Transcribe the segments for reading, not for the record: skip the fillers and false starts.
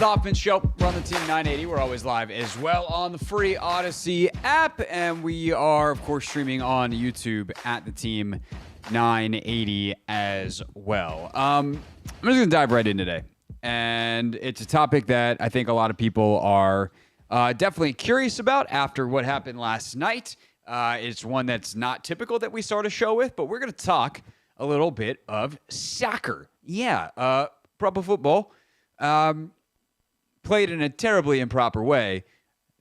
the Hoffman Show. We're on the Team 980. We're always live as well on the free Odyssey app. And we are, of course, streaming on YouTube at the Team 980 as well. I'm just going to dive right in today. And it's a topic that I think a lot of people are definitely curious about after what happened last night. It's one that's not typical that we start a show with, but we're going to talk a little bit of soccer. Yeah, proper football. Played in a terribly improper way,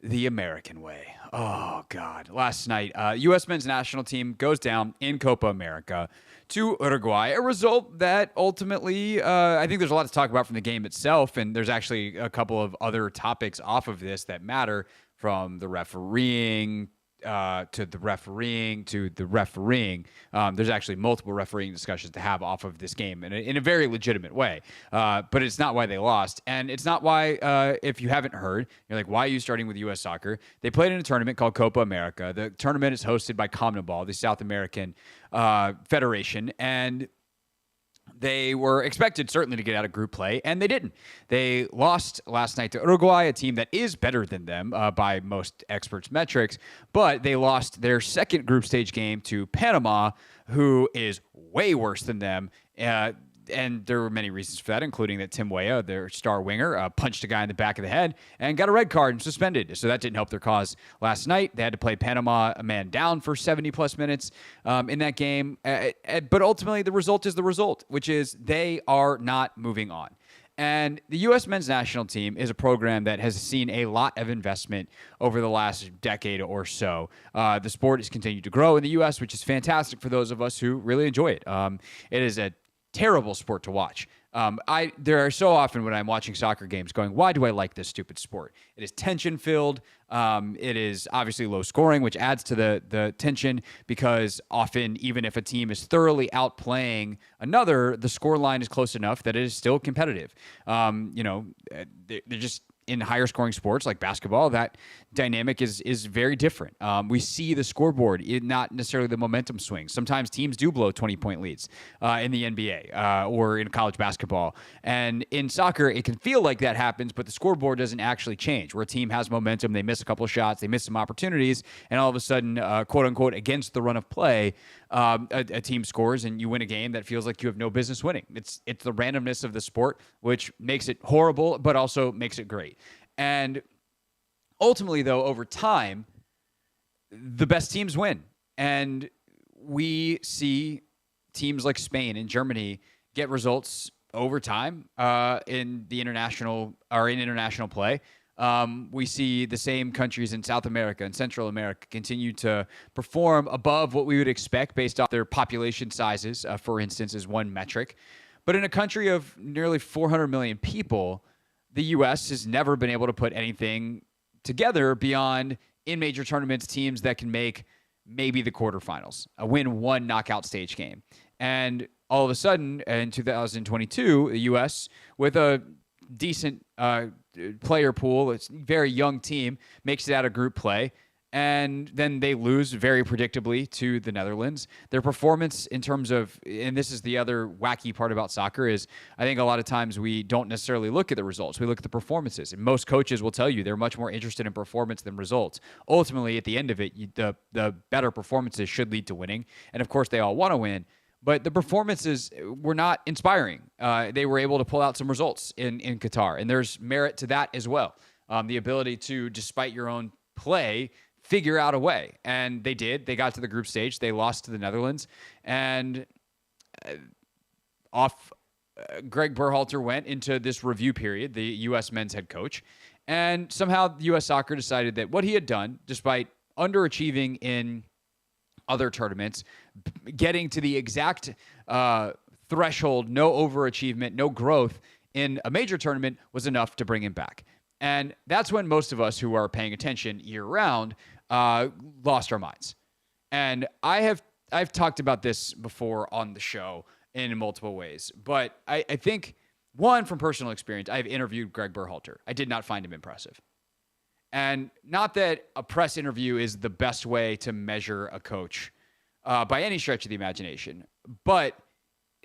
the American way. Oh, God. Last night, U.S. men's national team goes down in Copa America to Uruguay, a result that ultimately, I think there's a lot to talk about from the game itself, and there's actually a couple of other topics off of this that matter, from the refereeing to the refereeing. There's actually multiple refereeing discussions to have off of this game in a very legitimate way. But it's not why they lost. And it's not why, if you haven't heard, you're like, why are you starting with U.S. soccer? They played in a tournament called Copa America. The tournament is hosted by CONMEBOL, the South American Federation. And they were expected certainly to get out of group play, and they didn't. They lost last night to Uruguay, a team that is better than them by most experts' metrics, but they lost their second group stage game to Panama, who is way worse than them. And there were many reasons for that, including that Tim Weah, their star winger, punched a guy in the back of the head and got a red card and suspended. So that didn't help their cause last night. They had to play Panama a man down for 70-plus minutes in that game. But ultimately, the result is the result, which is they are not moving on. And the U.S. men's national team is a program that has seen a lot of investment over the last decade or so. The sport has continued to grow in the U.S., which is fantastic for those of us who really enjoy it. It is a terrible sport to watch. There are so often when I'm watching soccer games going, why do I like this stupid sport? It is tension-filled. It is obviously low scoring, which adds to the tension, because often, even if a team is thoroughly outplaying another, the score line is close enough that it is still competitive. They're just, in higher scoring sports like basketball, that dynamic is very different. We see the scoreboard, not necessarily the momentum swings. Sometimes teams do blow 20-point leads in the NBA or in college basketball. And in soccer, it can feel like that happens, but the scoreboard doesn't actually change. Where a team has momentum, they miss a couple of shots, they miss some opportunities, and all of a sudden, quote unquote, against the run of play, a team scores and you win a game that feels like you have no business winning. It's the randomness of the sport, which makes it horrible, but also makes it great. And ultimately, though, over time, the best teams win. And we see teams like Spain and Germany get results over time in international play. We see the same countries in South America and Central America continue to perform above what we would expect based off their population sizes, for instance, is one metric. But in a country of nearly 400 million people, the U.S. has never been able to put anything together beyond, in major tournaments, teams that can make maybe the quarterfinals, win one knockout stage game. And all of a sudden, in 2022, the U.S., with a decent player pool, it's a very young team, makes it out of group play, and then they lose very predictably to the Netherlands. Their performance in terms of, and this is the other wacky part about soccer, is I think a lot of times we don't necessarily look at the results. We look at the performances. And most coaches will tell you they're much more interested in performance than results. Ultimately, at the end of it, the better performances should lead to winning. And of course, they all want to win. But the performances were not inspiring. They were able to pull out some results in Qatar. And there's merit to that as well. The ability to, despite your own play, figure out a way. And they did. They got to the group stage. They lost to the Netherlands. And Greg Berhalter went into this review period, the U.S. men's head coach. And somehow U.S. soccer decided that what he had done, despite underachieving in other tournaments, getting to the exact threshold, no overachievement, no growth in a major tournament, was enough to bring him back. And that's when most of us who are paying attention year-round lost our minds. And I've talked about this before on the show in multiple ways. But I think, one, from personal experience, I've interviewed Greg Berhalter. I did not find him impressive. And not that a press interview is the best way to measure a coach by any stretch of the imagination, but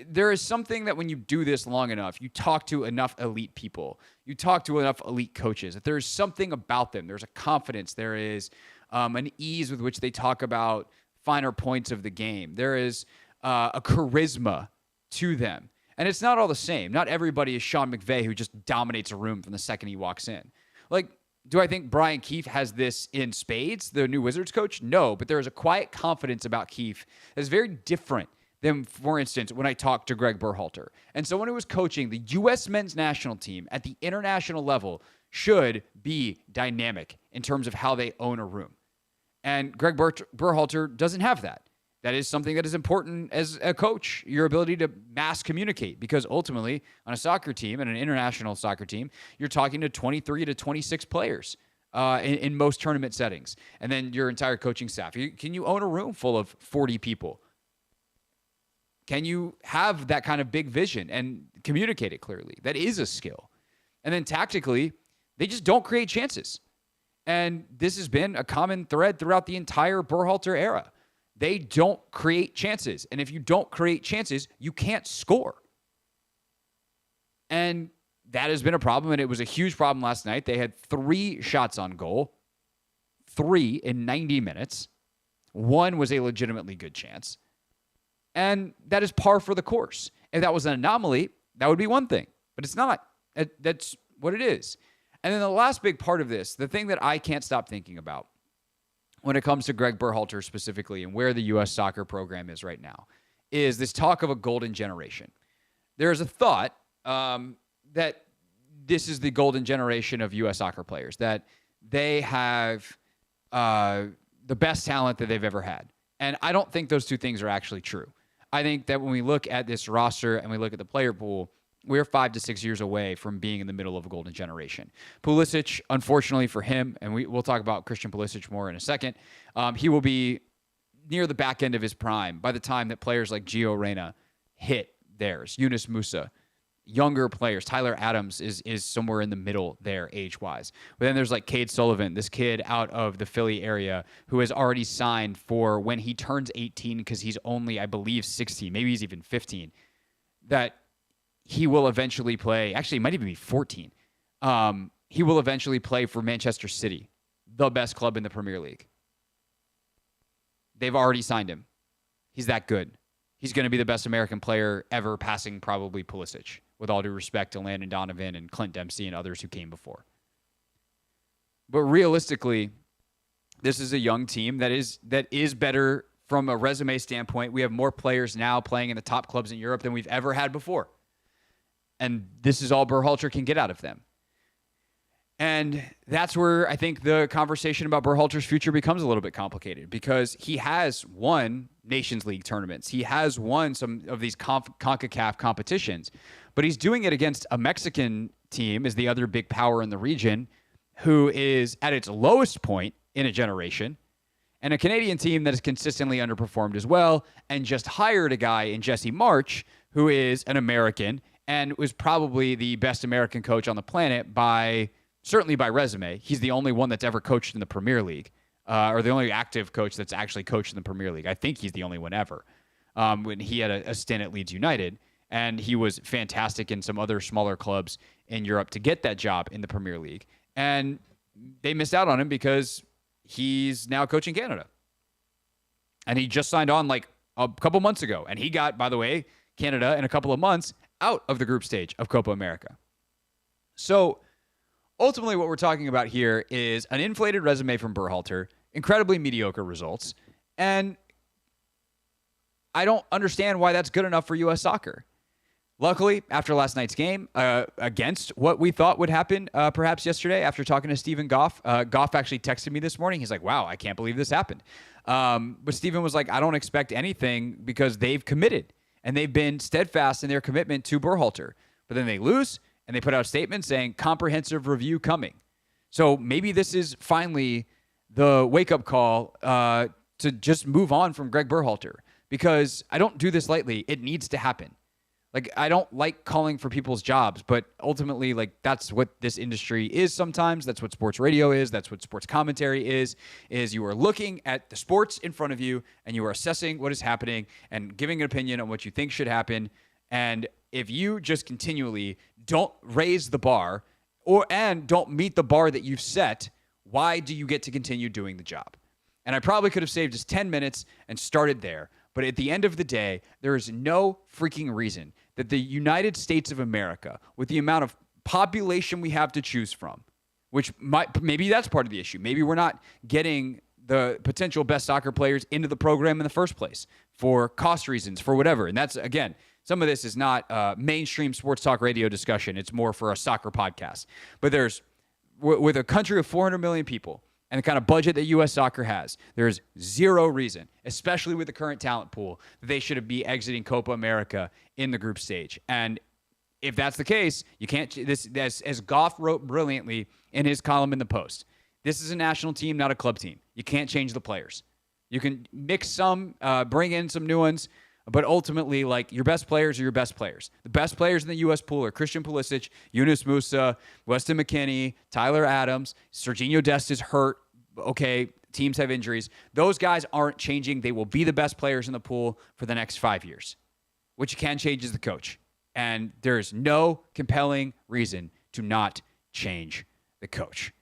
there is something that when you do this long enough, you talk to enough elite people, you talk to enough elite coaches, that there's something about them. There's a confidence. There is an ease with which they talk about finer points of the game. There is a charisma to them. And it's not all the same. Not everybody is Sean McVay, who just dominates a room from the second he walks in. Like, do I think Brian Keefe has this in spades, the new Wizards coach? No, but there is a quiet confidence about Keefe that is very different than, for instance, when I talked to Greg Berhalter. And someone who was coaching the U.S. men's national team at the international level should be dynamic in terms of how they own a room. And Greg Berhalter doesn't have that. That is something that is important as a coach, your ability to mass communicate, because ultimately on a soccer team and an international soccer team, you're talking to 23 to 26 players in most tournament settings. And then your entire coaching staff. Can you own a room full of 40 people? Can you have that kind of big vision and communicate it clearly? That is a skill. And then tactically, they just don't create chances. And this has been a common thread throughout the entire Berhalter era. They don't create chances. And if you don't create chances, you can't score. And that has been a problem, and it was a huge problem last night. They had 3 shots on goal, 3 in 90 minutes. 1 was a legitimately good chance. And that is par for the course. If that was an anomaly, that would be one thing. But it's not. That's what it is. And then the last big part of this, the thing that I can't stop thinking about when it comes to Greg Berhalter specifically and where the U.S. soccer program is right now, is this talk of a golden generation. There is a thought that this is the golden generation of U.S. soccer players, that they have the best talent that they've ever had. And I don't think those two things are actually true. I think that when we look at this roster and we look at the player pool, we're 5 to 6 years away from being in the middle of a golden generation. Pulisic, unfortunately for him, and we'll talk about Christian Pulisic more in a second, he will be near the back end of his prime by the time that players like Gio Reyna hit theirs. Yunus Musa, younger players. Tyler Adams is somewhere in the middle there age-wise. But then there's like Cade Sullivan, this kid out of the Philly area who has already signed for when he turns 18, because he's only, I believe, 16. Maybe he's even 15. That he will eventually play. Actually, it might even be 14. He will eventually play for Manchester City, the best club in the Premier League. They've already signed him. He's that good. He's going to be the best American player ever, passing probably Pulisic, with all due respect to Landon Donovan and Clint Dempsey and others who came before. But realistically, this is a young team that is better from a resume standpoint. We have more players now playing in the top clubs in Europe than we've ever had before. And this is all Berhalter can get out of them. And that's where I think the conversation about Berhalter's future becomes a little bit complicated, because he has won Nations League tournaments. He has won some of these CONCACAF competitions, but he's doing it against a Mexican team, is the other big power in the region, who is at its lowest point in a generation, and a Canadian team that has consistently underperformed as well, and just hired a guy in Jesse March, who is an American and was probably the best American coach on the planet certainly by resume. He's the only one that's ever coached in the Premier League, or the only active coach that's actually coached in the Premier League. I think he's the only one ever. When he had a stint at Leeds United, and he was fantastic in some other smaller clubs in Europe to get that job in the Premier League. And they missed out on him because he's now coaching Canada. And he just signed on like a couple months ago. And he got, by the way, Canada in a couple of months out of the group stage of Copa America. So ultimately what we're talking about here is an inflated resume from Berhalter, incredibly mediocre results, and I don't understand why that's good enough for U.S. soccer. Luckily, after last night's game, against what we thought would happen perhaps yesterday, after talking to Stephen Goff, Goff actually texted me this morning. He's like, wow, I can't believe this happened. But Stephen was like, I don't expect anything because they've committed, and they've been steadfast in their commitment to Berhalter. But then they lose, and they put out a statement saying comprehensive review coming. So maybe this is finally the wake-up call to just move on from Greg Berhalter, because I don't do this lightly. It needs to happen. Like, I don't like calling for people's jobs, but ultimately, like, that's what this industry is sometimes. That's what sports radio is. That's what sports commentary is you are looking at the sports in front of you and you are assessing what is happening and giving an opinion on what you think should happen. And if you just continually don't raise the bar and don't meet the bar that you've set, why do you get to continue doing the job? And I probably could have saved just 10 minutes and started there. But at the end of the day, there is no freaking reason that the United States of America, with the amount of population we have to choose from, which maybe that's part of the issue. Maybe we're not getting the potential best soccer players into the program in the first place for cost reasons, for whatever. And that's, again, some of this is not mainstream sports talk radio discussion. It's more for a soccer podcast. But with a country of 400 million people, and the kind of budget that U.S. soccer has, there's zero reason, especially with the current talent pool, that they should be exiting Copa America in the group stage. And if that's the case, you can't. As Goff wrote brilliantly in his column in the Post, this is a national team, not a club team. You can't change the players. You can mix some, bring in some new ones, but ultimately, like, your best players are your best players. The best players in the U.S. pool are Christian Pulisic, Yunus Musa, Weston McKennie, Tyler Adams, Serginho Dest is hurt. Okay, teams have injuries. Those guys aren't changing. They will be the best players in the pool for the next 5 years. What you can change is the coach. And there's no compelling reason to not change the coach.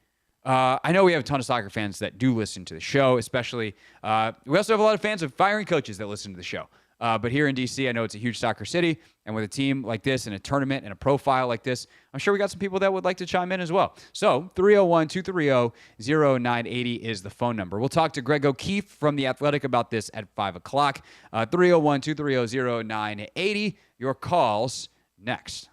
I know we have a ton of soccer fans that do listen to the show, especially. We also have a lot of fans of firing coaches that listen to the show. But here in D.C., I know it's a huge soccer city, and with a team like this and a tournament and a profile like this, I'm sure we got some people that would like to chime in as well. So 301-230-0980 is the phone number. We'll talk to Greg O'Keefe from The Athletic about this at 5 o'clock. 301-230-0980. Your calls next.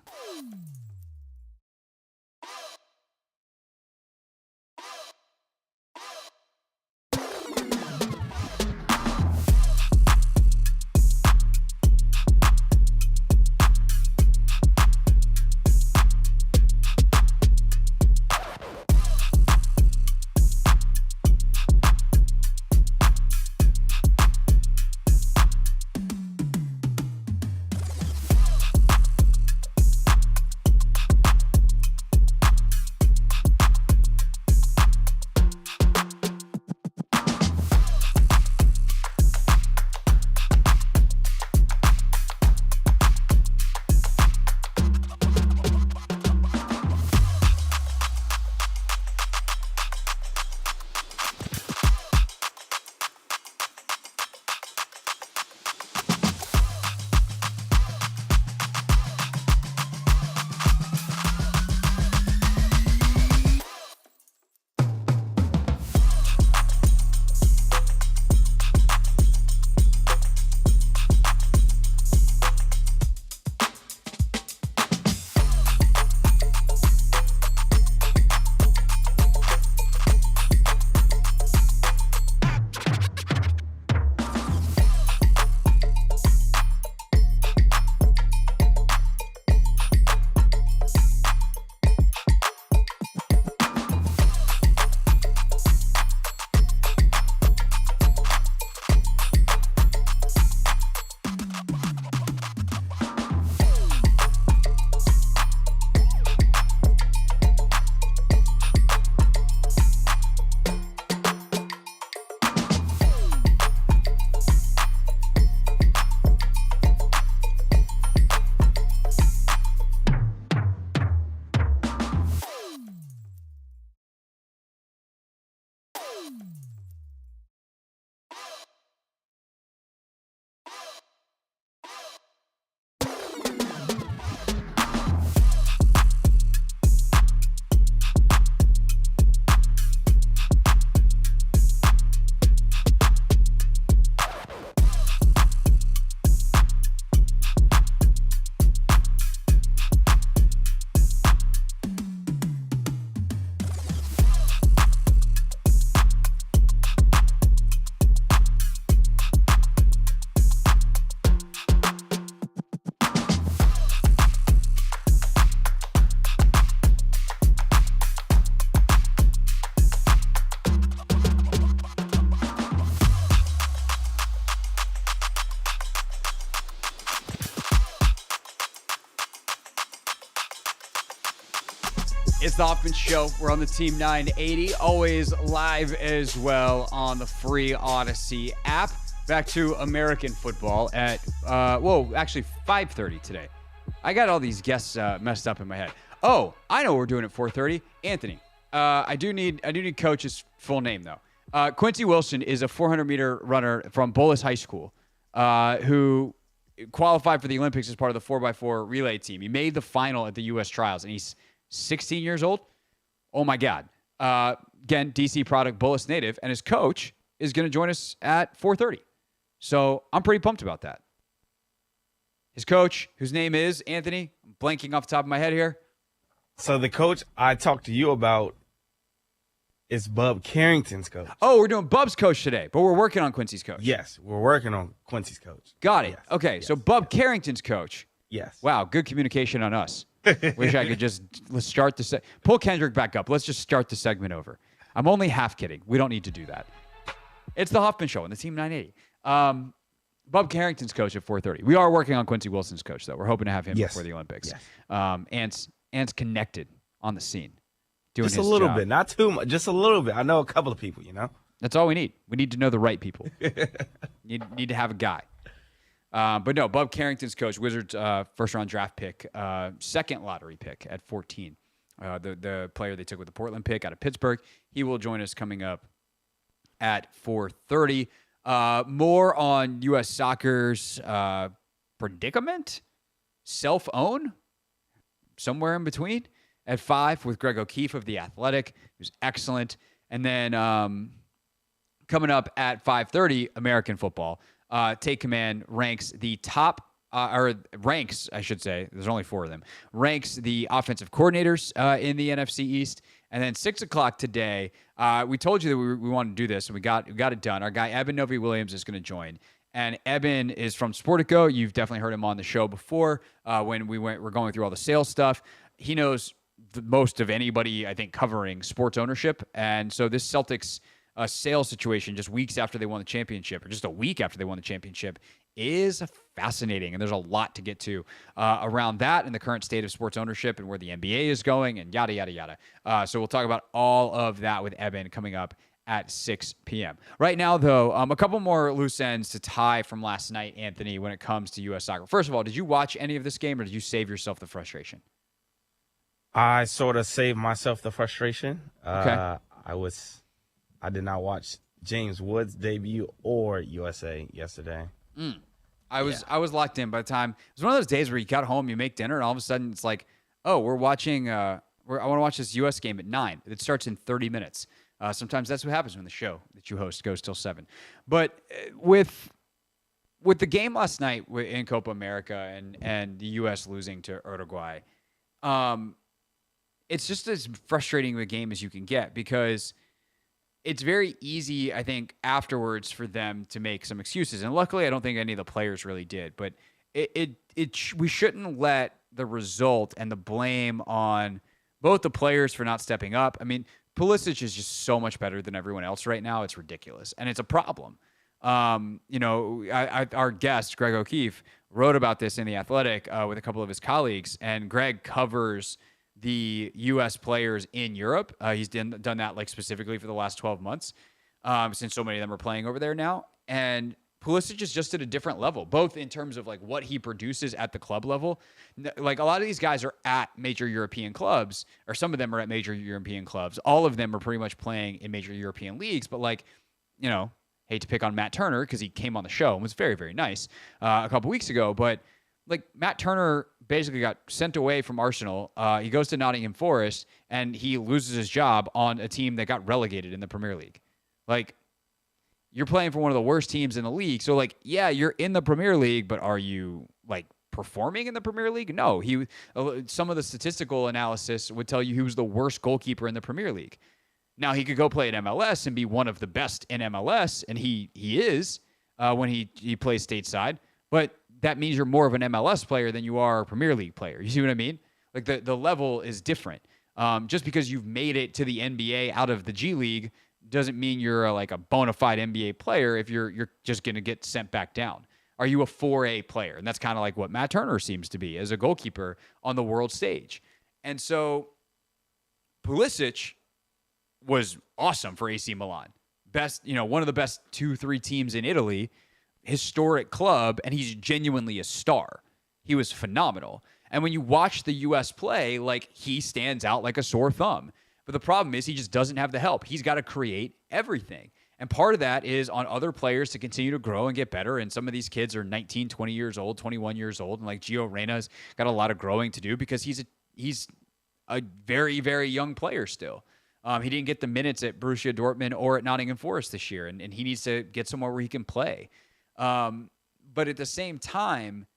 It's the Hoffman Show. We're on the Team 980, always live as well on the free Odyssey app. Back to American football at, actually 5:30 today. I got all these guests messed up in my head. Oh, I know we're doing at 4:30. Anthony. I do need Coach's full name, though. Quincy Wilson is a 400-meter runner from Bullis High School who qualified for the Olympics as part of the 4x4 relay team. He made the final at the U.S. trials, and he's 16 years old. Oh, my God. Again, D.C. product, Bullis native, and his coach is going to join us at 4:30. So I'm pretty pumped about that. His coach, whose name is, Anthony, I'm blanking off the top of my head here. So the coach I talked to you about is Bub Carrington's coach. Oh, we're doing Bub's coach today, but we're working on Quincy's coach. Yes, we're working on Quincy's coach. Got it. Yes, Okay, yes, so Bub Carrington's coach. Yes. Wow, good communication on us. Wish I could let's start the pull Kendrick back up. Let's just start the segment over. I'm only half kidding. We don't need to do that. It's the Hoffman Show on the Team 980. Bub Carrington's coach at 4:30. We are working on Quincy Wilson's coach, though. We're hoping to have him before the Olympics. Yes. Ant's connected on the scene, doing just his a little job. bit, not too much, just a little bit. I know a couple of people, That's all we need. We need to know the right people. need to have a guy. But no, Bub Carrington's coach, Wizards first-round draft pick, second lottery pick at 14. The player they took with the Portland pick out of Pittsburgh. He will join us coming up at 4:30. More on U.S. soccer's predicament, self-own, somewhere in between at 5 with Greg O'Keefe of The Athletic, who's excellent. And then coming up at 5:30, American football. Take Command ranks the top, ranks, I should say, there's only 4 of them, ranks the offensive coordinators in the NFC East. And then 6 o'clock today, we told you that we wanted to do this, and we got it done. Our guy, Eben Novi-Williams, is going to join. And Eben is from Sportico. You've definitely heard him on the show before when we're going through all the sales stuff. He knows the most of anybody, I think, covering sports ownership. And so this Celtics sales situation just weeks after they won the championship, or just a week after they won the championship, is fascinating. And there's a lot to get to around that and the current state of sports ownership and where the NBA is going and yada, yada, yada. So we'll talk about all of that with Eben coming up at 6 p.m. Right now, though, a couple more loose ends to tie from last night, Anthony, when it comes to U.S. soccer. First of all, did you watch any of this game, or did you save yourself the frustration? I sort of saved myself the frustration. Okay. I did not watch James Woods' debut or USA yesterday. I was locked in by the time. It was one of those days where you got home, you make dinner, and all of a sudden it's like, oh, we're watching. I want to watch this U.S. game at 9. It starts in 30 minutes. Sometimes that's what happens when the show that you host goes till 7. But with the game last night in Copa America and the U.S. losing to Uruguay, it's just as frustrating of a game as you can get, because it's very easy, I think, afterwards for them to make some excuses. And luckily, I don't think any of the players really did. But we shouldn't let the result and the blame on both the players for not stepping up. I mean, Pulisic is just so much better than everyone else right now. It's ridiculous. And it's a problem. Our guest, Greg O'Keefe, wrote about this in The Athletic with a couple of his colleagues. And Greg covers the U.S. players in Europe. He's done that like specifically for the last 12 months since so many of them are playing over there now. And Pulisic is just at a different level, both in terms of like what he produces at the club level. Like a lot of these guys are at major European clubs, or some of them are at major European clubs. All of them are pretty much playing in major European leagues. But like, hate to pick on Matt Turner because he came on the show and was very, very nice a couple weeks ago. But like Matt Turner basically got sent away from Arsenal. He goes to Nottingham Forest and he loses his job on a team that got relegated in the Premier League. Like, you're playing for one of the worst teams in the league. So like, yeah, you're in the Premier League, but are you like performing in the Premier League? No. Some of the statistical analysis would tell you he was the worst goalkeeper in the Premier League. Now, he could go play at MLS and be one of the best in MLS, and he is when he plays stateside. But that means you're more of an MLS player than you are a Premier League player. You see what I mean? Like the level is different. Just because you've made it to the NBA out of the G League doesn't mean you're a bona fide NBA player if you're just going to get sent back down. Are you a 4A player? And that's kind of like what Matt Turner seems to be as a goalkeeper on the world stage. And so Pulisic was awesome for AC Milan. Best, one of the best 2-3 teams in Italy, historic club, and he's genuinely a star. He was phenomenal. And when you watch the U.S. play, like, he stands out like a sore thumb. But the problem is he just doesn't have the help. He's got to create everything. And part of that is on other players to continue to grow and get better. And some of these kids are 19, 20 years old, 21 years old. And like Gio Reyna's got a lot of growing to do because he's a very, very young player still. He didn't get the minutes at Borussia Dortmund or at Nottingham Forest this year. And he needs to get somewhere where he can play. But at the same time,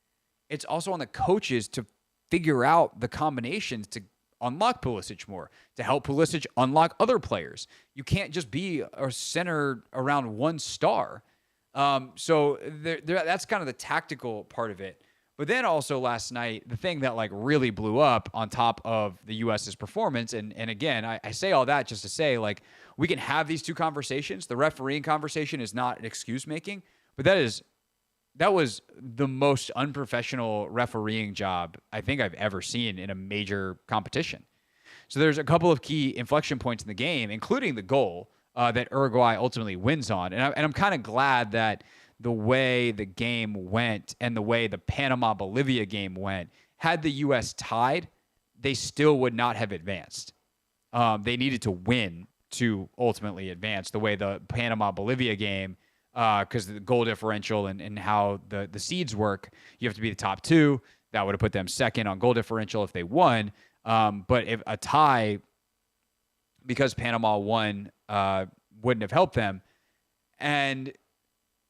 it's also on the coaches to figure out the combinations to unlock Pulisic more, to help Pulisic unlock other players. You can't just be a center around one star. So that's kind of the tactical part of it. But then also last night, the thing that like really blew up on top of the U.S.'s performance, and again, I say all that just to say, like, we can have these two conversations. The refereeing conversation is not an excuse making, but that was the most unprofessional refereeing job I think I've ever seen in a major competition. So there's a couple of key inflection points in the game, including the goal that Uruguay ultimately wins on. And I'm kind of glad that the way the game went and the way the Panama-Bolivia game went, had the U.S. tied, they still would not have advanced. They needed to win to ultimately advance, the way the Panama-Bolivia game, because the goal differential and how the seeds work, you have to be the top two. That would have put them second on goal differential if they won. But if a tie, because Panama won, wouldn't have helped them. And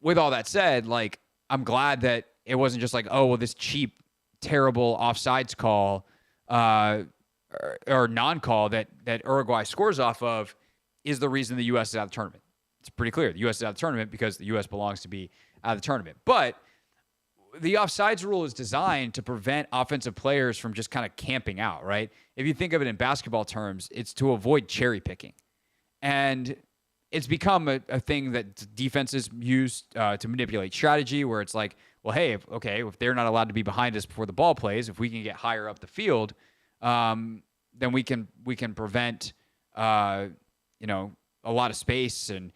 with all that said, like, I'm glad that it wasn't just like, oh, well, this cheap, terrible offsides call or non-call that Uruguay scores off of is the reason the U.S. is out of the tournament. It's pretty clear. The U.S. is out of the tournament because the U.S. belongs to be out of the tournament. But the offsides rule is designed to prevent offensive players from just kind of camping out, right? If you think of it in basketball terms, it's to avoid cherry picking. And it's become a thing that defenses use to manipulate strategy, where it's like, well, hey, if they're not allowed to be behind us before the ball plays, if we can get higher up the field, then we can prevent a lot of space and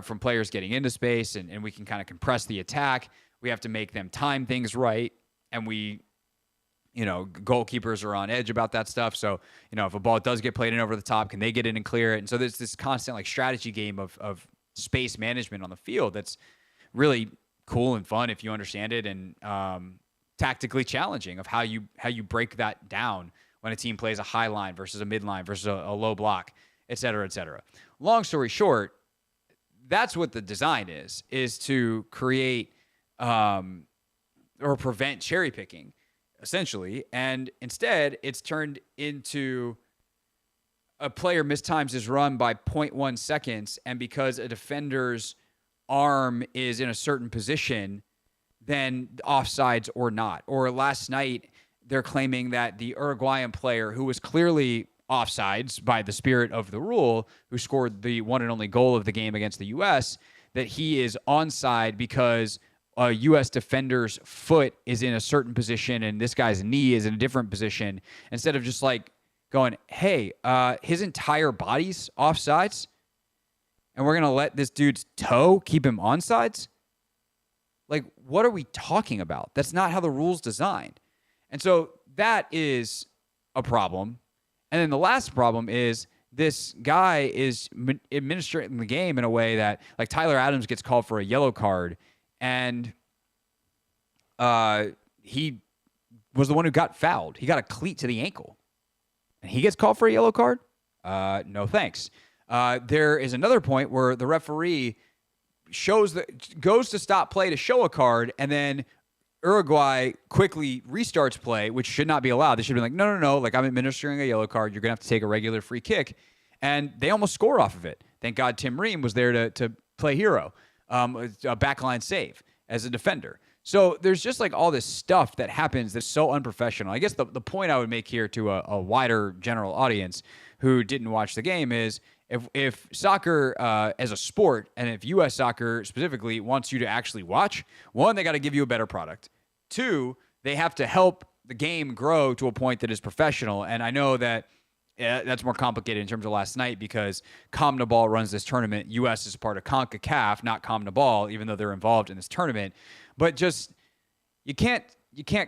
from players getting into space, and we can kind of compress the attack. We have to make them time things right, and goalkeepers are on edge about that stuff. So, if a ball does get played in over the top, can they get in and clear it? And so there's this constant like strategy game of space management on the field that's really cool and fun if you understand it, and tactically challenging of how you break that down when a team plays a high line versus a mid line versus a low block, et cetera, et cetera. Long story short, that's what the design is to create or prevent cherry picking, essentially. And instead, it's turned into a player mistimes his run by 0.1 seconds, and because a defender's arm is in a certain position, then offsides or not. Or last night, they're claiming that the Uruguayan player, who was clearly offsides by the spirit of the rule, who scored the one and only goal of the game against the U.S., that he is onside because a U.S. defender's foot is in a certain position and this guy's knee is in a different position, instead of just like going, hey, his entire body's offsides and we're going to let this dude's toe keep him onsides? Like, what are we talking about? That's not how the rule's designed. And so that is a problem. And then the last problem is this guy is administrating the game in a way that, like, Tyler Adams gets called for a yellow card, and he was the one who got fouled. He got a cleat to the ankle, and he gets called for a yellow card? No thanks. There is another point where the referee goes to stop play to show a card, and then Uruguay quickly restarts play, which should not be allowed. They should be like, no. Like, I'm administering a yellow card. You're going to have to take a regular free kick. And they almost score off of it. Thank God Tim Ream was there to play hero, a backline save as a defender. So there's just like all this stuff that happens that's so unprofessional. I guess the point I would make here to a wider general audience who didn't watch the game is, if soccer as a sport, and if U.S. soccer specifically wants you to actually watch, one, they got to give you a better product. Two, they have to help the game grow to a point that is professional. And I know that That's more complicated in terms of last night because CONMEBOL runs this tournament. U.S. is part of CONCACAF, not CONMEBOL, even though they're involved in this tournament. But just you can't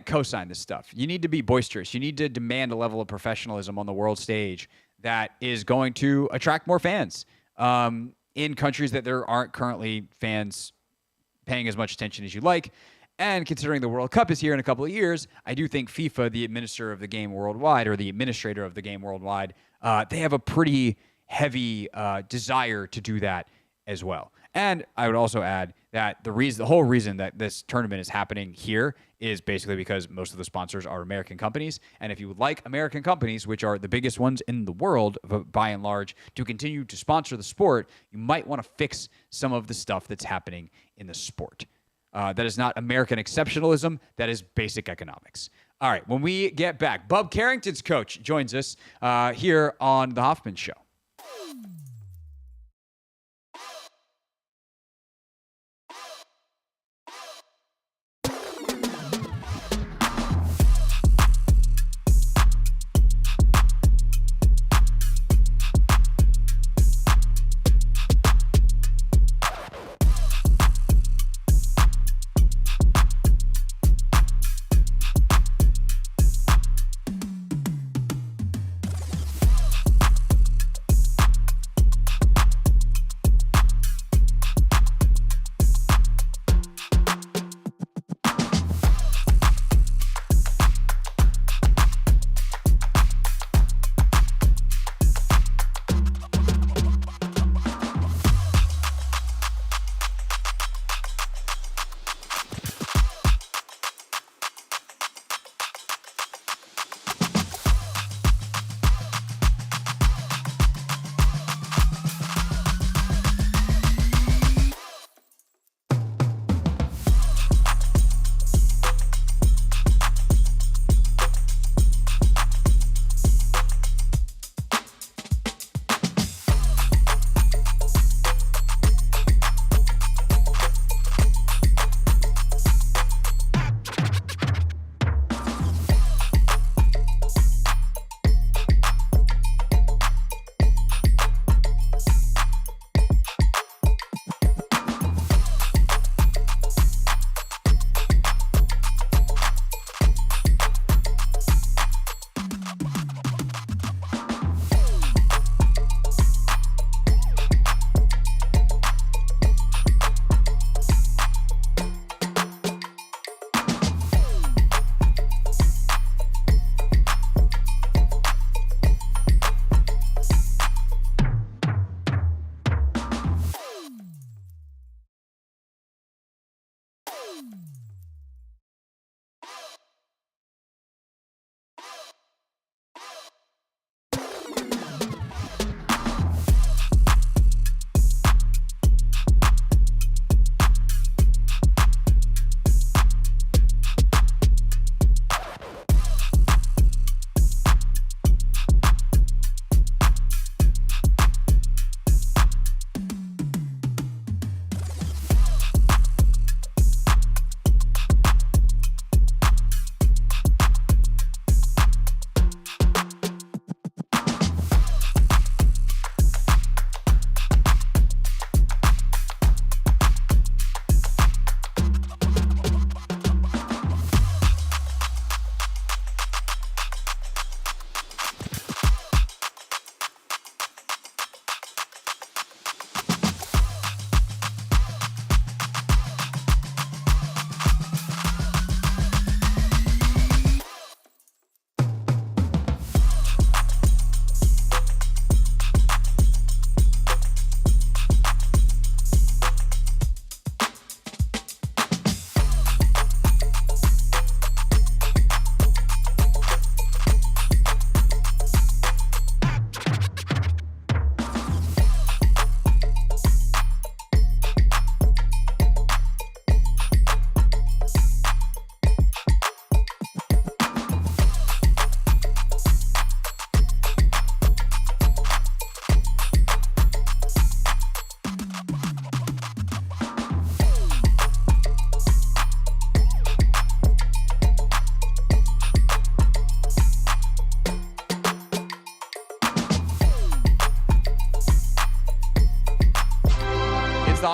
co-sign this stuff. You need to be boisterous. You need to demand a level of professionalism on the world stage that is going to attract more fans in countries that there aren't currently fans paying as much attention as you'd like. And considering the World Cup is here in a couple of years, I do think FIFA, the administrator of the game worldwide, or the administrator of the game worldwide, they have a pretty heavy desire to do that as well. And I would also add that the whole reason that this tournament is happening here is basically because most of the sponsors are American companies. And if you would like American companies, which are the biggest ones in the world by and large, to continue to sponsor the sport, you might want to fix some of the stuff that's happening in the sport. That is not American exceptionalism. That is basic economics. All right, when we get back, Bub Carrington's coach joins us here on The Hoffman Show.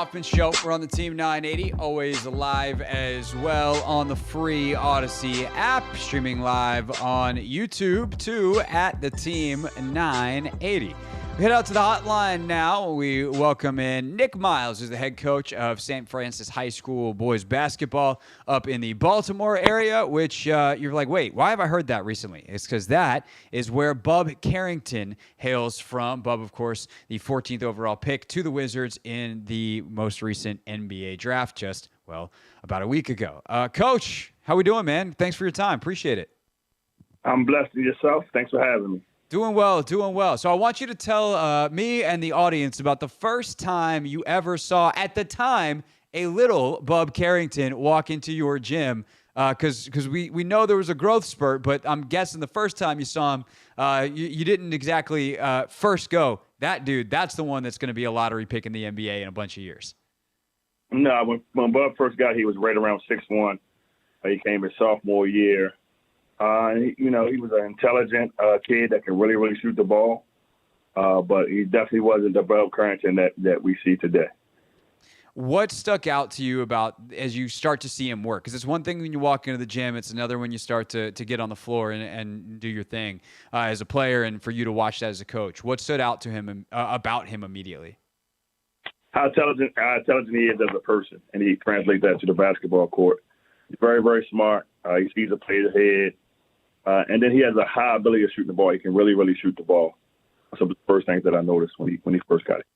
Hoffman Show. We're on the Team 980, always live as well on the free Odyssey app, streaming live on YouTube too at the Team 980. We head out to the hotline now. We welcome in Nick Miles, who's the head coach of St. Francis High School boys basketball up in the Baltimore area, which you're like, wait, why have I heard that recently? It's because that is where Bub Carrington hails from. Bub, of course, the 14th overall pick to the Wizards in the most recent NBA draft just, well, about a week ago. Coach, how we doing, man? Thanks for your time. Appreciate it. I'm blessed in yourself. Thanks for having me. Doing well, doing well. So I want you to tell me and the audience about the first time you ever saw, at the time, a little Bub Carrington walk into your gym, because we know there was a growth spurt, but I'm guessing the first time you saw him, you didn't exactly first go, that dude, that's the one that's going to be a lottery pick in the NBA in a bunch of years. No, when Bub first got here, he was right around 6'1". He came his sophomore year. He was an intelligent kid that can really, really shoot the ball, but he definitely wasn't the Bub Carrington that we see today. What stuck out to you about as you start to see him work? Because it's one thing when you walk into the gym, it's another when you start to get on the floor and do your thing as a player, and for you to watch that as a coach. What stood out to him about him immediately? How intelligent he is as a person, and he translates that to the basketball court. He's very, very smart. He sees a player ahead. And then he has a high ability of shooting the ball. He can really, really shoot the ball. That's the first things that I noticed when he first got it.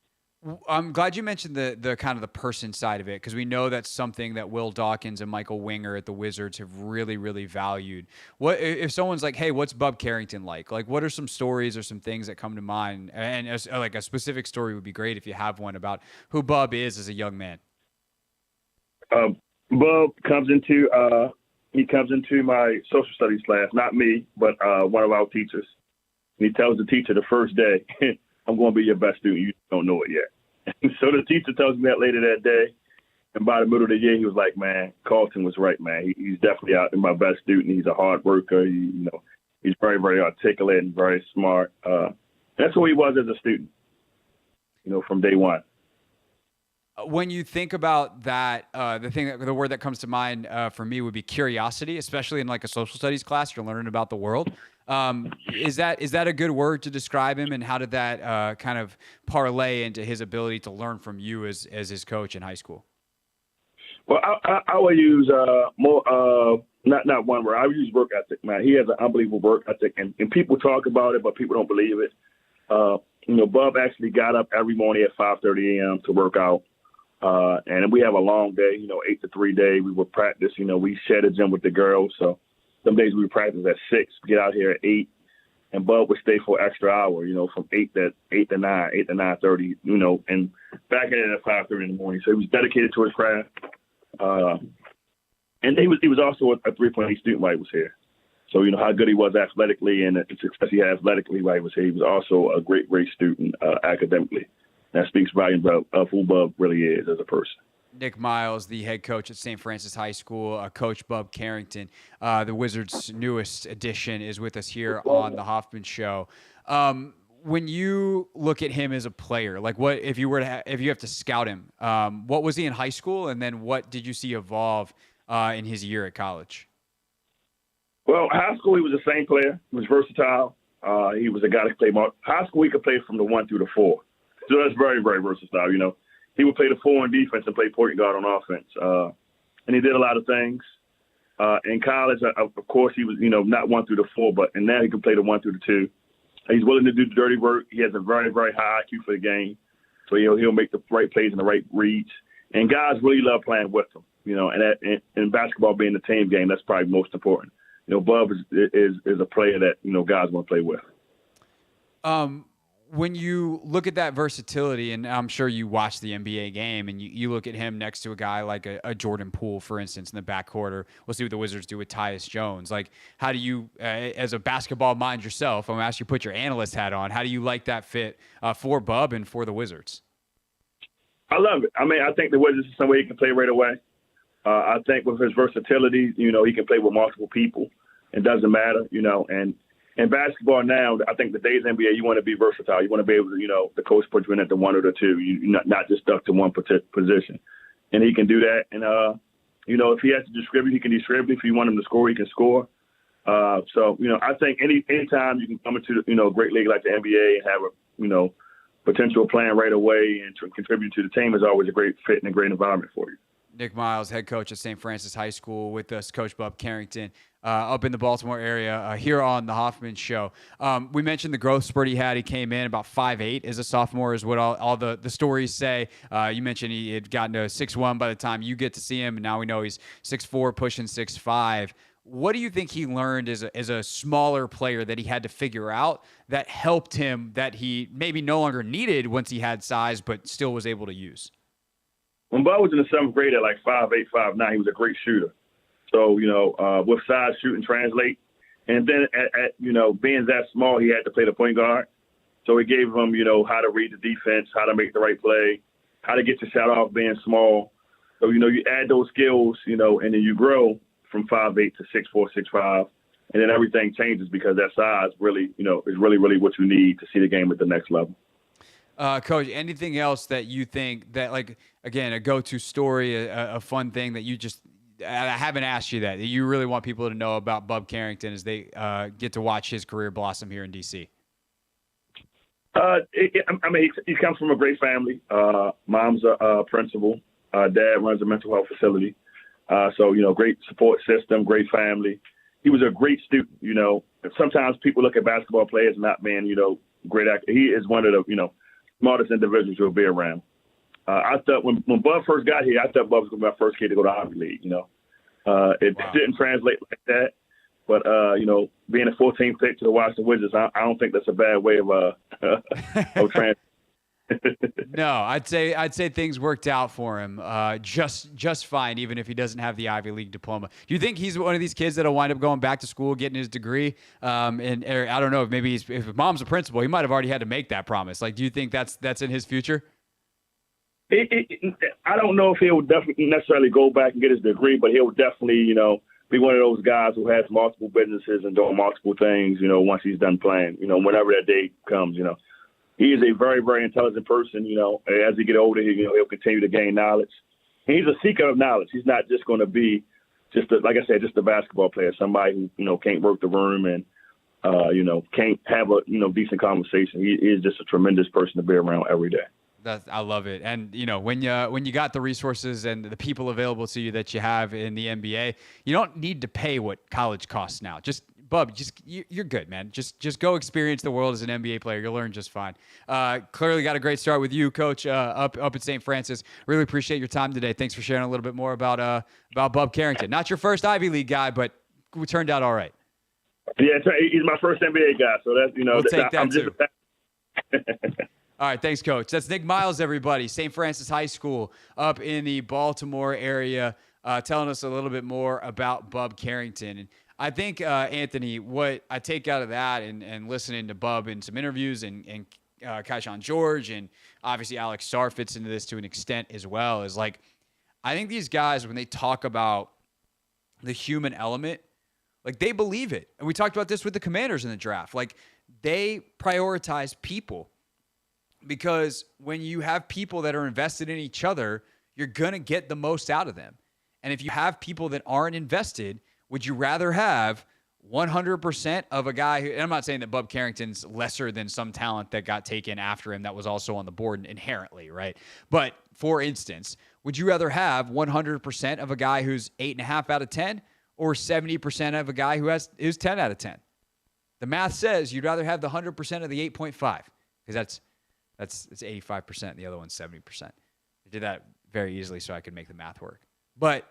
I'm glad you mentioned the kind of the person side of it, because we know that's something that Will Dawkins and Michael Winger at the Wizards have really, really valued. What if someone's like, hey, what's Bub Carrington like? Like, what are some stories or some things that come to mind? And like a specific story would be great if you have one about who Bub is as a young man. Bub comes into my social studies class, not me, but one of our teachers. And he tells the teacher the first day, I'm going to be your best student. You don't know it yet. And so the teacher tells me that later that day. And by the middle of the year, he was like, man, Carlton was right, man. He's definitely out there my best student. He's a hard worker. He's very, very articulate and very smart. That's who he was as a student, from day one. When you think about that, the word that comes to mind for me would be curiosity, especially in like a social studies class. You're learning about the world. Is that a good word to describe him? And how did that kind of parlay into his ability to learn from you as his coach in high school? Well, I would use more not one word. I would use work ethic. Man, he has an unbelievable work ethic, and people talk about it, but people don't believe it. Bub actually got up every morning at 5:30 a.m. to work out. And we have a long day, 8 to 3 day. We would practice, we share the gym with the girls. So some days we would practice at 6, get out here at 8, and Bub would stay for an extra hour, from 8 to 9, 8 to 9:30, and back in at 5:30 in the morning. So he was dedicated to his craft. And he was also a 3.8 student while he was here. So, how good he was athletically and the success he had athletically while he was here. He was also a great, great student academically. That speaks volumes of who Bub really is as a person. Nick Miles, the head coach at St. Francis High School, Coach Bub Carrington, the Wizards' newest addition, is with us here on the Hoffman Show. When you look at him as a player, like what if you have to scout him? What was he in high school, and then what did you see evolve in his year at college? Well, high school he was the same player. He was versatile. He was a guy that played more. High school he could play from the 1 through the 4. So that's very, very versatile. He would play the 4 on defense and play point guard on offense. And he did a lot of things. In college, of course, he was, not 1 through the 4, but and now he can play the 1 through the 2. He's willing to do the dirty work. He has a very, very high IQ for the game. So he'll make the right plays and the right reads. And guys really love playing with him. And basketball being the team game, that's probably most important. Bub is a player that, guys want to play with. When you look at that versatility, and I'm sure you watch the NBA game, and you look at him next to a guy like a Jordan Poole, for instance, in the backcourt, or we'll see what the Wizards do with Tyus Jones. Like, how do you, as a basketball mind yourself, I'm going to ask you to put your analyst hat on, how do you like that fit for Bub and for the Wizards? I love it. I think the Wizards is somewhere he can play right away. I think with his versatility, he can play with multiple people. It doesn't matter, and in basketball now, I think the days NBA, you want to be versatile. You want to be able to, the coach puts you in at the one or the two. You're not just stuck to one position. And he can do that. And, if he has to distribute, he can distribute. If you want him to score, he can score. I think anytime you can come into, a great league like the NBA and have a, potential plan right away and to contribute to the team is always a great fit and a great environment for you. Nick Miles, head coach at St. Francis High School, with us, Coach Bub Carrington, up in the Baltimore area here on the Hoffman Show. We mentioned the growth spurt he had. He came in about 5'8" as a sophomore, is what all the stories say. You mentioned he had gotten to 6'1" by the time you get to see him, and now we know he's 6'4", pushing 6'5". What do you think he learned as a smaller player that he had to figure out that helped him, that he maybe no longer needed once he had size but still was able to use? When Bud was in the 7th grade at like 5'8", 5'9", he was a great shooter. So, with size, shooting translate. And then at being that small, he had to play the point guard. So he gave him, how to read the defense, how to make the right play, how to get your shot off being small. So, you add those skills, and then you grow from 5'8" to 6'4", 6'5", and then everything changes because that size really, is really, really what you need to see the game at the next level. Coach, anything else that you think that, like, again, a go-to story, a fun thing that you just – I haven't asked you that you really want people to know about Bub Carrington as they get to watch his career blossom here in D.C.? He comes from a great family. Mom's a principal. Dad runs a mental health facility. Great support system, great family. He was a great student, Sometimes people look at basketball players not being, great actor. He is one of the, smartest individuals you'll be around. I thought when Bub first got here, I thought Bub was going to be my first kid to go to Ivy League, It didn't translate like that. But, being a 14th pick to the Washington Wizards, I don't think that's a bad way of translating. No, I'd say things worked out for him just fine, even if he doesn't have the Ivy League diploma. Do you think he's one of these kids that'll wind up going back to school, getting his degree? And I don't know if maybe if mom's a principal, he might have already had to make that promise. Like, do you think that's in his future? I don't know if he'll definitely necessarily go back and get his degree, but he'll definitely, be one of those guys who has multiple businesses and doing multiple things, once he's done playing, whenever that day comes, He is a very, very intelligent person, As he get older, he'll continue to gain knowledge. And he's a seeker of knowledge. He's not just going to be just a basketball player, somebody who, can't work the room and, can't have a, decent conversation. He is just a tremendous person to be around every day. I love it. And, when you got the resources and the people available to you that you have in the NBA, you don't need to pay what college costs now. Bub, you're good, man. Just go experience the world as an NBA player. You'll learn just fine. Clearly got a great start with you, Coach, up at St. Francis. Really appreciate your time today. Thanks for sharing a little bit more about Bub Carrington. Not your first Ivy League guy, but we turned out all right. Yeah, he's my first NBA guy, so that's we'll take that too. All right, thanks, Coach. That's Nick Miles, everybody. St. Francis High School up in the Baltimore area, telling us a little bit more about Bub Carrington. And I think, Anthony, what I take out of that and listening to Bub in some interviews and Kaishan George and obviously Alex Sarr fits into this to an extent as well, is like, I think these guys, when they talk about the human element, like they believe it. And we talked about this with the Commanders in the draft. Like they prioritize people because when you have people that are invested in each other, you're going to get the most out of them. And if you have people that aren't invested, would you rather have 100% of a guy who, and I'm not saying that Bub Carrington's lesser than some talent that got taken after him that was also on the board inherently, right? But for instance, would you rather have 100% of a guy who's 8.5 out of 10 or 70% of a guy who's 10 out of 10? The math says you'd rather have the 100% of the 8.5 because that's 85%. And the other one's 70%. I did that very easily so I could make the math work. But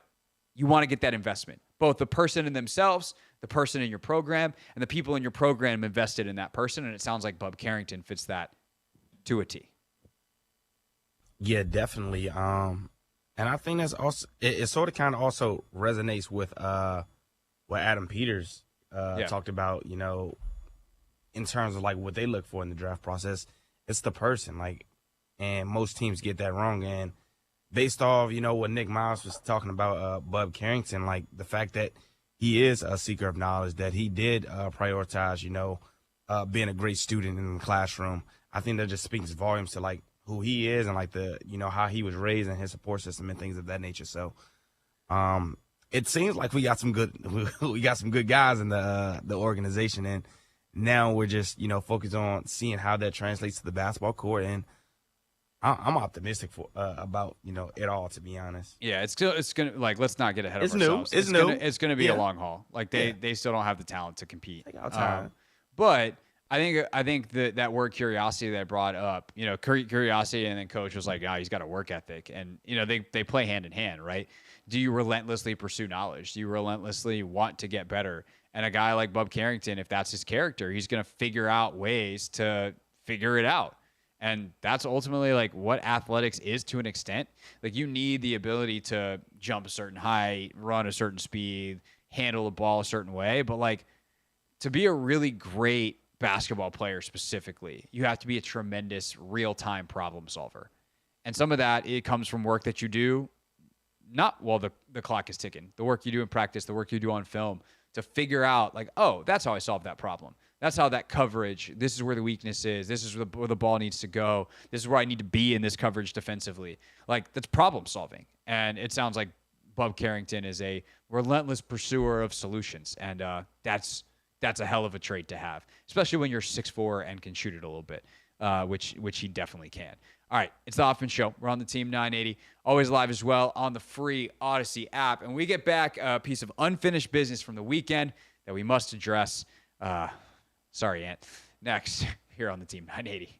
you want to get that investment, both the person in themselves, the person in your program, and the people in your program invested in that person. And it sounds like Bub Carrington fits that to a T. Yeah, definitely. And I think that's also it sort of kind of also resonates with what Adam Peters talked about, in terms of like what they look for in the draft process. It's the person, and most teams get that wrong. And based off, what Nick Miles was talking about, Bub Carrington, like the fact that he is a seeker of knowledge, that he did prioritize, being a great student in the classroom. I think that just speaks volumes to like who he is and like the, how he was raised and his support system and things of that nature. So, it seems like we got some good guys in the organization, and now we're just focused on seeing how that translates to the basketball court. And I'm optimistic about it all, to be honest. Yeah, it's gonna, like, let's not get ahead of It's ourselves. new. It's new. It's gonna be Yeah. a long haul. Like they still don't have the talent to compete. Take our time. But I think that word curiosity that I brought up, curiosity, and then coach was like, he's got a work ethic, and they play hand in hand, right? Do you relentlessly pursue knowledge? Do you relentlessly want to get better? And a guy like Bub Carrington, if that's his character, he's gonna figure out ways to figure it out. And that's ultimately like what athletics is to an extent. Like, you need the ability to jump a certain height, run a certain speed, handle the ball a certain way. But like, to be a really great basketball player specifically, you have to be a tremendous real-time problem solver. And some of that, it comes from work that you do, not while the clock is ticking, the work you do in practice, the work you do on film, to figure out like, oh, that's how I solved that problem. That's how that coverage, this is where the weakness is. This is where the ball needs to go. This is where I need to be in this coverage defensively. Like, that's problem solving. And it sounds like Bub Carrington is a relentless pursuer of solutions. And that's a hell of a trait to have, especially when you're 6'4" and can shoot it a little bit, which he definitely can. All right, it's the Hoffman Show. We're on the Team 980, always live as well on the free Odyssey app. And we get back a piece of unfinished business from the weekend that we must address. Sorry, Ant. Next, here on the Team 980.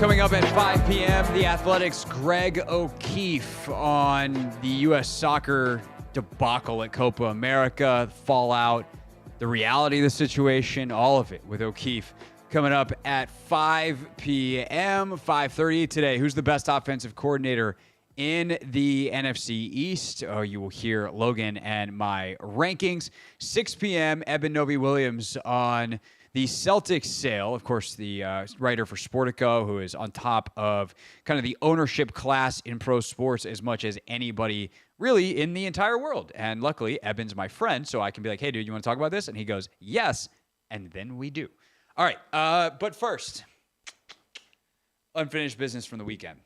Coming up at 5 p.m., The Athletic's Greg O'Keefe on the U.S. soccer debacle at Copa America, fallout, the reality of the situation, all of it with O'Keefe. Coming up at 5 p.m., 5:30 today. Who's the best offensive coordinator in the NFC East? Oh, you will hear Logan and my rankings. 6 p.m., Eben Novy-Williams on the Celtics sale. Of course, the writer for Sportico, who is on top of kind of the ownership class in pro sports as much as anybody really in the entire world. And luckily, Eben's my friend, so I can be like, hey, dude, you want to talk about this? And he goes, yes. And then we do. All right. But first, unfinished business from the weekend.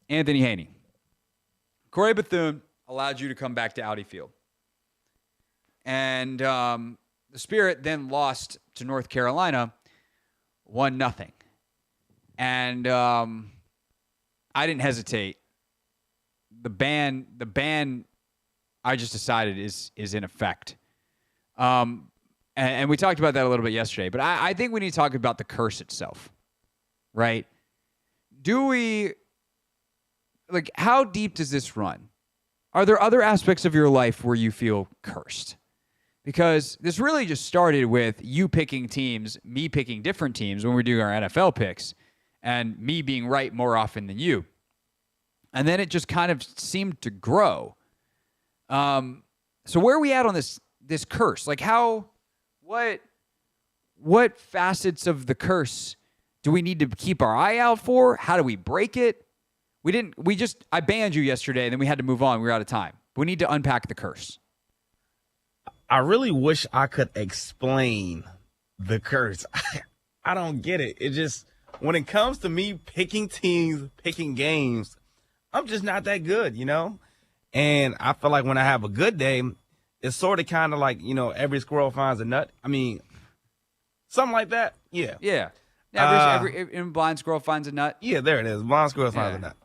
Anthony Haney. Corey Bethune allowed you to come back to Audi Field. And the Spirit then lost to North Carolina 1-0. And I didn't hesitate. The ban I just decided is in effect. And we talked about that a little bit yesterday, but I think we need to talk about the curse itself, right? Do we, like, how deep does this run? Are there other aspects of your life where you feel cursed? Because this really just started with you picking teams, me picking different teams when we're doing our NFL picks, and me being right more often than you. And then it just kind of seemed to grow. So where are we at on this curse? Like what facets of the curse do we need to keep our eye out for? How do we break it? I banned you yesterday, and then we had to move on. We were out of time. We need to unpack the curse. I really wish I could explain the curse. I don't get it. It just, when it comes to me picking teams, picking games, I'm just not that good, you know? And I feel like when I have a good day, it's sort of kind of like, you know, every squirrel finds a nut. I mean, something like that. Yeah. Yeah. Every blind squirrel finds a nut. Yeah, there it is. Blind squirrel finds a nut.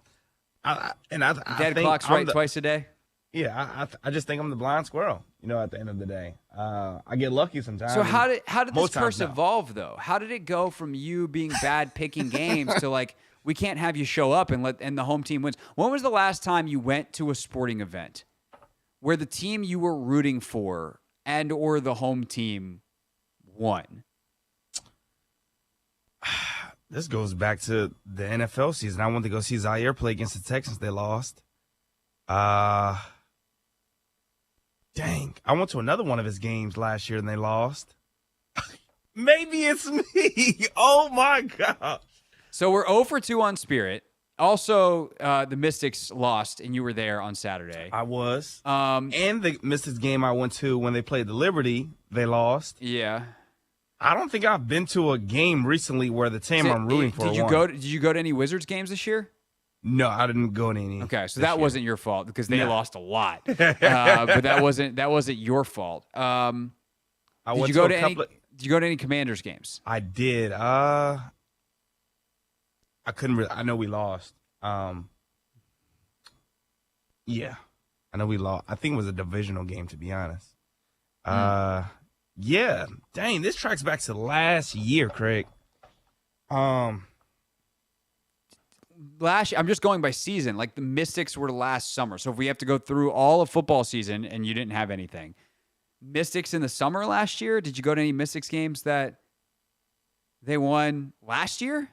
I Dead think clock's right twice a day. Yeah, I just think I'm the blind squirrel, you know, at the end of the day. I get lucky sometimes. So how did this curse evolve, though? How did it go from you being bad picking games to, like, we can't have you show up and the home team wins? When was the last time you went to a sporting event where the team you were rooting for and or the home team won? This goes back to the NFL season. I went to go see Zaire play against the Texans. They lost. Dang. I went to another one of his games last year and they lost. Maybe it's me. Oh, my God. So we're 0 for 2 on Spirit. Also, the Mystics lost, and you were there on Saturday. I was. And the Mystics game I went to when they played the Liberty, they lost. Yeah. I don't think I've been to a game recently where the team I'm rooting for won. Did you go to any Wizards games this year? No, I didn't go to any. Okay, so that wasn't your fault because they lost a lot. But that wasn't your fault. Did you go to any Commanders games? I did. I couldn't really. I know we lost. Yeah, I know we lost. I think it was a divisional game, to be honest. Yeah. Dang, this tracks back to last year, Craig. I'm just going by season. Like the Mystics were last summer. So if we have to go through all of football season and you didn't have anything, Mystics in the summer last year. Did you go to any Mystics games that they won last year?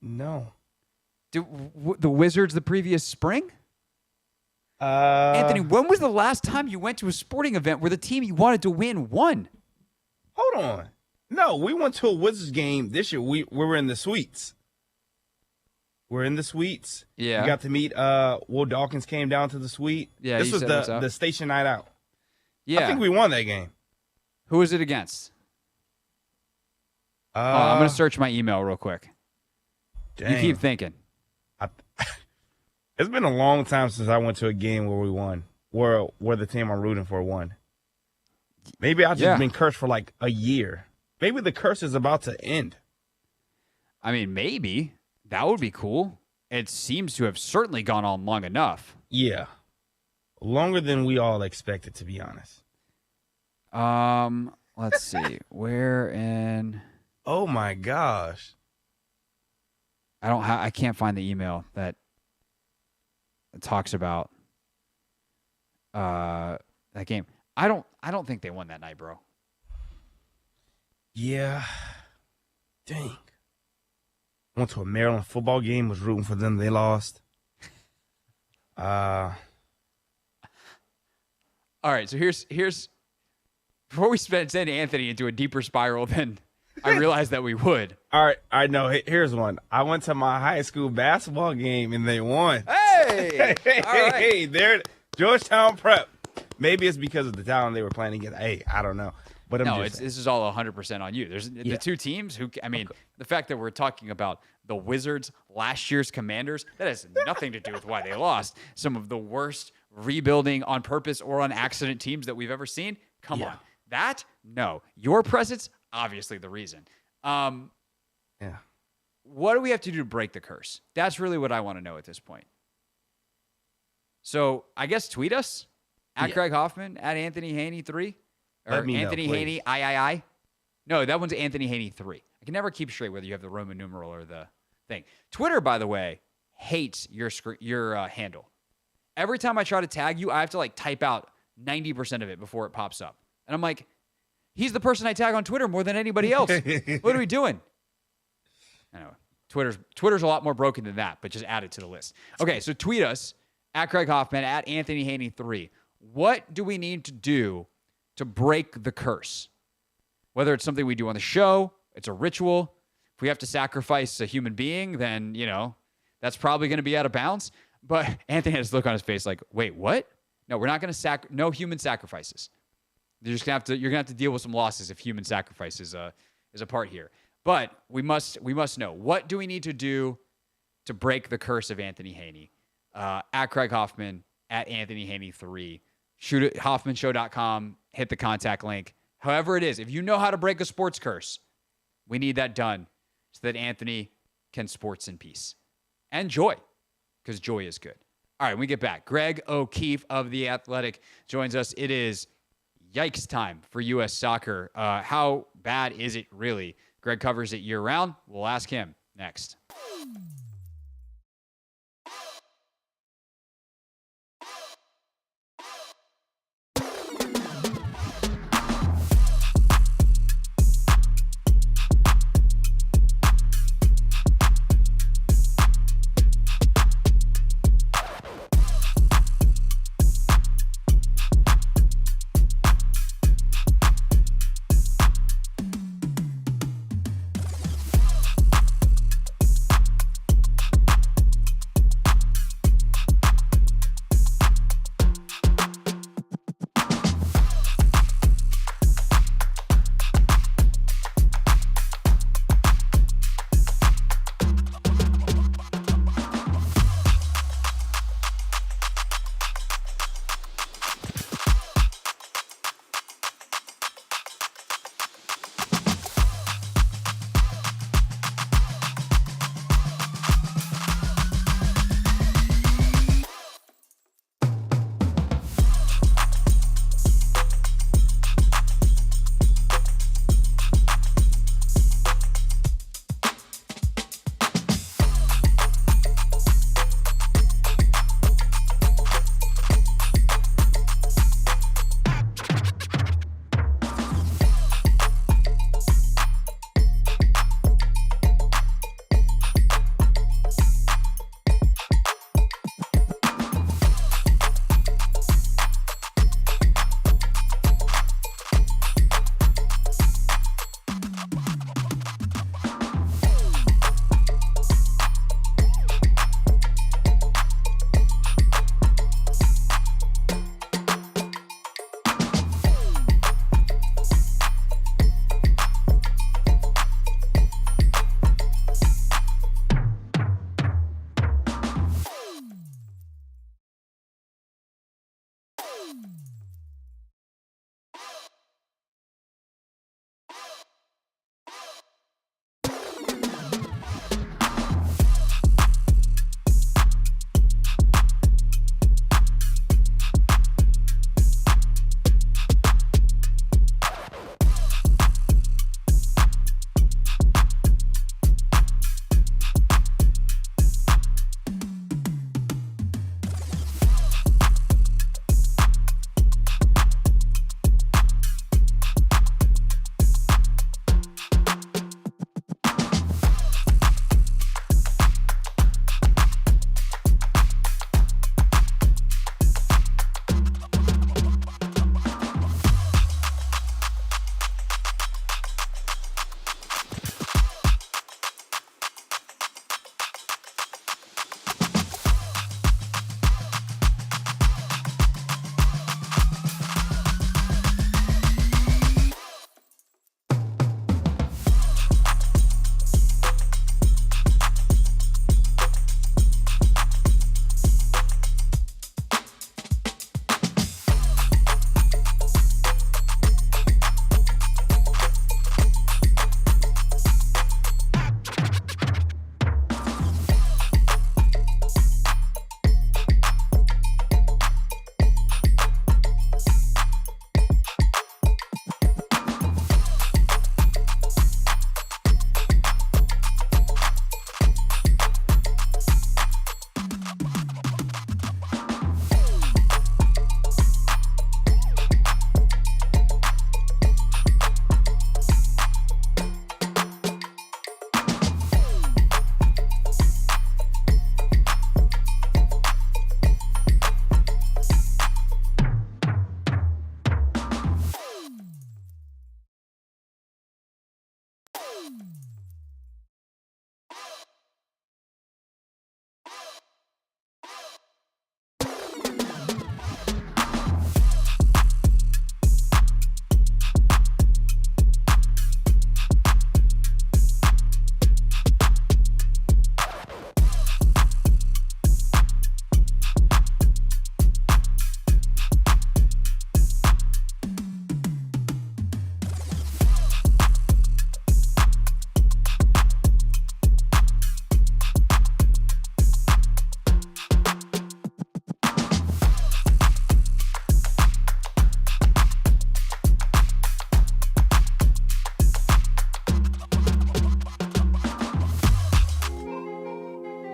No. The Wizards the previous spring? Anthony, when was the last time you went to a sporting event where the team you wanted to win won? Hold on. No, we went to a Wizards game this year. We were in the suites. We're in the suites. Yeah. We got to meet Will Dawkins came down to the suite. Yeah. This was the station night out. Yeah. I think we won that game. Who was it against? I'm going to search my email real quick. Dang. You keep thinking. It's been a long time since I went to a game where we won, where the team I'm rooting for won. Maybe I've just been cursed for like a year. Maybe the curse is about to end. I mean, maybe. That would be cool. It seems to have certainly gone on long enough. Yeah. Longer than we all expected, to be honest. Let's see. Where in... Oh, my gosh. I can't find the email that talks about that game. I don't think they won that night, bro. Yeah. Dang. Went to a Maryland football game, was rooting for them. They lost. All right, so here's before we send Anthony into a deeper spiral than I realized that we would. All right, I know. Here's one. I went to my high school basketball game and they won. Hey, all right. Hey, there, Georgetown Prep. Maybe it's because of the talent they were playing against. Hey, I don't know. But this is all 100% on you. There's the two teams who, I mean, the fact that we're talking about the Wizards, last year's Commanders, that has nothing to do with why they lost. Some of the worst rebuilding on purpose or on accident teams that we've ever seen. Come on. That? No. Your presence, obviously the reason. Yeah. What do we have to do to break the curse? That's really what I want to know at this point. So I guess tweet us at Craig Hoffman, at Anthony Haney 3. Or Anthony Haney, I. No, that one's Anthony Haney 3. I can never keep straight whether you have the Roman numeral or the thing. Twitter, by the way, hates your handle. Every time I try to tag you, I have to type out 90% of it before it pops up. And I'm like, he's the person I tag on Twitter more than anybody else. What are we doing? Anyway, Twitter's a lot more broken than that, but just add it to the list. Okay, so tweet us at Craig Hoffman, at Anthony Haney 3. What do we need to do to break the curse? Whether it's something we do on the show, it's a ritual. If we have to sacrifice a human being, then, that's probably going to be out of bounds. But Anthony has this look on his face like, wait, what? No, we're not going to no human sacrifices. You're going to have to deal with some losses if human sacrifice is a part here. But we must know, what do we need to do to break the curse of Anthony Haney? At Craig Hoffman, at Anthony Haney 3. Shoot at hoffmanshow.com, hit the contact link. However it is, if you know how to break a sports curse, we need that done so that Anthony can sports in peace. And joy, because joy is good. All right, when we get back, Greg O'Keefe of The Athletic joins us. It is yikes time for U.S. soccer. How bad is it really? Greg covers it year-round. We'll ask him next.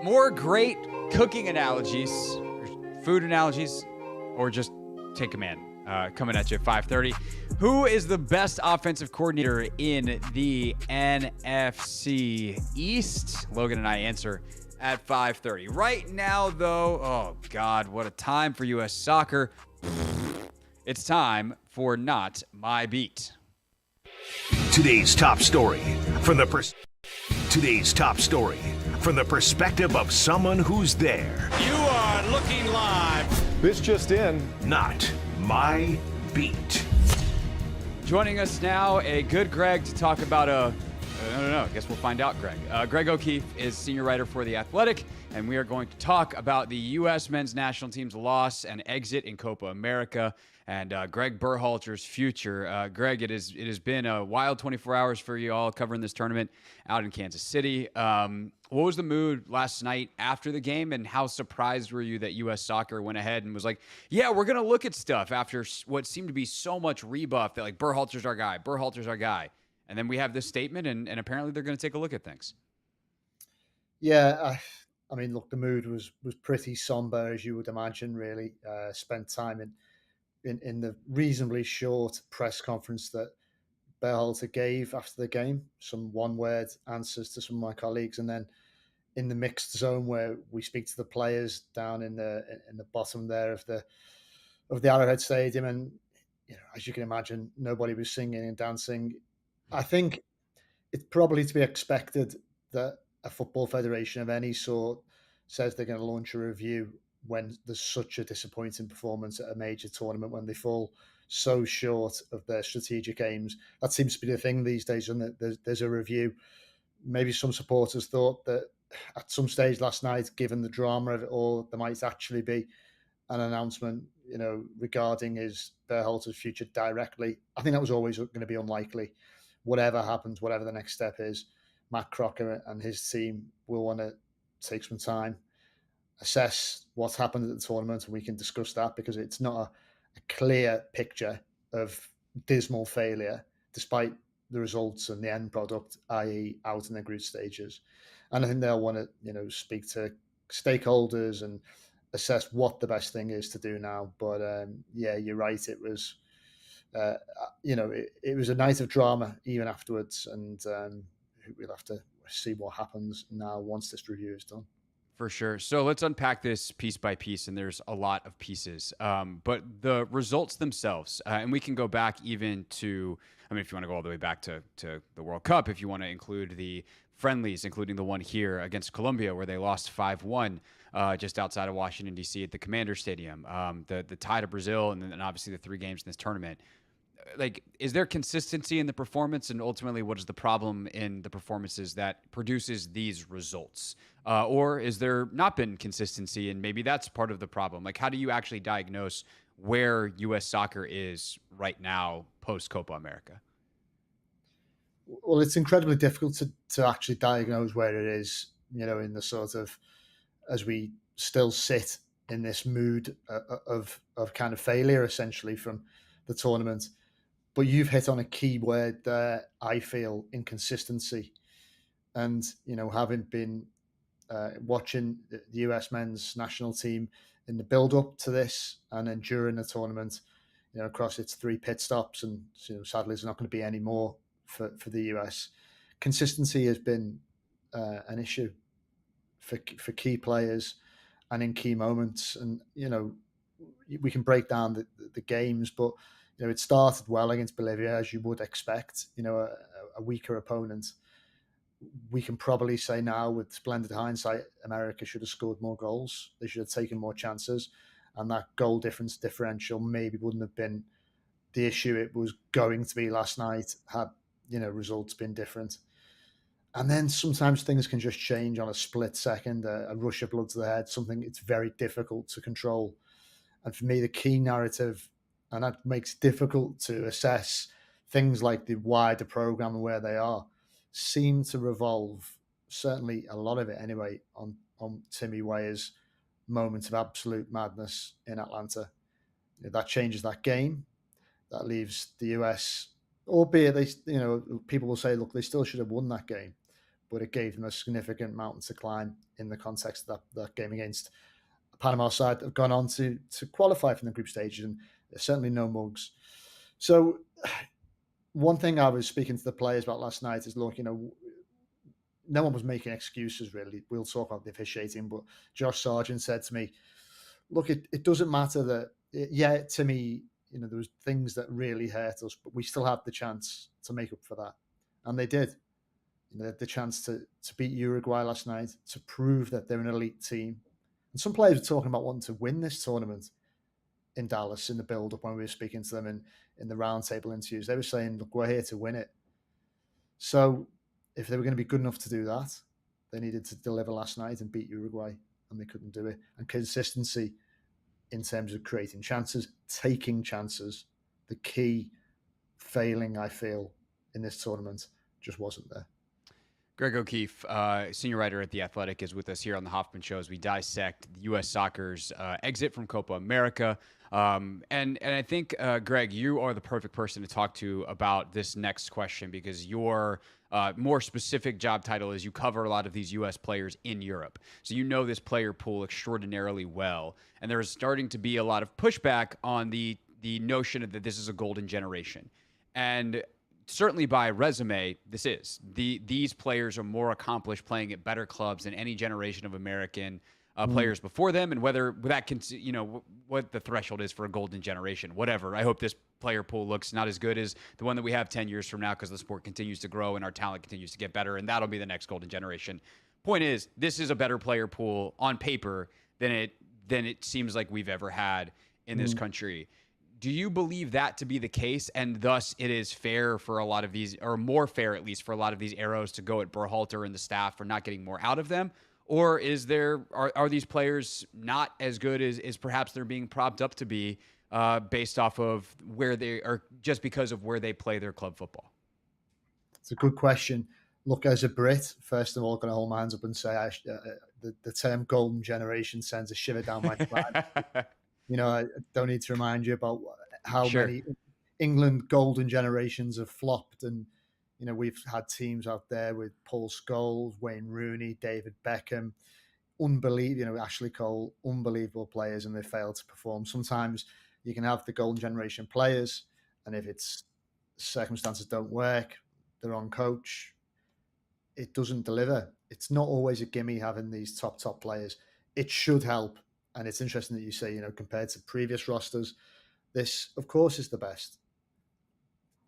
More great cooking analogies, or food analogies, or just take command. Coming at you at 5:30. Who is the best offensive coordinator in the NFC East? Logan and I answer at 5:30. Right now, though, oh God, what a time for U.S. soccer. It's time for Not My Beat. Today's top story from the perspective of someone who's there. You are looking live. This just in. Not My Beat. Joining us now, a good Greg to talk about I don't know, I guess we'll find out, Greg. Greg O'Keefe is senior writer for The Athletic, and we are going to talk about the U.S. men's national team's loss and exit in Copa America, and Greg Berhalter's future. Greg, it has been a wild 24 hours for you all covering this tournament out in Kansas City. What was the mood last night after the game, and how surprised were you that U.S. Soccer went ahead and was like, yeah, we're going to look at stuff after what seemed to be so much rebuff that, like, Berhalter's our guy. And then we have this statement, and apparently they're going to take a look at things. Yeah, I mean, look, the mood was pretty somber, as you would imagine, really. Spent time in the reasonably short press conference that Berhalter gave after the game, some one-word answers to some of my colleagues, and then in the mixed zone where we speak to the players down in the bottom there of the Arrowhead Stadium, and as you can imagine, nobody was singing and dancing. I think it's probably to be expected that a football federation of any sort says they're going to launch a review when there's such a disappointing performance at a major tournament, when they fall so short of their strategic aims. That seems to be the thing these days, and there's a review. Maybe some supporters thought that at some stage last night, given the drama of it all, there might actually be an announcement, regarding his Berhalter's future directly. I think that was always going to be unlikely. Whatever happens, whatever the next step is, Matt Crocker and his team will want to take some time, assess what's happened at the tournament, and we can discuss that, because it's not a clear picture of dismal failure, despite the results and the end product, i.e. out in the group stages. And I think they'll want to, speak to stakeholders and assess what the best thing is to do now. But yeah, you're right. It was, it was a night of drama even afterwards, and we'll have to see what happens now once this review is done. For sure. So let's unpack this piece by piece, and there's a lot of pieces. But the results themselves, and we can go back even to, if you want to go all the way back to the World Cup, if you want to include the friendlies, including the one here against Colombia where they lost 5-1 just outside of Washington, D.C. at the Commander Stadium, the tie to Brazil, and then obviously the 3 games in this tournament. Like, is there consistency in the performance, and ultimately what is the problem in the performances that produces these results? Or is there not been consistency, and maybe that's part of the problem? Like, how do you actually diagnose where U.S. soccer is right now post Copa America? Well, it's incredibly difficult to actually diagnose where it is, in the sort of, as we still sit in this mood of kind of failure, essentially, from the tournament. But you've hit on a key word there, I feel: inconsistency. And, having been watching the US men's national team in the build-up to this, and then during the tournament, across its 3 pit stops, and sadly there's not going to be any more for the US. Consistency has been an issue for key players and in key moments. And, we can break down the games, but it started well against Bolivia, as you would expect, a weaker opponent. we can probably say now with splendid hindsight, America should have scored more goals. They should have taken more chances. And that goal differential maybe wouldn't have been the issue it was going to be last night had, results been different. And then sometimes things can just change on a split second, a rush of blood to the head, something it's very difficult to control. And for me, the key narrative, and that makes it difficult to assess things like the wider program and where they are, seem to revolve, certainly a lot of it anyway, on Timmy Weah's moment of absolute madness in Atlanta. That changes that game. That leaves the US, albeit people will say, look, they still should have won that game, but it gave them a significant mountain to climb in the context of that game against a Panama side that have gone on to qualify from the group stages, and there's certainly no mugs. So one thing I was speaking to the players about last night is, look, no one was making excuses, really. We'll talk about the officiating, but Josh Sargent said to me, look, it doesn't matter that, to me, there was things that really hurt us, but we still had the chance to make up for that. And they did. They had the chance to beat Uruguay last night, to prove that they're an elite team. And some players were talking about wanting to win this tournament in Dallas in the build-up when we were speaking to them in the roundtable interviews. They were saying, look, we're here to win it. So if they were going to be good enough to do that, they needed to deliver last night and beat Uruguay, and they couldn't do it. And consistency in terms of creating chances, taking chances, the key failing, I feel, in this tournament just wasn't there. Greg O'Keefe, senior writer at The Athletic, is with us here on the Hoffman Show as we dissect U.S. soccer's exit from Copa America. And I think, Greg, you are the perfect person to talk to about this next question, because your more specific job title is you cover a lot of these U.S. players in Europe. So you know this player pool extraordinarily well. And there's starting to be a lot of pushback on the notion that this is a golden generation. And certainly by resume, this is. These players are more accomplished playing at better clubs than any generation of American players before them, and whether that can, what the threshold is for a golden generation, whatever. I hope this player pool looks not as good as the one that we have 10 years from now, because the sport continues to grow and our talent continues to get better, and that'll be the next golden generation. Point is, this is a better player pool on paper than it seems like we've ever had in this country. Do you believe that to be the case, and thus it is fair for a lot of these, or more fair at least for a lot of these arrows to go at Berhalter and the staff for not getting more out of them? Or are these players not as good as perhaps they're being propped up to be based off of where they are, just because of where they play their club football? It's a good question. Look, as a Brit, first of all, going to hold my hands up and say the term golden generation sends a shiver down my spine. I don't need to remind you about how many England golden generations have flopped. And, we've had teams out there with Paul Scholes, Wayne Rooney, David Beckham, Ashley Cole, unbelievable players, and they failed to perform. Sometimes you can have the golden generation players, and if it's circumstances don't work, the wrong coach, it doesn't deliver. It's not always a gimme having these top players. It should help. And it's interesting that you say, compared to previous rosters, this, of course, is the best.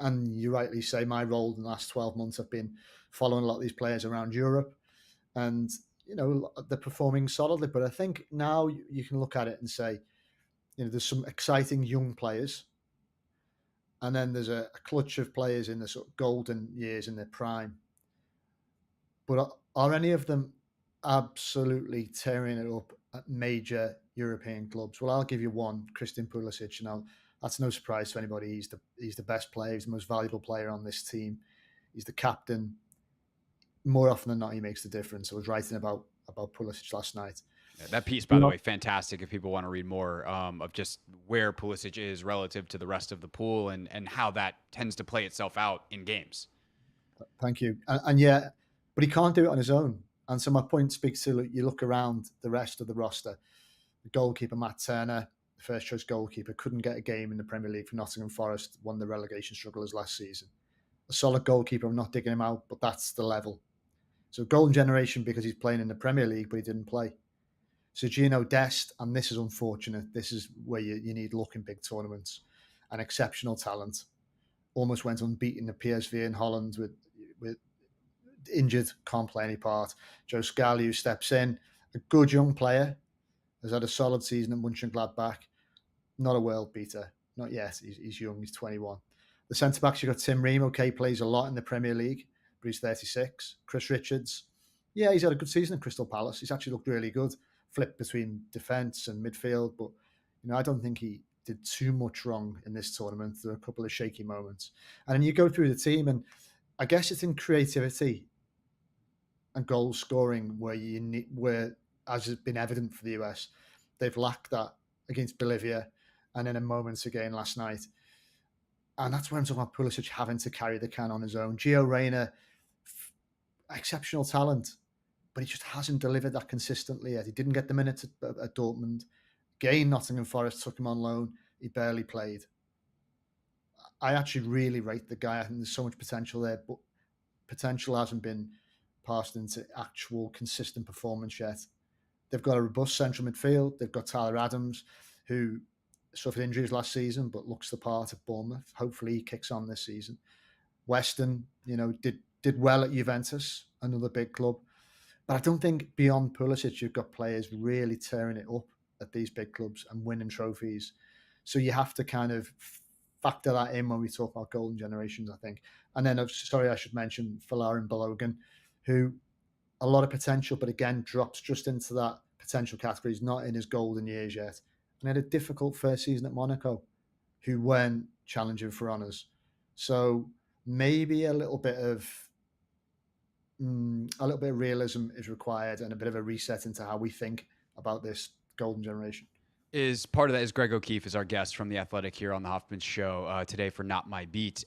And you rightly say my role in the last 12 months, I've been following a lot of these players around Europe, and, they're performing solidly. But I think now you can look at it and say, there's some exciting young players, and then there's a clutch of players in the sort of golden years in their prime. But are any of them absolutely tearing it up at major European clubs? Well, I'll give you one, Christian Pulisic. That's no surprise to anybody. He's the best player. He's the most valuable player on this team. He's the captain. More often than not, he makes the difference. I was writing about Pulisic last night. Yeah, that piece, by the way, fantastic. If people want to read more of just where Pulisic is relative to the rest of the pool and how that tends to play itself out in games. Thank you. And yeah, but he can't do it on his own. And so my point speaks to, you look around the rest of the roster. The goalkeeper, Matt Turner, the first choice goalkeeper, couldn't get a game in the Premier League for Nottingham Forest, one of the relegation strugglers last season. A solid goalkeeper, I'm not digging him out, but that's the level. So golden generation because he's playing in the Premier League, but he didn't play. So Gino Dest, and this is unfortunate, this is where you need luck in big tournaments, an exceptional talent. Almost went unbeaten at PSV in Holland with injured, can't play any part. Joe Scally, who steps in, a good young player, has had a solid season at Mönchengladbach. Not a world beater, not yet. He's young, he's 21. The centre backs, you've got Tim Ream, okay, plays a lot in the Premier League, but he's 36. Chris Richards, yeah, he's had a good season at Crystal Palace. He's actually looked really good, flipped between defence and midfield, but I don't think he did too much wrong in this tournament. There are a couple of shaky moments. And then you go through the team, and I guess it's in creativity and goal scoring where, as has been evident for the US, they've lacked that against Bolivia and then in moments again last night. And that's where I'm talking about Pulisic having to carry the can on his own. Gio Reyna, exceptional talent, but he just hasn't delivered that consistently yet. He didn't get the minutes at Dortmund. Again, Nottingham Forest took him on loan. He barely played. I actually really rate the guy. I think there's so much potential there, but potential hasn't been passed into actual consistent performance yet. They've got a robust central midfield. They've got Tyler Adams, who suffered injuries last season, but looks the part at Bournemouth. Hopefully he kicks on this season. Weston, did well at Juventus, another big club. But I don't think beyond Pulisic, you've got players really tearing it up at these big clubs and winning trophies. So you have to kind of factor that in when we talk about golden generations, I think. And then, sorry, I should mention Folarin Balogun, who a lot of potential, but again, drops just into that potential category. He's not in his golden years yet. And had a difficult first season at Monaco, who weren't challenging for honours. So maybe a little bit of realism is required and a bit of a reset into how we think about this golden generation. Is part of that is Greg O'Keefe is our guest from The Athletic here on the Hoffman Show today for Not My Beat.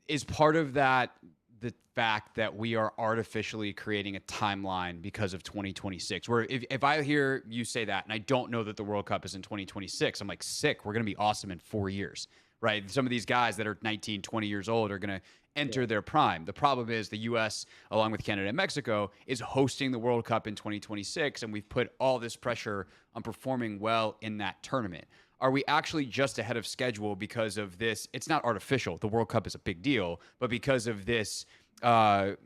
Is part of that the fact that we are artificially creating a timeline because of 2026, where if I hear you say that and I don't know that the World Cup is in 2026, I'm like, sick. We're going to be awesome in 4 years, right? Some of these guys that are 19, 20 years old are going to enter their prime. The problem is the U.S., along with Canada and Mexico, is hosting the World Cup in 2026, and we've put all this pressure on performing well in that tournament. Are we actually just ahead of schedule because of this? It's not artificial. The World Cup is a big deal, but because of this, for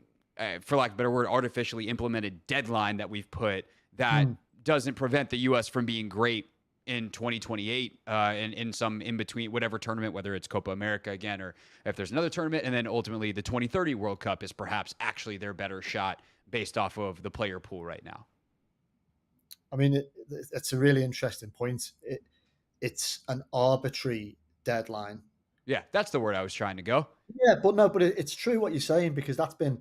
lack of a better word, artificially implemented deadline that we've put that doesn't prevent the U.S. from being great in 2028 and in some in between, whatever tournament, whether it's Copa America again, or if there's another tournament, and then ultimately the 2030 World Cup is perhaps actually their better shot based off of the player pool right now. I mean, it's a really interesting point. It's an arbitrary deadline. Yeah, that's the word I was trying to go. Yeah, but it's true what you're saying, because that's been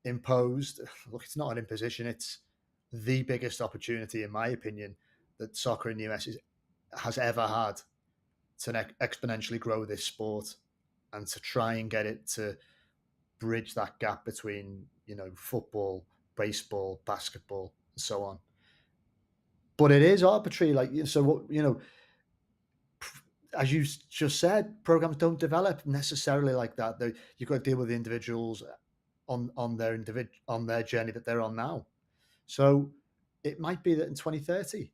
imposed. Look, it's not an imposition. It's the biggest opportunity, in my opinion, that soccer in the US has ever had to exponentially grow this sport and to try and get it to bridge that gap between, football, baseball, basketball, and so on. But it is arbitrary. So what, as you just said, programs don't develop necessarily like that. You've got to deal with the individuals on their journey that they're on now. So it might be that in 2030,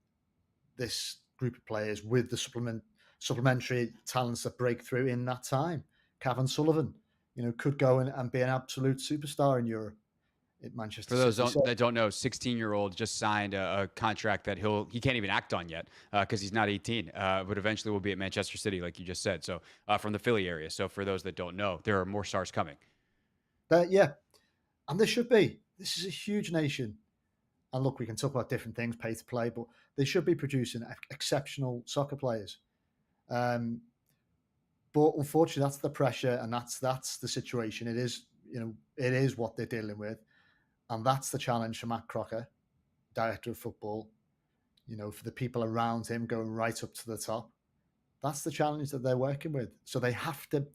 this group of players with the supplementary talents that break through in that time, Cavan Sullivan, could go and be an absolute superstar in Europe. At Manchester For those City. that don't know, 16-year-old just signed a contract that he can't even act on yet because he's not 18, but eventually will be at Manchester City, like you just said. So from the Philly area. So for those that don't know, there are more stars coming. Yeah, and there should be. This is a huge nation. And look, we can talk about different things, pay to play, but they should be producing exceptional soccer players. But unfortunately, that's the pressure, and that's the situation. It is what they're dealing with. And that's the challenge for Matt Crocker, director of football, for the people around him going right up to the top. That's the challenge that they're working with. So they have to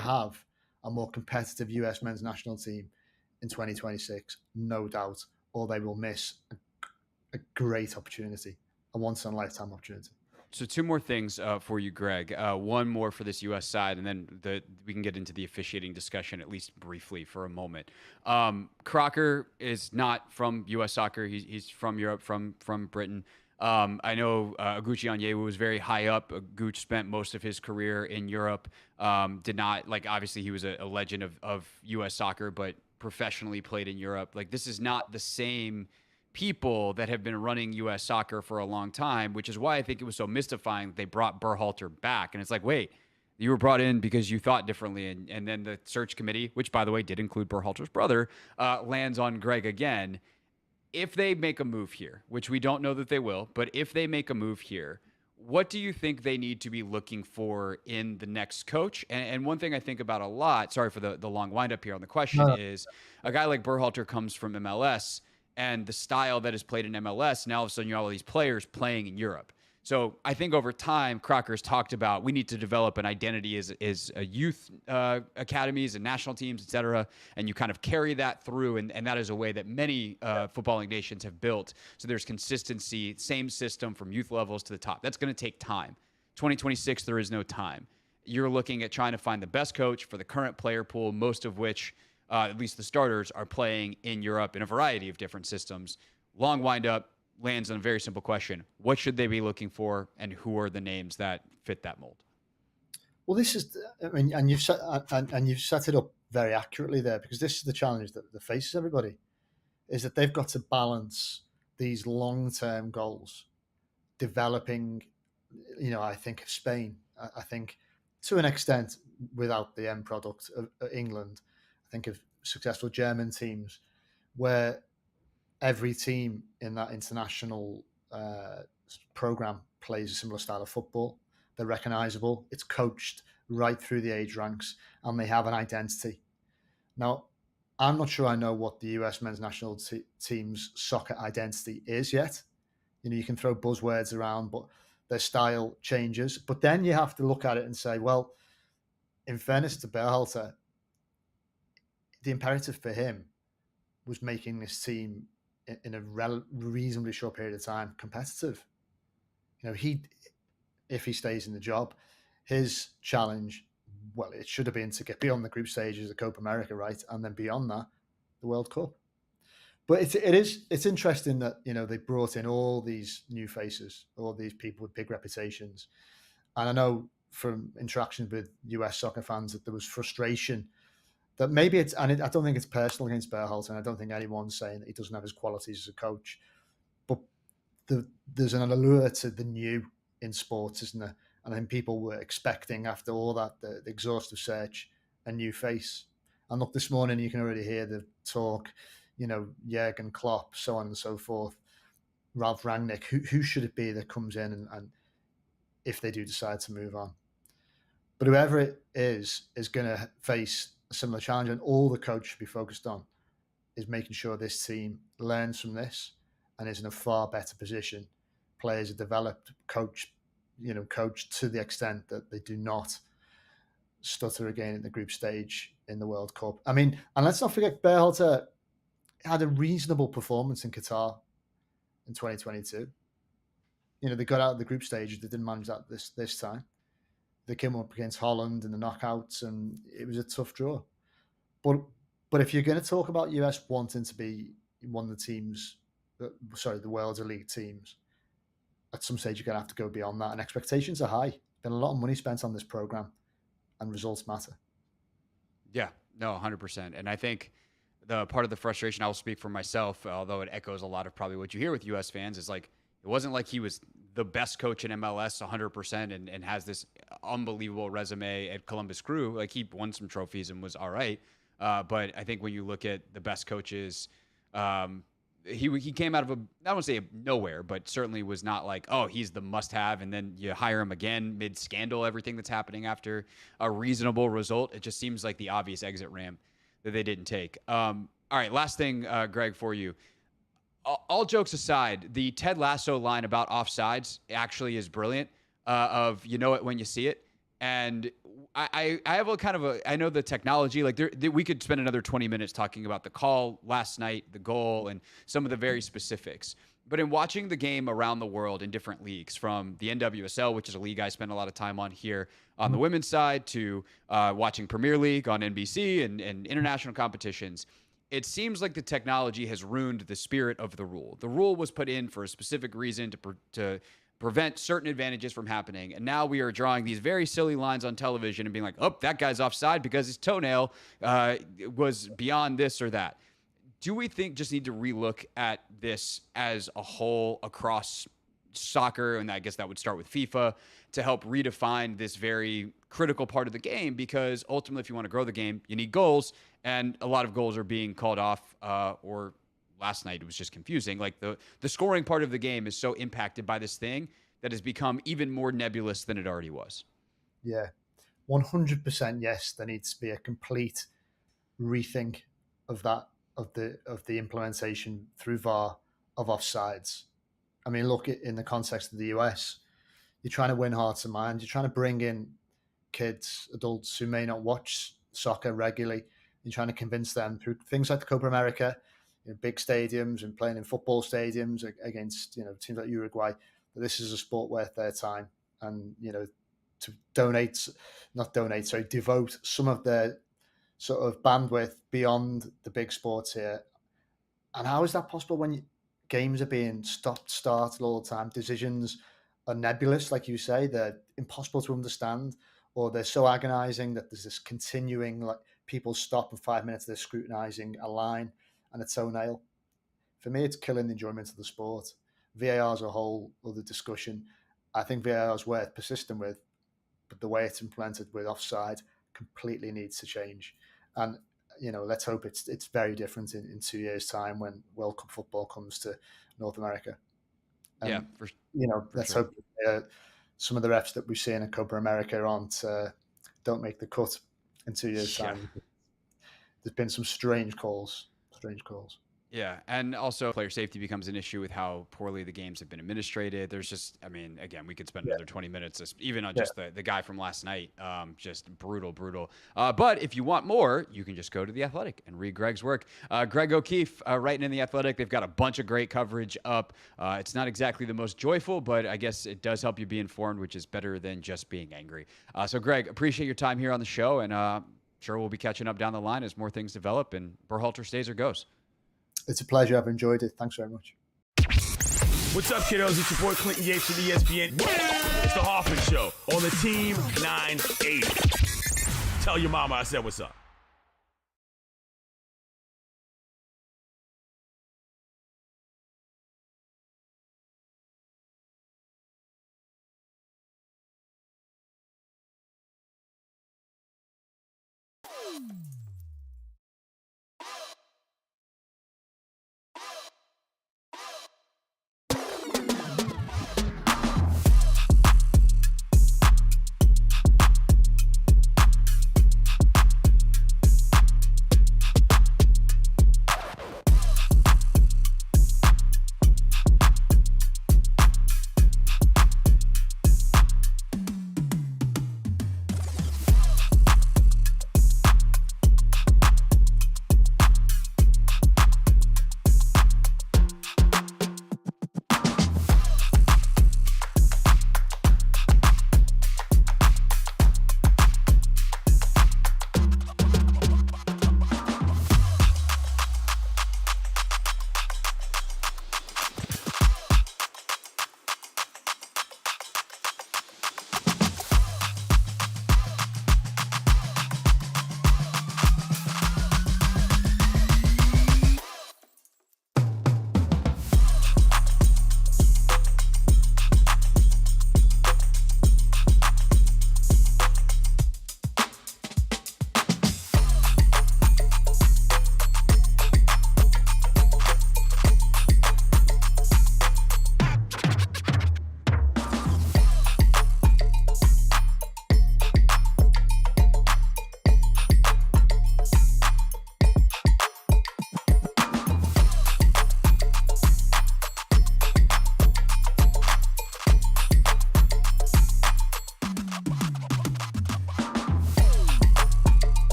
have a more competitive US men's national team in 2026, no doubt, or they will miss a great opportunity, a once-in-a-lifetime opportunity. So two more things for you, Greg. One more for this U.S. side, and then we can get into the officiating discussion at least briefly for a moment. Crocker is not from U.S. soccer. He's from Europe, from Britain. I know Aguchi Onyewu was very high up. Aguch spent most of his career in Europe. Did not, obviously he was a legend of U.S. soccer, but professionally played in Europe. Like, this is not the same people that have been running U.S. soccer for a long time, which is why I think it was so mystifying that they brought Berhalter back. And it's like, wait, you were brought in because you thought differently. And then the search committee, which, by the way, did include Berhalter's brother, lands on Greg again. If they make a move here, which we don't know that they will, but if they make a move here, what do you think they need to be looking for in the next coach? And one thing I think about a lot, sorry for the long windup here on the question, is a guy like Berhalter comes from MLS, and the style that is played in MLS, now all of a sudden you have all these players playing in Europe. So I think over time, Crocker's talked about we need to develop an identity as a youth academies and national teams, et cetera, and you kind of carry that through, and that is a way that many footballing nations have built. So there's consistency, same system from youth levels to the top. That's going to take time. 2026, there is no time. You're looking at trying to find the best coach for the current player pool, most of which, at least the starters, are playing in Europe in a variety of different systems. Long wind up. Lands on a very simple question. What should they be looking for, and who are the names that fit that mold? Well, this is, I mean, and you've set it up very accurately there, because this is the challenge that faces everybody, is that they've got to balance these long-term goals, developing, I think of Spain, I think to an extent without the end product of England, I think of successful German teams where every team in that international program plays a similar style of football. They're recognizable. It's coached right through the age ranks, and they have an identity. Now, I'm not sure I know what the US men's national team's soccer identity is yet. You can throw buzzwords around, but their style changes. But then you have to look at it and say, well, in fairness to Berhalter, the imperative for him was making this team in a reasonably short period of time competitive. If he stays in the job, his challenge, well, it should have been to get beyond the group stages of Copa America, right, and then beyond that, the World Cup. But it's interesting that they brought in all these new faces, all these people with big reputations, and I know from interactions with US soccer fans that there was frustration that maybe I don't think it's personal against Berhalter, and I don't think anyone's saying that he doesn't have his qualities as a coach, but there's an allure to the new in sports, isn't there? And I think people were expecting, after all that, the exhaustive search, a new face. And look, this morning you can already hear the talk, Jurgen Klopp, so on and so forth, Ralph Rangnick. Who should it be that comes in and if they do decide to move on? But whoever it is going to face a similar challenge, and all the coach should be focused on is making sure this team learns from this and is in a far better position. Players are developed, coached to the extent that they do not stutter again in the group stage in the World Cup. I mean, and let's not forget, Berhalter had a reasonable performance in Qatar in 2022. They got out of the group stage. They didn't manage that this time. They came up against Holland in the knockouts, and it was a tough draw. But if you're going to talk about US wanting to be one of the teams, the world's elite teams, at some stage you're going to have to go beyond that, and expectations are high. Been a lot of money spent on this program, and results matter. Yeah, no, 100%. And I think the part of the frustration, I'll speak for myself, although it echoes a lot of probably what you hear with US fans, is like, it wasn't like he was the best coach in MLS 100% and has this unbelievable resume at Columbus Crew. Like, he won some trophies and was all right. But I think when you look at the best coaches, he came out of I don't want to say nowhere, but certainly was not like, oh, he's the must-have, and then you hire him again mid-scandal, everything that's happening after a reasonable result. It just seems like the obvious exit ramp that they didn't take. All right, last thing, Greg, for you. All jokes aside, the Ted Lasso line about offsides actually is brilliant, of you know it when you see it. And I have a kind of I know the technology, like we could spend another 20 minutes talking about the call last night, the goal, and some of the very specifics. But in watching the game around the world in different leagues, from the NWSL, which is a league I spend a lot of time on here on the women's side, to watching Premier League on NBC and international competitions, it seems like the technology has ruined the spirit of the rule. The rule was put in for a specific reason to prevent certain advantages from happening. And now we are drawing these very silly lines on television and being like, oh, that guy's offside because his toenail was beyond this or that. Do we just need to relook at this as a whole across soccer? And I guess that would start with FIFA to help redefine this very critical part of the game, because ultimately, if you want to grow the game, you need goals. And a lot of goals are being called off, or last night it was just confusing. Like the scoring part of the game is so impacted by this thing that has become even more nebulous than it already was. Yeah, 100% yes. There needs to be a complete rethink of that, of the implementation through VAR of offsides. I mean, look, in the context of the US, you're trying to win hearts and minds. You're trying to bring in kids, adults who may not watch soccer regularly. You're trying to convince them through things like the Copa America, big stadiums, and playing in football stadiums against teams like Uruguay, that this is a sport worth their time, and to devote some of their sort of bandwidth beyond the big sports here. And how is that possible when games are being stopped, started all the time? Decisions are nebulous, like you say. They're impossible to understand, or they're so agonizing that there's this continuing, like, people stop in 5 minutes, they're scrutinizing a line and a toenail. For me, it's killing the enjoyment of the sport. VAR is a whole other discussion. I think VAR is worth persisting with, but the way it's implemented with offside completely needs to change. And let's hope it's very different in 2 years' time when World Cup football comes to North America. And, let's hope some of the refs that we've seen in Copa America don't make the cut in 2 years' time. There's been some strange calls. Yeah, and also player safety becomes an issue with how poorly the games have been administrated. There's just, again, we could spend another 20 minutes even on just the guy from last night. Just brutal. But if you want more, you can just go to The Athletic and read Greg's work. Greg O'Keefe writing in The Athletic. They've got a bunch of great coverage up. It's not exactly the most joyful, but I guess it does help you be informed, which is better than just being angry. So, Greg, appreciate your time here on the show, and sure we'll be catching up down the line as more things develop and Berhalter stays or goes. It's a pleasure. I've enjoyed it. Thanks very much. What's up, kiddos? It's your boy Clinton Yates from ESPN. It's the Hoffman Show on the Team 980. Tell your mama I said what's up.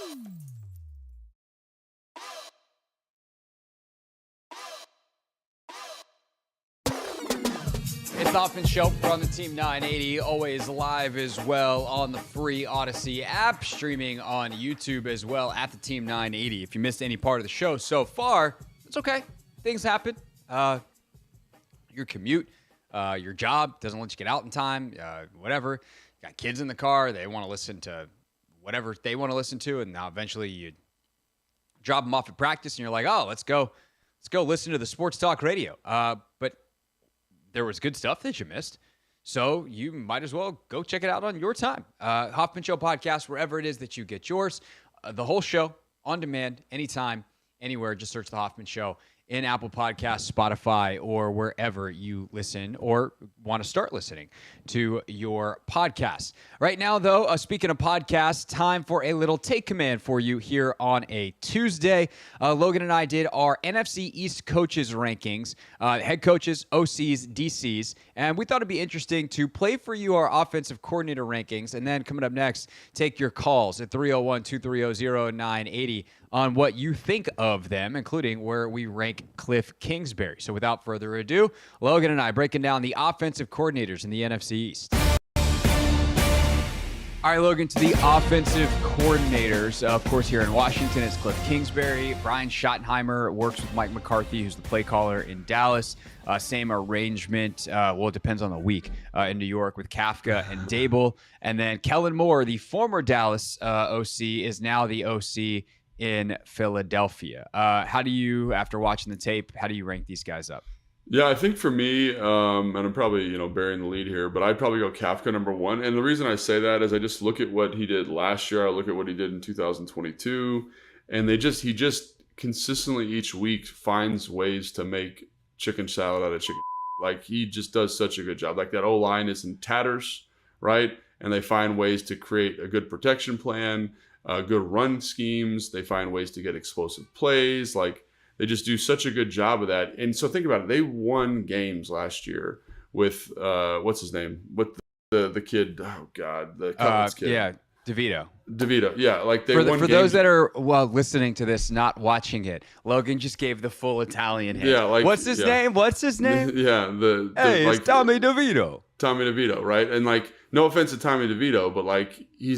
It's the Hoffman Show. We're on the Team 980, always live as well on the free Odyssey app, streaming on YouTube as well at the Team 980. If you missed any part of the show so far, it's okay. Things happen. Your commute, your job doesn't let you get out in time, whatever. Got kids in the car. They want to listen to whatever they want to listen to, and now eventually you drop them off at practice, and you're like, oh, let's go listen to the sports talk radio. But there was good stuff that you missed, so you might as well go check it out on your time. Hoffman Show podcast, wherever it is that you get yours. The whole show on demand, anytime, anywhere. Just search the Hoffman Show in Apple Podcasts, Spotify, or wherever you listen or want to start listening to your podcast. Right now, though, speaking of podcasts, time for a little take command for you here on a Tuesday. Logan and I did our NFC East coaches rankings, head coaches, OCs, DCs, and we thought it'd be interesting to play for you our offensive coordinator rankings, and then coming up next, take your calls at 301-230-0980 on what you think of them, including where we rank Cliff Kingsbury. So without further ado, Logan and I breaking down the offensive coordinators in the NFC East. All right, Logan, to the offensive coordinators. Of course, here in Washington, it's Cliff Kingsbury. Brian Schottenheimer works with Mike McCarthy, who's the play caller in Dallas. Same arrangement, well, it depends on the week, in New York with Kafka and Dable. And then Kellen Moore, the former Dallas OC, is now the OC in Philadelphia. How do you, after watching the tape, how do you rank these guys up? Yeah, I think for me, and I'm probably, bearing the lead here, but I'd probably go Kafka number one. And the reason I say that is I just look at what he did last year. I look at what he did in 2022, and he just consistently each week finds ways to make chicken salad out of chicken. Like, he just does such a good job. Like, that O-line is in tatters, right? And they find ways to create a good protection plan, good run schemes. They find ways to get explosive plays. Like, they just do such a good job of that. And so think about it. They won games last year with, what's his name? With the kid, oh God, the Cubs kid. Yeah, DeVito. Yeah, like they won for games. those that are, listening to this, not watching it, Logan just gave the full Italian hit. Yeah, like, What's his name? Yeah, it's Tommy DeVito. Tommy DeVito, right? And like, no offense to Tommy DeVito, but like, he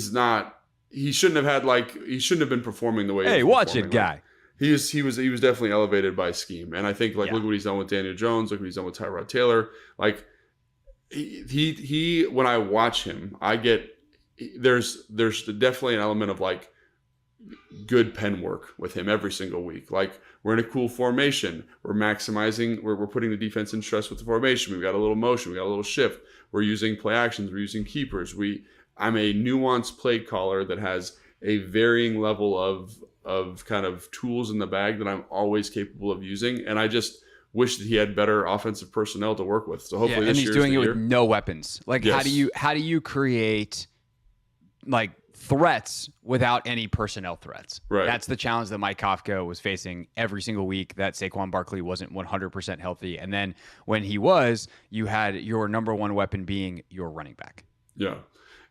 shouldn't have been performing the way. Hey, watch it, guy. He was definitely elevated by scheme, and I think look what he's done with Daniel Jones, look what he's done with Tyrod Taylor. Like, he when I watch him, I get there's definitely an element of like good pen work with him every single week. Like, we're in a cool formation, we're maximizing, we're putting the defense in stress with the formation. We've got a little motion, we got a little shift. We're using play actions, we're using keepers. I'm a nuanced play caller that has a varying level of kind of tools in the bag that I'm always capable of using. And I just wish that he had better offensive personnel to work with. So hopefully this year's the year. And he's doing it with no weapons. Like, yes. How do you create like threats without any personnel threats? Right. That's the challenge that Mike Kafka was facing every single week, that Saquon Barkley wasn't 100% healthy. And then when he was, you had your number one weapon being your running back. Yeah.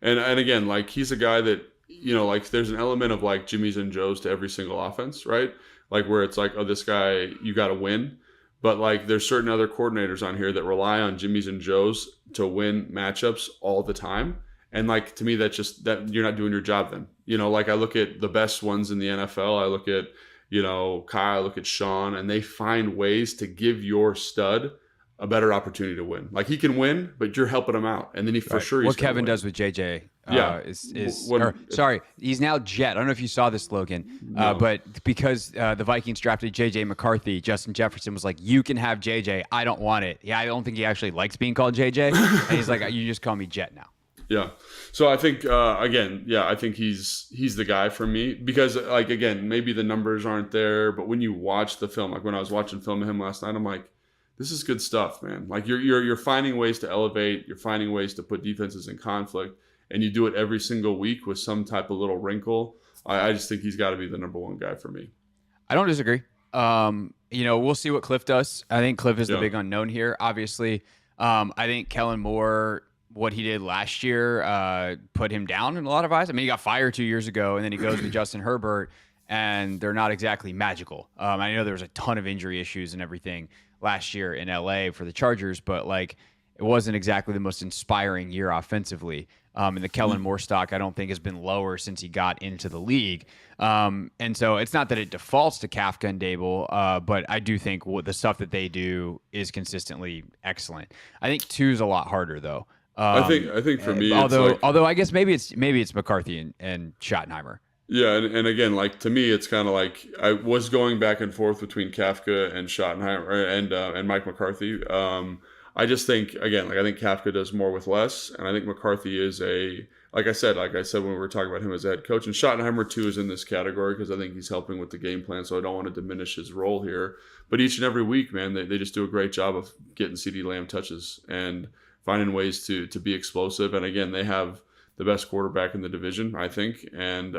And again, like, he's a guy that, like, there's an element of like Jimmy's and Joe's to every single offense, right? Like, where it's like, oh, this guy, you got to win. But like, there's certain other coordinators on here that rely on Jimmy's and Joe's to win matchups all the time. And like, to me, that's just that you're not doing your job then. Like, I look at the best ones in the NFL. I look at, Kyle, I look at Sean, and they find ways to give your stud a better opportunity to win. Like, he can win, but you're helping him out. And then he for sure he's what Kevin win. does with JJ. Sorry, he's now Jet. I don't know if you saw this, Logan, but because the Vikings drafted JJ McCarthy, Justin Jefferson was like, you can have JJ. I don't want it. Yeah, I don't think he actually likes being called JJ. And he's like, you just call me Jet now. Yeah. So I think, I think he's the guy for me because, like, again, maybe the numbers aren't there, but when you watch the film, like when I was watching film of him last night, I'm like, this is good stuff, man. Like, you're finding ways to elevate, you're finding ways to put defenses in conflict, and you do it every single week with some type of little wrinkle. I just think he's got to be the number one guy for me. I don't disagree. We'll see what Cliff does. I think Cliff is the big unknown here. Obviously, I think Kellen Moore what he did last year put him down in a lot of eyes. I mean, he got fired 2 years ago, and then he goes to Justin Herbert, and they're not exactly magical. I know there was a ton of injury issues and everything last year in LA for the Chargers, but like it wasn't exactly the most inspiring year offensively. And the Kellen Moore stock, I don't think, has been lower since he got into the league. And so it's not that it defaults to Kafka and Dable, but I do think the stuff that they do is consistently excellent. I think 2 is a lot harder, though. I think for me, although I guess maybe it's McCarthy and Schottenheimer. Yeah, and again, like to me, it's kind of like I was going back and forth between Kafka and Schottenheimer and Mike McCarthy. I just think again, like I think Kafka does more with less, and I think McCarthy is like I said when we were talking about him as a head coach, and Schottenheimer too is in this category because I think he's helping with the game plan, so I don't want to diminish his role here. But each and every week, man, they just do a great job of getting CeeDee Lamb touches and finding ways to be explosive. And again, they have the best quarterback in the division, I think. And,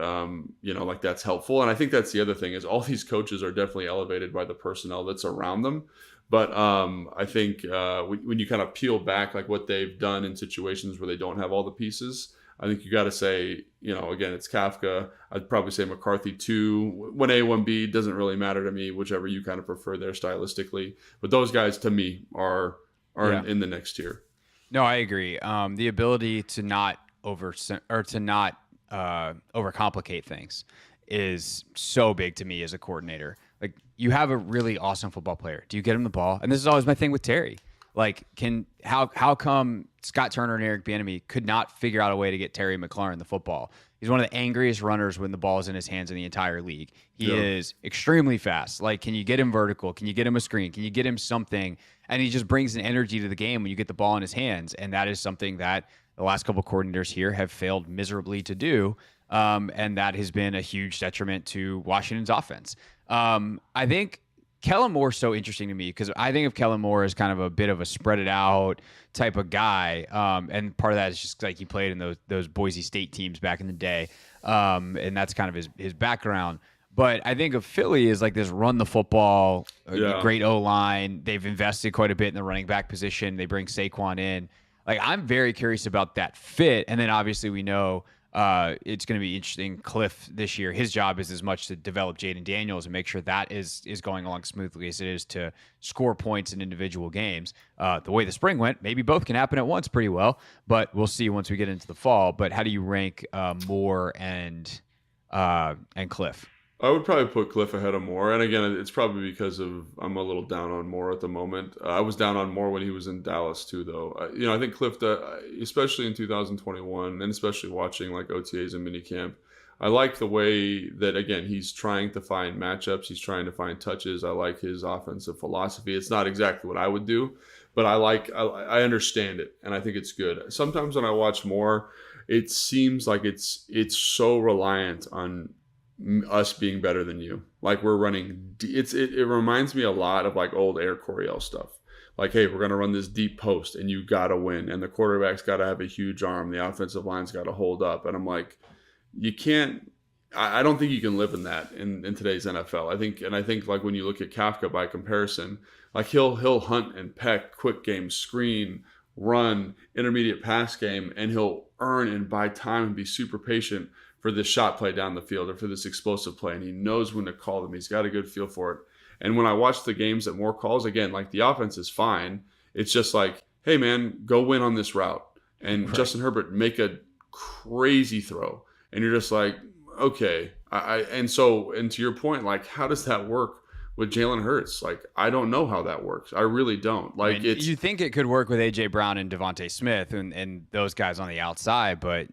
like that's helpful. And I think that's the other thing is all these coaches are definitely elevated by the personnel that's around them. But I think when you kind of peel back like what they've done in situations where they don't have all the pieces, I think you got to say, again, it's Kafka. I'd probably say McCarthy 2. 1A, 1B doesn't really matter to me, whichever you kind of prefer there stylistically. But those guys to me are in the next tier. No, I agree. The ability to not overcomplicate things is so big to me as a coordinator. Like you have a really awesome football player. Do you get him the ball? And this is always my thing with Terry. Like, how come Scott Turner and Eric Bieniemy could not figure out a way to get Terry McLaurin the football? He's one of the angriest runners when the ball is in his hands in the entire league. He is extremely fast. Like, can you get him vertical? Can you get him a screen? Can you get him something? And he just brings an energy to the game when you get the ball in his hands. And that is something that the last couple of coordinators here have failed miserably to do. And that has been a huge detriment to Washington's offense. I think Kellen Moore is so interesting to me because I think of Kellen Moore as kind of a bit of a spread it out type of guy. And part of that is just like he played in those Boise State teams back in the day. And that's kind of his background. But I think of Philly as like this run the football, great O-line. They've invested quite a bit in the running back position. They bring Saquon in. Like I'm very curious about that fit. And then obviously we know it's going to be interesting. Cliff this year, his job is as much to develop Jaden Daniels and make sure that is going along smoothly as it is to score points in individual games. The way the spring went, maybe both can happen at once pretty well, but we'll see once we get into the fall. But how do you rank Moore and Cliff? I would probably put Cliff ahead of Moore. And again, it's probably because I'm a little down on Moore at the moment. I was down on Moore when he was in Dallas too, though. I think Cliff, especially in 2021, and especially watching like OTAs and minicamp, I like the way that, again, he's trying to find matchups. He's trying to find touches. I like his offensive philosophy. It's not exactly what I would do, but I understand it, and I think it's good. Sometimes when I watch Moore, it seems like it's so reliant on us being better than you. Like we're running, it reminds me a lot of like old Air Coryell stuff. Like, hey, we're going to run this deep post and you got to win. And the quarterback's got to have a huge arm. The offensive line's got to hold up. And I'm like, you can't, I don't think you can live in that in today's NFL. I think like when you look at Kafka by comparison, like he'll hunt and peck, quick game, screen, run, intermediate pass game, and he'll earn and buy time and be super patient for this shot play down the field or for this explosive play. And he knows when to call them. He's got a good feel for it. And when I watch the games that Moore calls, again, like the offense is fine. It's just like, hey, man, go win on this route. And right. Justin Herbert make a crazy throw. And you're just like, okay. And to your point, like, how does that work with Jalen Hurts? Like, I don't know how that works. I really don't. Like, you think it could work with A.J. Brown and Devontae Smith and those guys on the outside, but,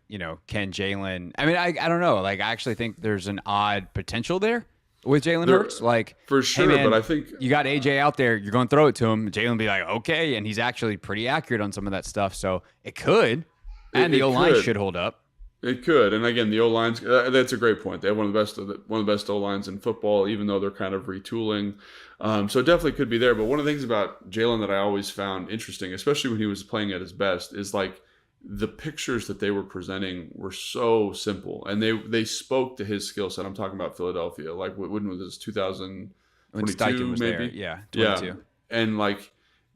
can Jalen – I mean, I don't know. Like, I actually think there's an odd potential there with Jalen Hurts. Like, for sure, hey man, but I think – you got A.J. out there. You're going to throw it to him. Jalen be like, okay, and he's actually pretty accurate on some of that stuff. So it could, and the O-line should hold up. It could, and again, the O-line's that's a great point. They have one of the best O-lines in football, even though they're kind of retooling. So it definitely could be there. But one of the things about Jalen that I always found interesting, especially when he was playing at his best, is like the pictures that they were presenting were so simple, and they spoke to his skill set. I'm talking about Philadelphia, like when was this 2022 was maybe? there. Yeah, 22. Yeah, and like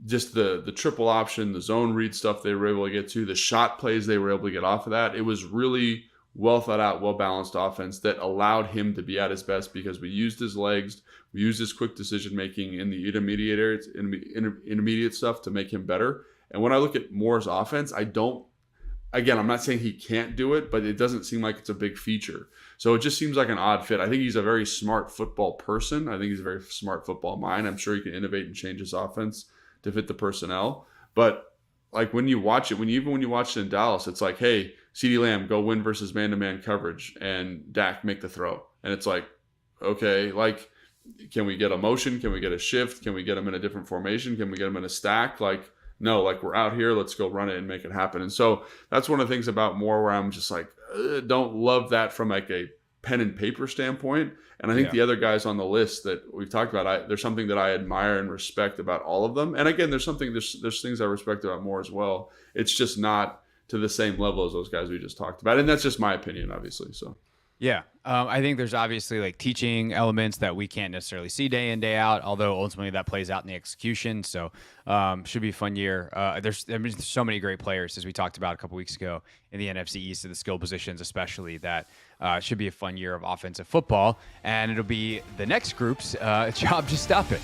just the triple option, the zone read stuff they were able to get to, the shot plays they were able to get off of that. It was really well thought out, well balanced offense that allowed him to be at his best because we used his legs, we used his quick decision making in the intermediate stuff to make him better. And when I look at Moore's offense, I'm not saying he can't do it, but it doesn't seem like it's a big feature. So it just seems like an odd fit. I think he's a very smart football person. I think he's a very smart football mind. I'm sure he can innovate and change his offense to fit the personnel. But like when you watch it, when you watch it in Dallas, it's like, hey, CeeDee Lamb, go win versus man-to-man coverage, and Dak make the throw. And it's like, okay, like, can we get a motion? Can we get a shift? Can we get him in a different formation? Can we get him in a stack? Like, no, like we're out here, let's go run it and make it happen. And so that's one of the things about Moore where I'm just like, don't love that from like a pen and paper standpoint. And I think the other guys on the list that we've talked about, there's something that I admire and respect about all of them. And again, there's things I respect about Moore as well. It's just not to the same level as those guys we just talked about. And that's just my opinion, obviously. So. Yeah. I think there's obviously like teaching elements that we can't necessarily see day in, day out, although ultimately that plays out in the execution. So should be a fun year. There's so many great players, as we talked about a couple weeks ago in the NFC East, of the skill positions especially, that should be a fun year of offensive football. And it'll be the next group's job to stop it.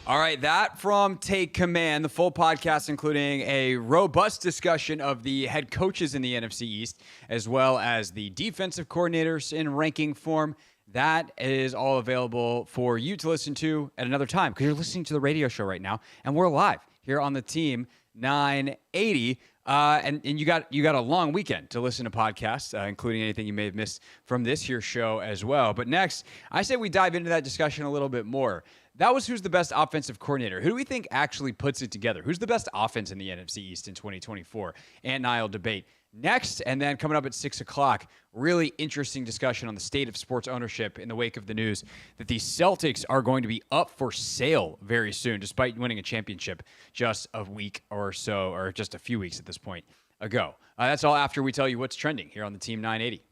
All right, that from Take Command, the full podcast, including a robust discussion of the head coaches in the NFC East, as well as the defensive coordinators in ranking form. That is all available for you to listen to at another time, because you're listening to the radio show right now, and we're live here on the Team 980. And you got a long weekend to listen to podcasts, including anything you may have missed from this here show as well. But next, I say we dive into that discussion a little bit more. That was who's the best offensive coordinator. Who do we think actually puts it together? Who's the best offense in the NFC East in 2024? And Niall debate next. And then coming up at 6 o'clock, really interesting discussion on the state of sports ownership in the wake of the news that the Celtics are going to be up for sale very soon, despite winning a championship just a week or so, or just a few weeks at this point ago. That's all after we tell you what's trending here on the Team 980.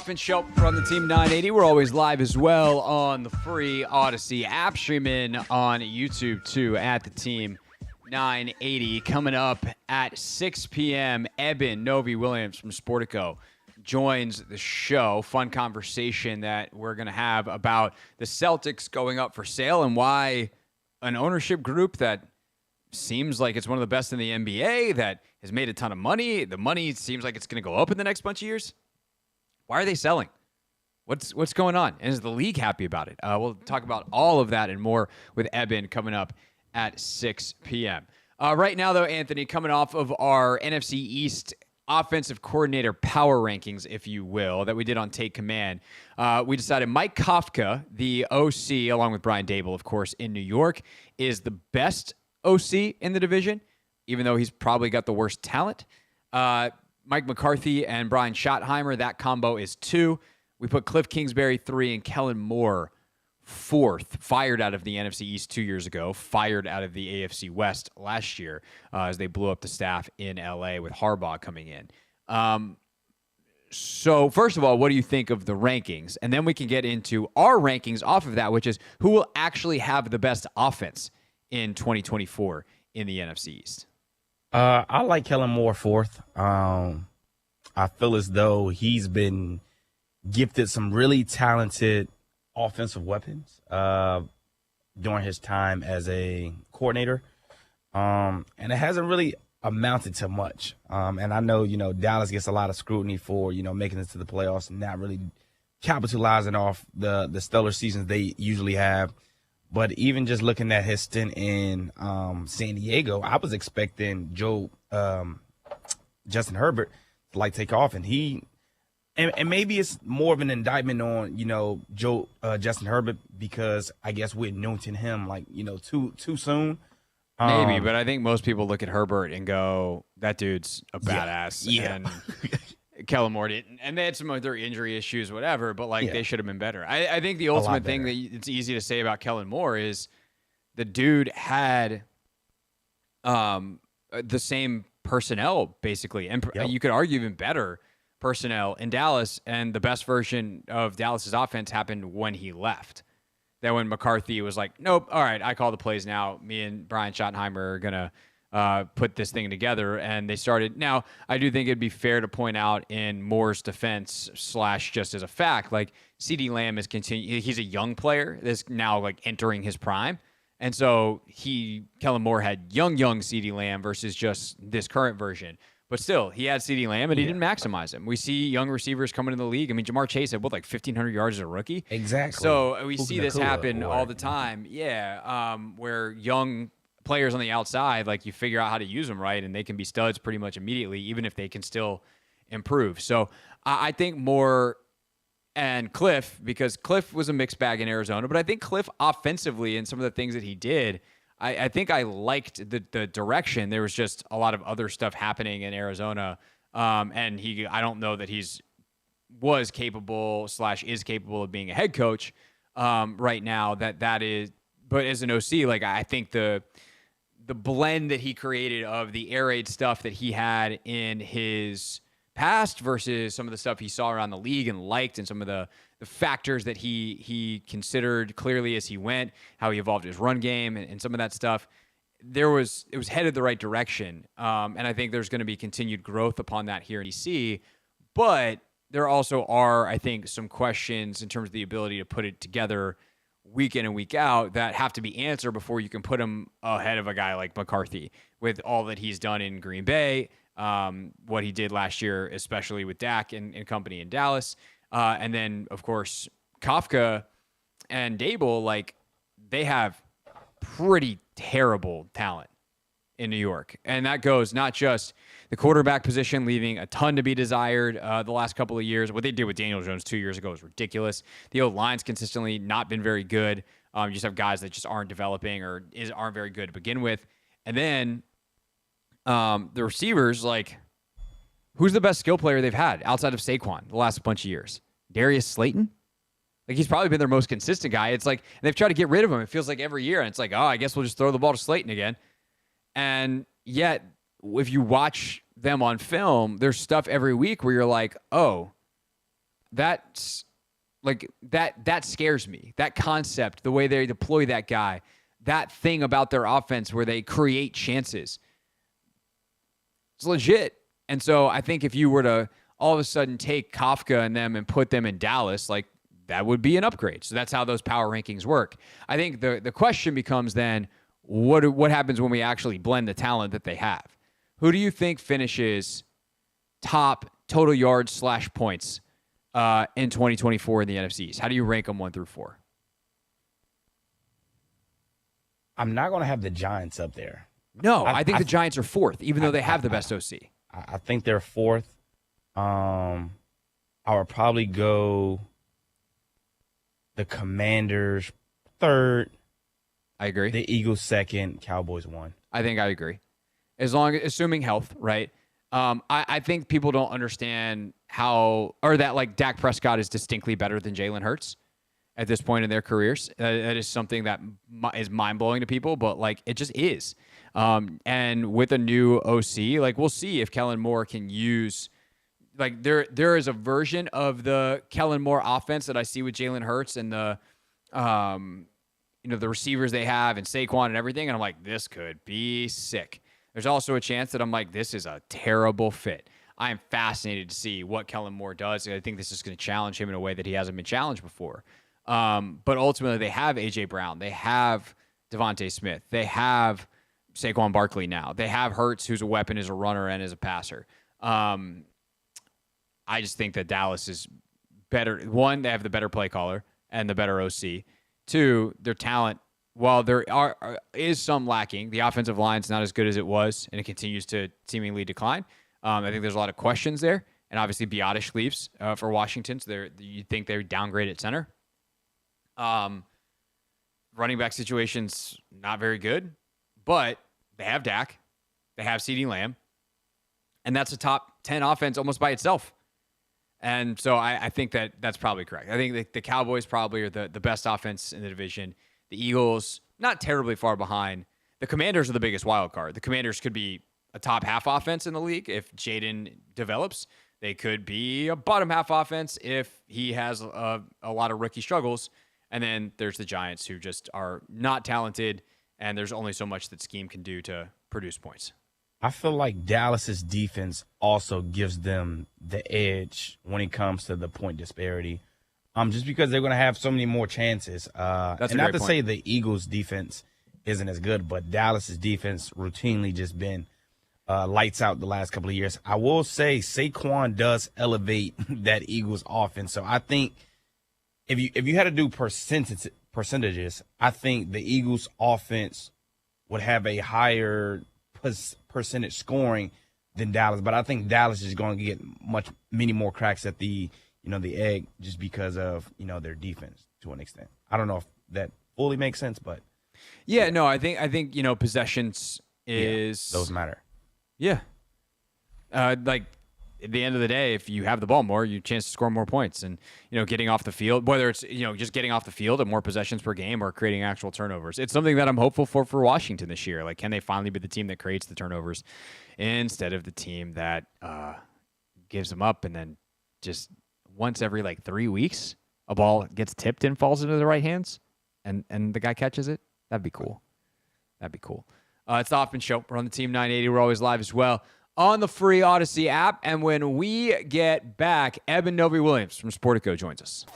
Hoffman Show from the Team 980. We're always live as well on the free Odyssey app, streaming on YouTube too at the Team 980. Coming up at 6 p.m., Eben Novy-Williams from Sportico joins the show. Fun conversation that we're going to have about the Celtics going up for sale and why an ownership group that seems like it's one of the best in the NBA, that has made a ton of money. The money seems like it's going to go up in the next bunch of years. Why are they selling? What's going on? And is the league happy about it? We'll talk about all of that and more with Eben coming up at 6 p.m. Right now, though, Anthony, coming off of our NFC East offensive coordinator power rankings, if you will, that we did on Take Command, we decided Mike Kafka, the OC, along with Brian Dable, of course, in New York, is the best OC in the division, even though he's probably got the worst talent. Mike McCarthy and Brian Schottenheimer, that combo is 2. We put Cliff Kingsbury 3 and Kellen Moore 4th, fired out of the NFC East 2 years ago, fired out of the AFC West last year as they blew up the staff in LA with Harbaugh coming in. So first of all, what do you think of the rankings? And then we can get into our rankings off of that, which is who will actually have the best offense in 2024 in the NFC East. I like Kellen Moore 4th. I feel as though he's been gifted some really talented offensive weapons during his time as a coordinator. And it hasn't really amounted to much. And I know, Dallas gets a lot of scrutiny for, making it to the playoffs and not really capitalizing off the stellar seasons they usually have. But even just looking at his stint in San Diego, I was expecting Justin Herbert to take off, and and maybe it's more of an indictment on Justin Herbert because I guess we anointed him too soon. Maybe, but I think most people look at Herbert and go, "That dude's a badass." Yeah. And Kellen Moore didn't, and they had some other injury issues, whatever, but they should have been better. I think the ultimate thing that it's easy to say about Kellen Moore is the dude had the same personnel, basically, and you could argue even better personnel in Dallas, and the best version of Dallas's offense happened when he left. Then when McCarthy was like, nope, all right, I call the plays now. Me and Brian Schottenheimer are going to put this thing together, and they started. Now, I do think it'd be fair to point out in Moore's defense / just as a fact, CeeDee Lamb is he's a young player that's now entering his prime. And so Kellen Moore had young CeeDee Lamb versus just this current version. But still, he had CeeDee Lamb, and he didn't maximize him. We see young receivers coming into the league. I mean, Jamar Chase had 1,500 yards as a rookie. Exactly. So we see this happen all the time. Where young players on the outside, you figure out how to use them right, and they can be studs pretty much immediately, even if they can still improve. So I think Moore and Cliff, because Cliff was a mixed bag in Arizona, but I think Cliff offensively and some of the things that he did, I think I liked the direction. There was just a lot of other stuff happening in Arizona, and I don't know that was capable / is capable of being a head coach right now. That is, but as an OC, I think the blend that he created of the air raid stuff that he had in his past versus some of the stuff he saw around the league and liked, and some of the factors that he considered clearly as he went, how he evolved his run game and some of that stuff. It was headed the right direction. And I think there's going to be continued growth upon that here in DC. But there also are, I think, some questions in terms of the ability to put it together week in and week out that have to be answered before you can put him ahead of a guy like McCarthy with all that he's done in Green Bay, what he did last year, especially with Dak and company in Dallas. And then, of course, Kafka and Dable, they have pretty terrible talent in New York. And that goes not just the quarterback position, leaving a ton to be desired the last couple of years. What they did with Daniel Jones 2 years ago is ridiculous. The O-line's consistently not been very good. You just have guys that just aren't developing or aren't very good to begin with. And then the receivers, who's the best skill player they've had outside of Saquon the last bunch of years? Darius Slayton? He's probably been their most consistent guy. It's they've tried to get rid of him. It feels like every year. And it's I guess we'll just throw the ball to Slayton again. And yet, if you watch them on film, there's stuff every week where you're like, oh, that's like that scares me. That concept, the way they deploy that guy, that thing about their offense where they create chances. It's legit. And so I think if you were to all of a sudden take Kafka and them and put them in Dallas, like that would be an upgrade. So that's how those power rankings work. I think the question becomes then, what happens when we actually blend the talent that they have? Who do you think finishes top total yards / points in 2024 in the NFCs? How do you rank them 1 through 4? I'm not going to have the Giants up there. No, I think the Giants are 4th, even though they have the best OC. I think they're 4th. I would probably go the Commanders 3rd. I agree. The Eagles 2nd, Cowboys 1. I think I agree. Assuming health, right? I think people don't understand that like Dak Prescott is distinctly better than Jalen Hurts at this point in their careers. That is something that is mind-blowing to people, but like it just is. And with a new OC, like we'll see if Kellen Moore can use, like there is a version of the Kellen Moore offense that I see with Jalen Hurts and the the receivers they have and Saquon and everything. And I'm like, this could be sick. There's also a chance that I'm like, this is a terrible fit. I am fascinated to see what Kellen Moore does. I think this is going to challenge him in a way that he hasn't been challenged before. But ultimately, they have A.J. Brown. They have Devontae Smith. They have Saquon Barkley now. They have Hurts, who's a weapon as a runner and as a passer. I just think that Dallas is better. One, they have the better play caller and the better OC. Two, their talent, while there is some lacking, the offensive line's not as good as it was, and it continues to seemingly decline. I think there's a lot of questions there, and obviously Biotish leaves for Washington, so you think they downgrade at center. Running back situation's not very good, but they have Dak, they have CeeDee Lamb, and that's a top 10 offense almost by itself. And so I think that's probably correct. I think the Cowboys probably are the best offense in the division. The Eagles, not terribly far behind. The Commanders are the biggest wild card. The Commanders could be a top half offense in the league if Jaden develops. They could be a bottom half offense if he has a lot of rookie struggles. And then there's the Giants, who just are not talented, and there's only so much that scheme can do to produce points. I feel like Dallas's defense also gives them the edge when it comes to the point disparity. Just because they're going to have so many more chances. That's and a not great to point. say the Eagles' defense isn't as good, but Dallas's defense routinely just been lights out the last couple of years. I will say Saquon does elevate that Eagles offense. So I think if you had to do percentages, I think the Eagles offense would have a higher percentage scoring than Dallas. But I think Dallas is going to get many more cracks at the egg just because of, their defense to an extent. I don't know if that fully makes sense, but yeah, no, I think possessions is those matter. Yeah. Like at the end of the day, if you have the ball more, you have a chance to score more points. And, getting off the field, whether it's, just getting off the field and more possessions per game or creating actual turnovers. It's something that I'm hopeful for Washington this year. Like, can they finally be the team that creates the turnovers instead of the team that gives them up and then just once every 3 weeks a ball gets tipped and falls into the right hands and the guy catches it? That'd be cool. It's the Hoffman Show. We're on the Team 980. We're always live as well on the free Odyssey app. And when we get back, Eben Novy-Williams from Sportico joins us.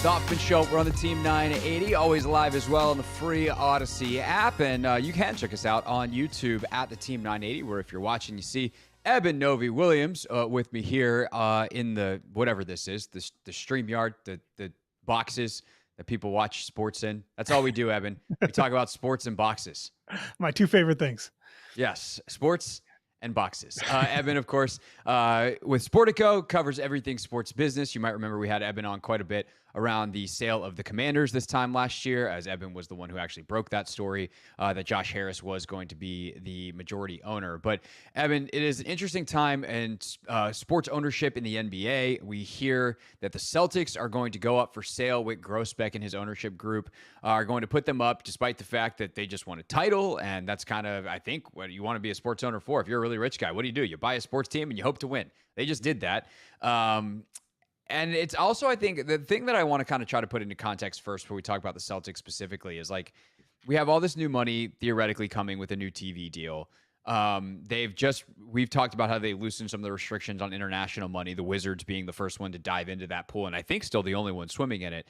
The Hoffman Show. We're on the Team 980, always live as well on the free Odyssey app. And you can check us out on YouTube at the Team 980, where if you're watching, you see Eben Novi Williams with me here in the, whatever this is, the StreamYard, the boxes that people watch sports in. That's all we do, Eben. We talk about sports and boxes. My two favorite things. Yes, sports and boxes. Eben, of course, with Sportico, covers everything sports business. You might remember we had Eben on quite a bit around the sale of the Commanders this time last year, as Eben was the one who actually broke that story, that Josh Harris was going to be the majority owner. But Eben, it is an interesting time in sports ownership in the NBA. We hear that the Celtics are going to go up for sale. Wick Grossbeck and his ownership group are going to put them up, despite the fact that they just won a title. And that's kind of, I think, what you want to be a sports owner for. If you're a really rich guy, what do? You buy a sports team and you hope to win. They just did that. And it's also, I think, the thing that I want to kind of try to put into context first before we talk about the Celtics specifically is, like, we have all this new money theoretically coming with a new TV deal. We've talked about how they loosened some of the restrictions on international money, the Wizards being the first one to dive into that pool, and I think still the only one swimming in it,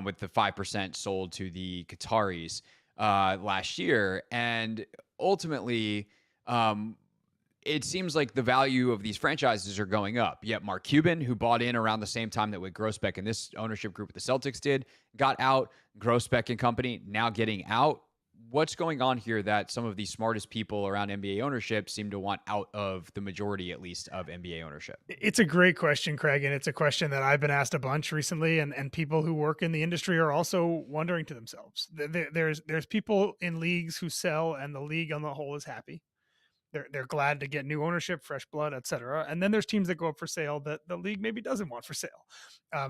with the 5% sold to the Qataris last year. And ultimately, it seems like the value of these franchises are going up. Yet Mark Cuban, who bought in around the same time that Wick Grossbeck and this ownership group with the Celtics did, got out. Grossbeck and company now getting out. What's going on here that some of the smartest people around NBA ownership seem to want out of the majority, at least, of NBA ownership? It's a great question, Craig, and it's a question that I've been asked a bunch recently, and people who work in the industry are also wondering to themselves. There's people in leagues who sell, and the league on the whole is happy. They're glad to get new ownership, fresh blood, et cetera. And then there's teams that go up for sale that the league maybe doesn't want for sale.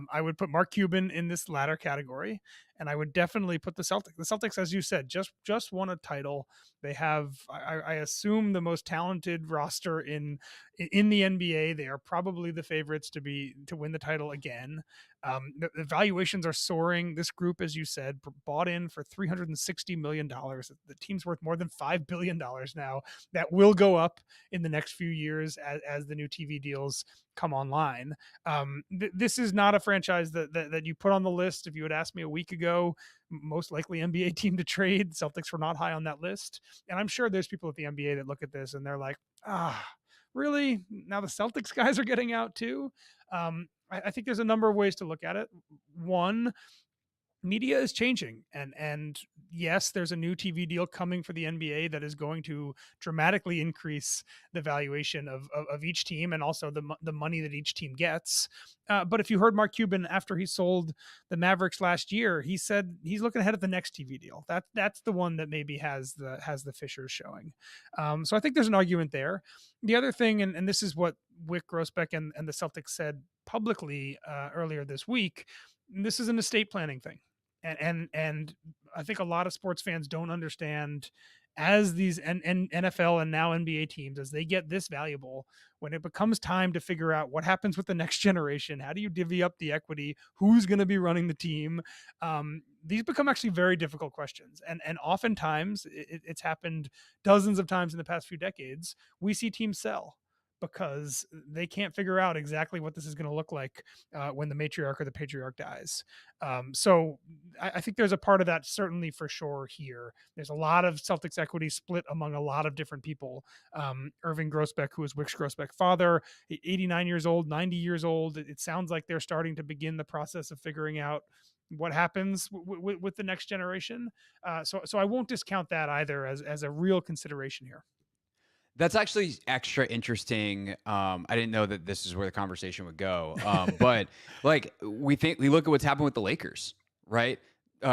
I would put Mark Cuban in this latter category, and I would definitely put the Celtics. The Celtics, as you said, just won a title. They have, I assume, the most talented roster in the NBA. They are probably the favorites to win the title again. The valuations are soaring. This group, as you said, bought in for $360 million. The team's worth more than $5 billion now. That will go up in the next few years as the new TV deals come online. This is not a franchise that you put on the list. If you had asked me a week ago, most likely NBA team to trade, Celtics were not high on that list. And I'm sure there's people at the NBA that look at this and they're like, really? Now the Celtics guys are getting out too? I think there's a number of ways to look at it. One, media is changing, and yes, there's a new TV deal coming for the NBA that is going to dramatically increase the valuation of each team and also the money that each team gets. But if you heard Mark Cuban after he sold the Mavericks last year, he said he's looking ahead at the next TV deal. That's the one that maybe has the fissures showing. So I think there's an argument there. The other thing, and this is what Wick Grossbeck and the Celtics said publicly earlier this week, this is an estate planning thing. And I think a lot of sports fans don't understand, as these NFL and now NBA teams, as they get this valuable, when it becomes time to figure out what happens with the next generation, how do you divvy up the equity, who's going to be running the team? These become actually very difficult questions. And oftentimes it's happened dozens of times in the past few decades. We see teams sell because they can't figure out exactly what this is going to look like when the matriarch or the patriarch dies. So I think there's a part of that certainly for sure here. There's a lot of Celtics equity split among a lot of different people. Irving Grossbeck, who is Wick Grossbeck's father, 89 years old, 90 years old. It sounds like they're starting to begin the process of figuring out what happens with the next generation. So I won't discount that either as a real consideration here. That's actually extra interesting. I didn't know that this is where the conversation would go. But like we look at what's happened with the Lakers, right?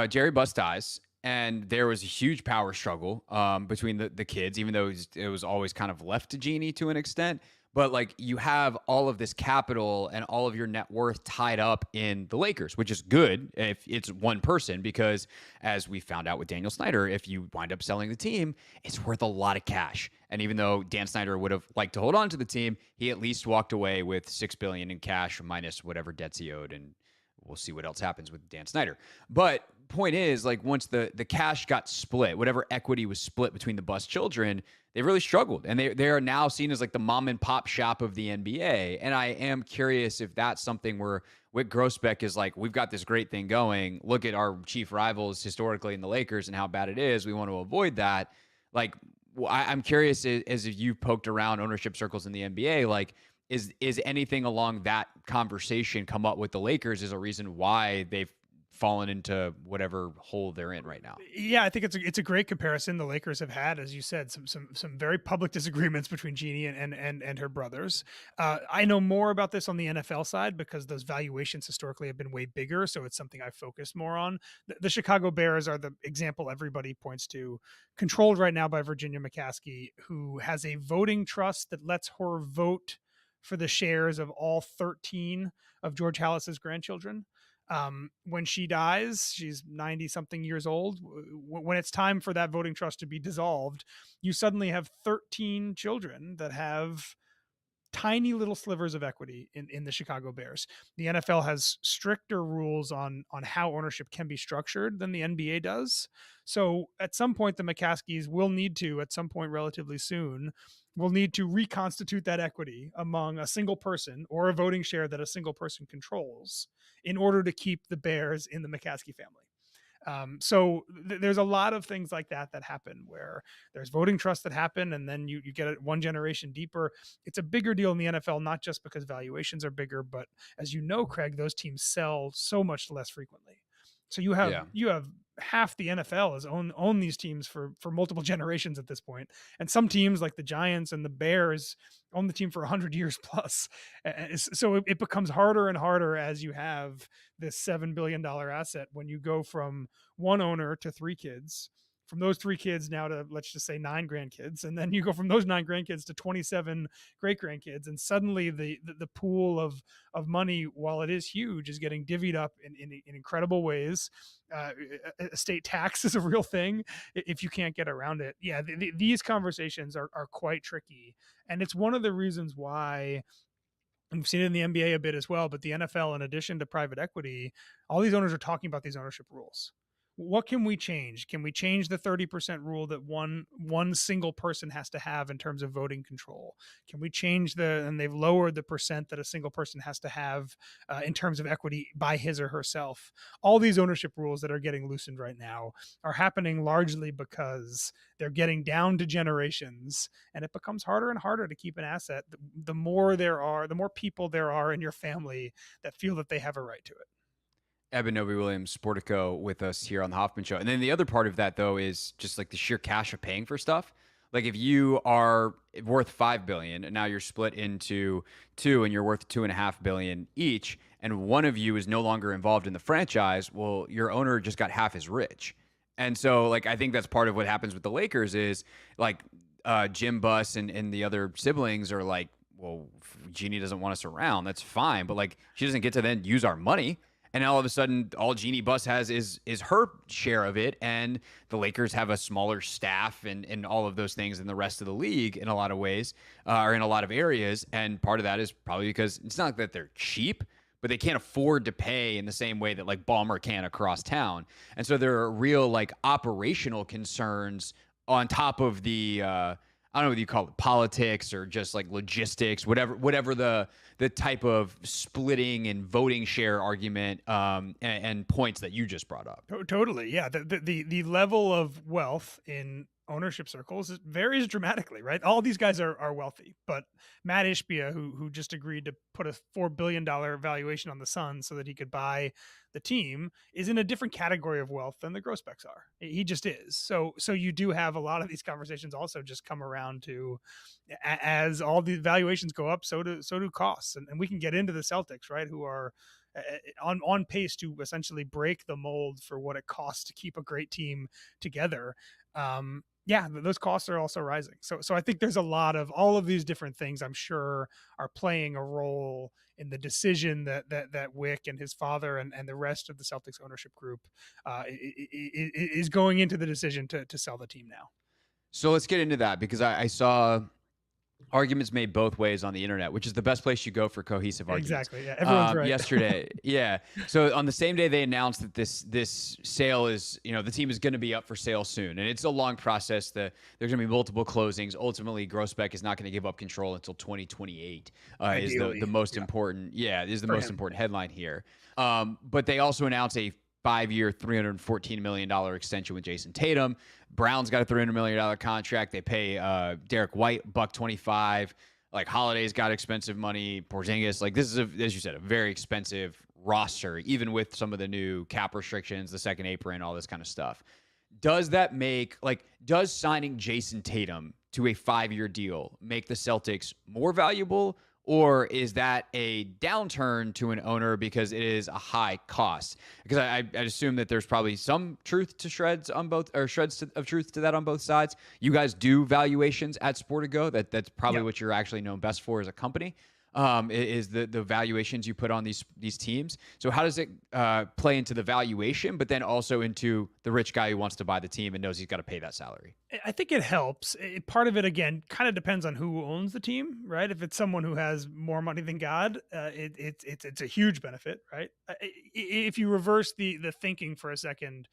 Jerry Buss dies, and there was a huge power struggle between the kids, even though it was always kind of left to Jeannie to an extent. But like you have all of this capital and all of your net worth tied up in the Lakers, which is good if it's one person, because as we found out with Daniel Snyder, if you wind up selling the team, it's worth a lot of cash. And even though Dan Snyder would have liked to hold on to the team, he at least walked away with $6 billion in cash minus whatever debts he owed. And we'll see what else happens with Dan Snyder. But point is, like, once the cash got split, whatever equity was split between the Buss children, they really struggled, and they are now seen as like the mom and pop shop of the NBA. And I am curious if that's something where Wick Grossbeck is like, we've got this great thing going. Look at our chief rivals historically in the Lakers and how bad it is. We want to avoid that. Like, I'm curious, as if you've poked around ownership circles in the NBA, like, is anything along that conversation come up with the Lakers as a reason why they've fallen into whatever hole they're in right now? Yeah, I think it's a great comparison. The Lakers have had, as you said, some very public disagreements between Jeannie and her brothers. I know more about this on the NFL side because those valuations historically have been way bigger, so it's something I focus more on. The Chicago Bears are the example everybody points to, controlled right now by Virginia McCaskey, who has a voting trust that lets her vote for the shares of all 13 of George Halas's grandchildren. When she dies, she's 90 something years old. When it's time for that voting trust to be dissolved, you suddenly have 13 children that have tiny little slivers of equity in the Chicago Bears. The NFL has stricter rules on how ownership can be structured than the NBA does. So at some point, the McCaskies will need to, at some point relatively soon, will need to reconstitute that equity among a single person or a voting share that a single person controls in order to keep the Bears in the McCaskey family. So there's a lot of things like that happen where there's voting trusts that happen, and then you get it one generation deeper. It's a bigger deal in the NFL, not just because valuations are bigger, but as you know, Craig, those teams sell so much less frequently. So you have half the NFL has own these teams for multiple generations at this point. And some teams like the Giants and the Bears own the team for 100 years plus. So it becomes harder and harder as you have this $7 billion asset when you go from one owner to 3 kids, from those 3 kids now to, let's just say, 9 grandkids. And then you go from those 9 grandkids to 27 great grandkids. And suddenly the pool of money, while it is huge, is getting divvied up in incredible ways. Estate tax is a real thing if you can't get around it. Yeah, these conversations are quite tricky. And it's one of the reasons why we've seen it in the NBA a bit as well, but the NFL, in addition to private equity, all these owners are talking about these ownership rules. What can we change? Can we change the 30% rule that one single person has to have in terms of voting control? Can we change and they've lowered the percent that a single person has to have in terms of equity by his or herself? All these ownership rules that are getting loosened right now are happening largely because they're getting down to generations, and it becomes harder and harder to keep an asset. The more people there are in your family that feel that they have a right to it. Eben Novy-Williams, Sportico, with us here on the Hoffman Show. And then the other part of that, though, is just like the sheer cash of paying for stuff. Like, if you are worth $5 billion and now you're split into 2 and you're worth $2.5 billion each, and one of you is no longer involved in the franchise, well, your owner just got half as rich. And so, like, I think that's part of what happens with the Lakers is, like, Jim Buss and the other siblings are like, well, Jeannie doesn't want us around. That's fine. But, like, she doesn't get to then use our money. And all of a sudden, all Jeannie Buss has is her share of it, and the Lakers have a smaller staff and all of those things than the rest of the league in a lot of ways, or in a lot of areas. And part of that is probably because it's not that they're cheap, but they can't afford to pay in the same way that like Ballmer can across town. And so there are real like operational concerns on top of the I don't know whether you call it politics or just like logistics, whatever the type of splitting and voting share argument and points that you just brought up. Totally, yeah. The level of wealth in ownership circles varies dramatically, right? All these guys are wealthy, but Matt Ishbia, who just agreed to put a $4 billion valuation on the Suns so that he could buy the team, is in a different category of wealth than the Grossbecks are. He just is. So you do have a lot of these conversations also just come around to, as all the valuations go up, so do costs. And we can get into the Celtics, right, who are on pace to essentially break the mold for what it costs to keep a great team together. Yeah, those costs are also rising. So I think there's a lot of all of these different things, I'm sure, are playing a role in the decision that Wick and his father and the rest of the Celtics ownership group is going into the decision to sell the team now. So let's get into that, because I saw arguments made both ways on the internet, which is the best place you go for cohesive arguments. Exactly. Yeah, everyone's right. Yesterday, yeah. So on the same day they announced that this sale is, the team is going to be up for sale soon, and it's a long process. There's going to be multiple closings. Ultimately, Grossbeck is not going to give up control until 2028. Is the most important? Yeah, is the most important headline here. But they also announced a 5-year, $314 million extension with Jason Tatum. Brown's got a $300 million contract. They pay Derek White $125. Like, Holiday's got expensive money. Porzingis, like, this is, as you said, a very expensive roster, even with some of the new cap restrictions, the second apron, all this kind of stuff. Does that make, does signing Jason Tatum to a 5-year deal make the Celtics more valuable? Or is that a downturn to an owner because it is a high cost? Because I'd assume that there's probably some truth to shreds on both, or of truth to that on both sides. You guys do valuations at Sportigo. That's probably what you're actually known best for as a company. Is the valuations you put on these teams. So how does it play into the valuation, but then also into the rich guy who wants to buy the team and knows he's got to pay that salary? I think it helps. Part of it, again, kind of depends on who owns the team, right? If it's someone who has more money than God, it's a huge benefit, right? If you reverse the thinking for a second,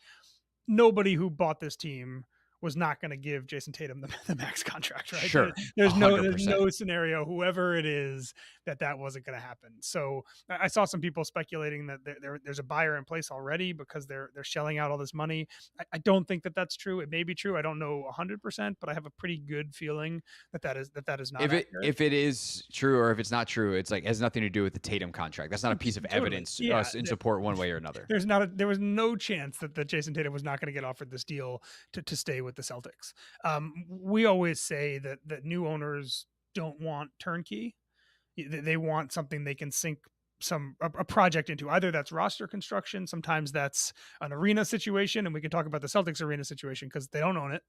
nobody who bought this team was not going to give Jason Tatum the max contract, right? Sure. There's no scenario, whoever it is, that wasn't going to happen. So I saw some people speculating that there's a buyer in place already because they're shelling out all this money. I don't think that's true. It may be true. I don't know 100%, but I have a pretty good feeling that is not accurate. If it is true or if it's not true, it's like, it has nothing to do with the Tatum contract. That's not a piece of evidence in support one way or another. There was no chance that Jason Tatum was not going to get offered this deal to stay with the Celtics. We always say that new owners don't want turnkey. They want something they can sink a project into. Either that's roster construction, sometimes that's an arena situation, and we can talk about the Celtics arena situation because they don't own it.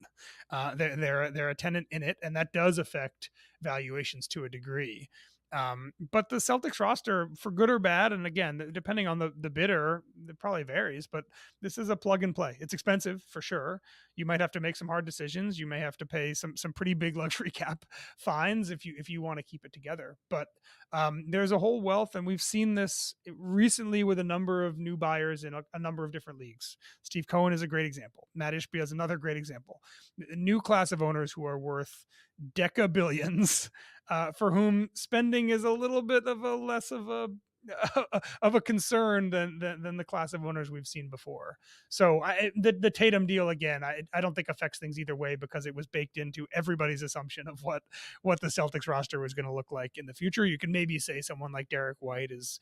They're a tenant in it, and that does affect valuations to a degree. But the Celtics roster, for good or bad, and again, depending on the bidder, it probably varies, but this is a plug and play. It's expensive for sure. You might have to make some hard decisions. You may have to pay some pretty big luxury cap fines if you want to keep it together. But there's a whole wealth, and we've seen this recently with a number of new buyers in a number of different leagues. Steve Cohen is a great example. Matt Ishbia is another great example. A new class of owners who are worth decabillions, for whom spending is a little bit of a less of a concern than the class of owners we've seen before. So the Tatum deal, again, I don't think affects things either way because it was baked into everybody's assumption of what the Celtics roster was going to look like in the future. You can maybe say someone like Derek White is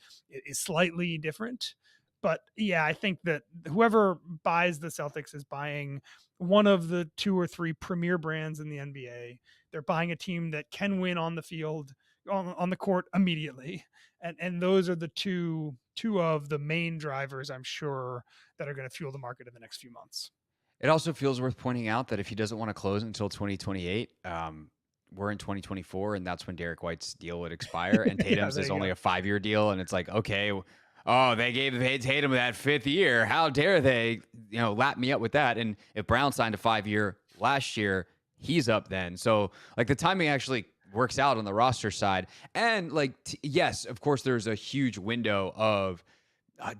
slightly different, but yeah, I think that whoever buys the Celtics is buying one of the 2 or 3 premier brands in the NBA. They're buying a team that can win on the field, on the court immediately. And those are the two of the main drivers, I'm sure, that are going to fuel the market in the next few months. It also feels worth pointing out that if he doesn't want to close until 2028, we're in 2024, and that's when Derek White's deal would expire, and Tatum's is only a 5-year deal, and it's like, okay, they gave Tatum that 5th year. How dare they, lap me up with that? And if Brown signed a 5-year last year, he's up then. So the timing actually works out on the roster side. And yes, of course, there's a huge window of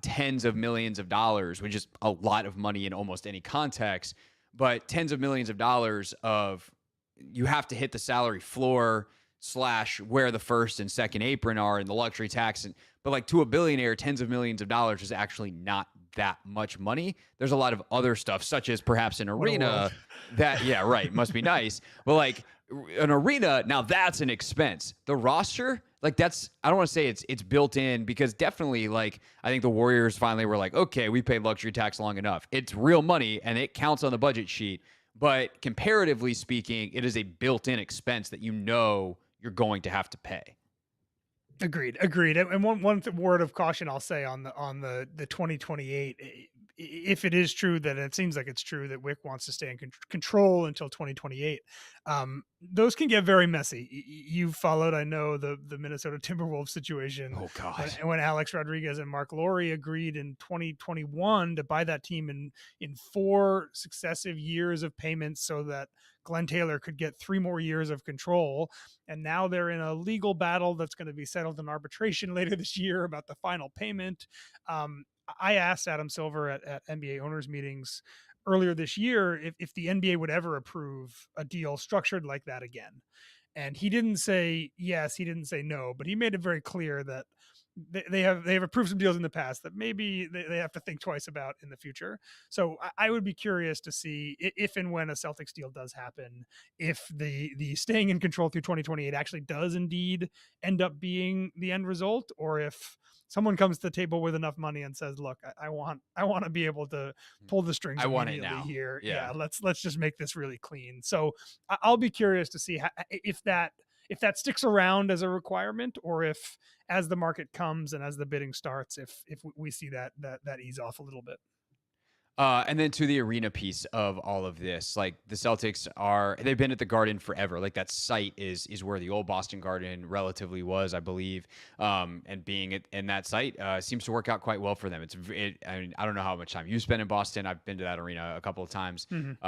tens of millions of dollars, which is a lot of money in almost any context, but tens of millions of dollars of, you have to hit the salary floor / where the first and second apron are and the luxury tax. But to a billionaire, tens of millions of dollars is actually not that much money. There's a lot of other stuff, such as perhaps an arena that, must be nice. But an arena, now that's an expense. The roster, that's, I don't want to say it's built in, because definitely I think the Warriors finally were like, okay, we paid luxury tax long enough. It's real money and it counts on the budget sheet. But comparatively speaking, it is a built-in expense that you're going to have to pay. Agreed. And one word of caution I'll say on the 2028, if it is true that it seems like it's true that Wick wants to stay in control until 2028, those can get very messy. You've followed, I know, the Minnesota Timberwolves situation. Oh God! When Alex Rodriguez and Mark Lowry agreed in 2021 to buy that team in 4 successive years of payments, so that Glenn Taylor could get 3 more years of control, and now they're in a legal battle that's going to be settled in arbitration later this year about the final payment. I asked Adam Silver at NBA owners meetings earlier this year if the NBA would ever approve a deal structured like that again. And he didn't say yes, he didn't say no, but he made it very clear that they have approved some deals in the past that maybe they have to think twice about in the future. So I would be curious to see if and when a Celtics deal does happen, if the staying in control through 2028 actually does indeed end up being the end result, or if someone comes to the table with enough money and says, look, I want to be able to pull the strings immediately here. Yeah. Let's just make this really clean. So I'll be curious to see if that sticks around as a requirement, or if, as the market comes and as the bidding starts, if we see that ease off a little bit. And then to the arena piece of all of this, like the Celtics they've been at the Garden forever. Like that site is where the old Boston Garden relatively was, I believe. And being in that site seems to work out quite well for them. I mean, I don't know how much time you spent in Boston. I've been to that arena a couple of times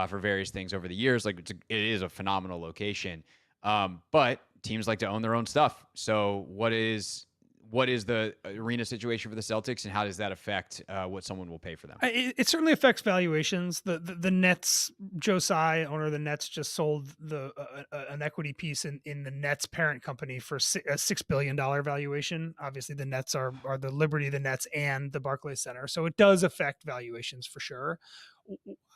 for various things over the years. Like it is a phenomenal location. But teams like to own their own stuff. So what is the arena situation for the Celtics, and how does that affect what someone will pay for them? It certainly affects valuations. The Nets, Joe Tsai, owner of the Nets, just sold an equity piece in the Nets parent company for a $6 billion valuation. Obviously, the Nets are the Liberty, the Nets, and the Barclays Center. So it does affect valuations for sure.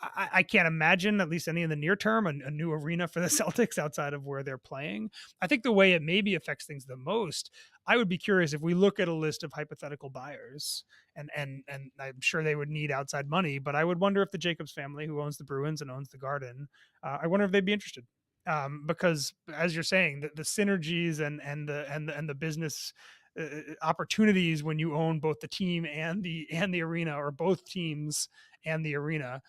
I can't imagine, at least any in the near term, a new arena for the Celtics outside of where they're playing. I think the way it maybe affects things the most, I would be curious if we look at a list of hypothetical buyers, and I'm sure they would need outside money, but I would wonder if the Jacobs family, who owns the Bruins and owns the Garden, I wonder if they'd be interested. Because as you're saying, the synergies and the business opportunities when you own both the team and the arena, or both teams and the arena,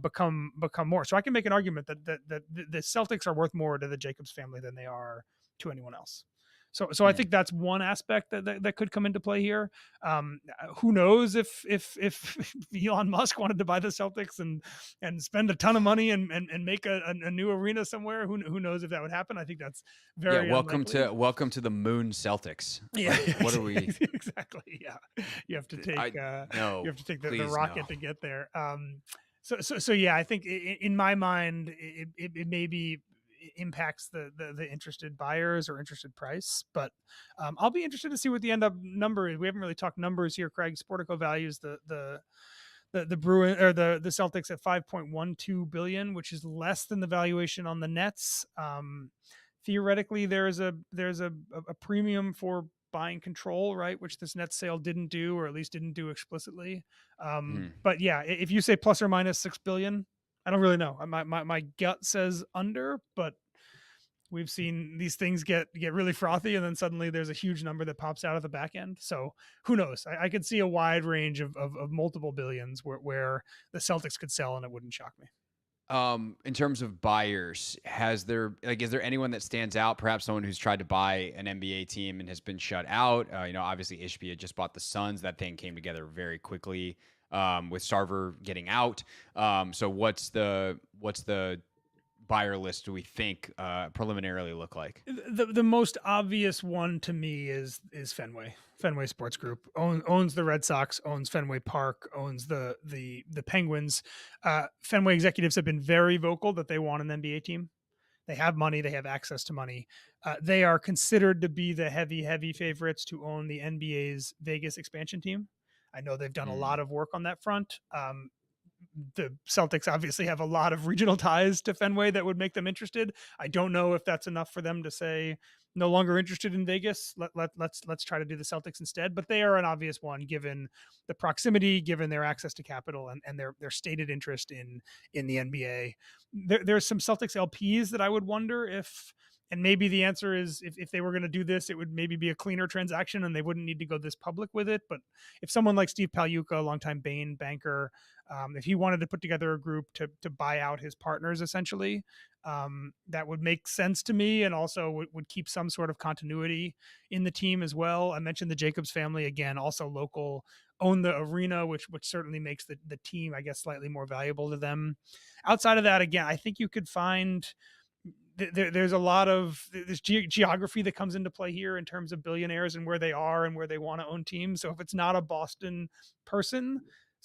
become more. So I can make an argument that the Celtics are worth more to the Jacobs family than they are to anyone else. So I think that's one aspect that could come into play here. Who knows if Elon Musk wanted to buy the Celtics and spend a ton of money and make a new arena somewhere? Who knows if that would happen? I think that's very unlikely. Welcome to the Moon Celtics. Yeah, like, what are we exactly? Yeah, you have to take the rocket to get there. So yeah, I think in my mind it maybe impacts the interested buyers or interested price, but I'll be interested to see what the end up number is. We haven't really talked numbers here. Craig, Sportico values the Bruin or the Celtics at $5.12 billion, which is less than the valuation on the Nets. Theoretically, there's a premium for buying control, right? Which this Nets sale didn't do, or at least didn't do explicitly. But yeah, if you say plus or minus $6 billion, I don't really know. My gut says under, but we've seen these things get really frothy, and then suddenly there's a huge number that pops out of the back end. So who knows? I could see a wide range of multiple billions where the Celtics could sell, and it wouldn't shock me. In terms of buyers, is there anyone that stands out? Perhaps someone who's tried to buy an NBA team and has been shut out. Obviously Ishbia had just bought the Suns. That thing came together very quickly. With Sarver getting out. So what's the buyer list do we think preliminarily look like? The most obvious one to me is Fenway. Fenway Sports Group owns the Red Sox, owns Fenway Park, owns the Penguins. Fenway executives have been very vocal that they want an NBA team. They have money. They have access to money. They are considered to be the heavy favorites to own the NBA's Vegas expansion team. I know they've done a lot of work on that front. The Celtics obviously have a lot of regional ties to Fenway that would make them interested. I don't know if that's enough for them to say no longer interested in Vegas. Let's try to do the Celtics instead. But they are an obvious one given the proximity, given their access to capital, and their stated interest in the NBA. There's some Celtics LPs that I would wonder if maybe the answer is if they were going to do this, it would maybe be a cleaner transaction and they wouldn't need to go this public with it. But if someone like Steve Pagliuca, a longtime Bain banker, if he wanted to put together a group to buy out his partners, essentially, that would make sense to me, and also would keep some sort of continuity in the team as well. I mentioned the Jacobs family, again, also local, own the arena, which certainly makes the team, I guess, slightly more valuable to them. Outside of that, again, I think you could find there's a lot of this geography that comes into play here in terms of billionaires and where they are and where they want to own teams. So if it's not a Boston person,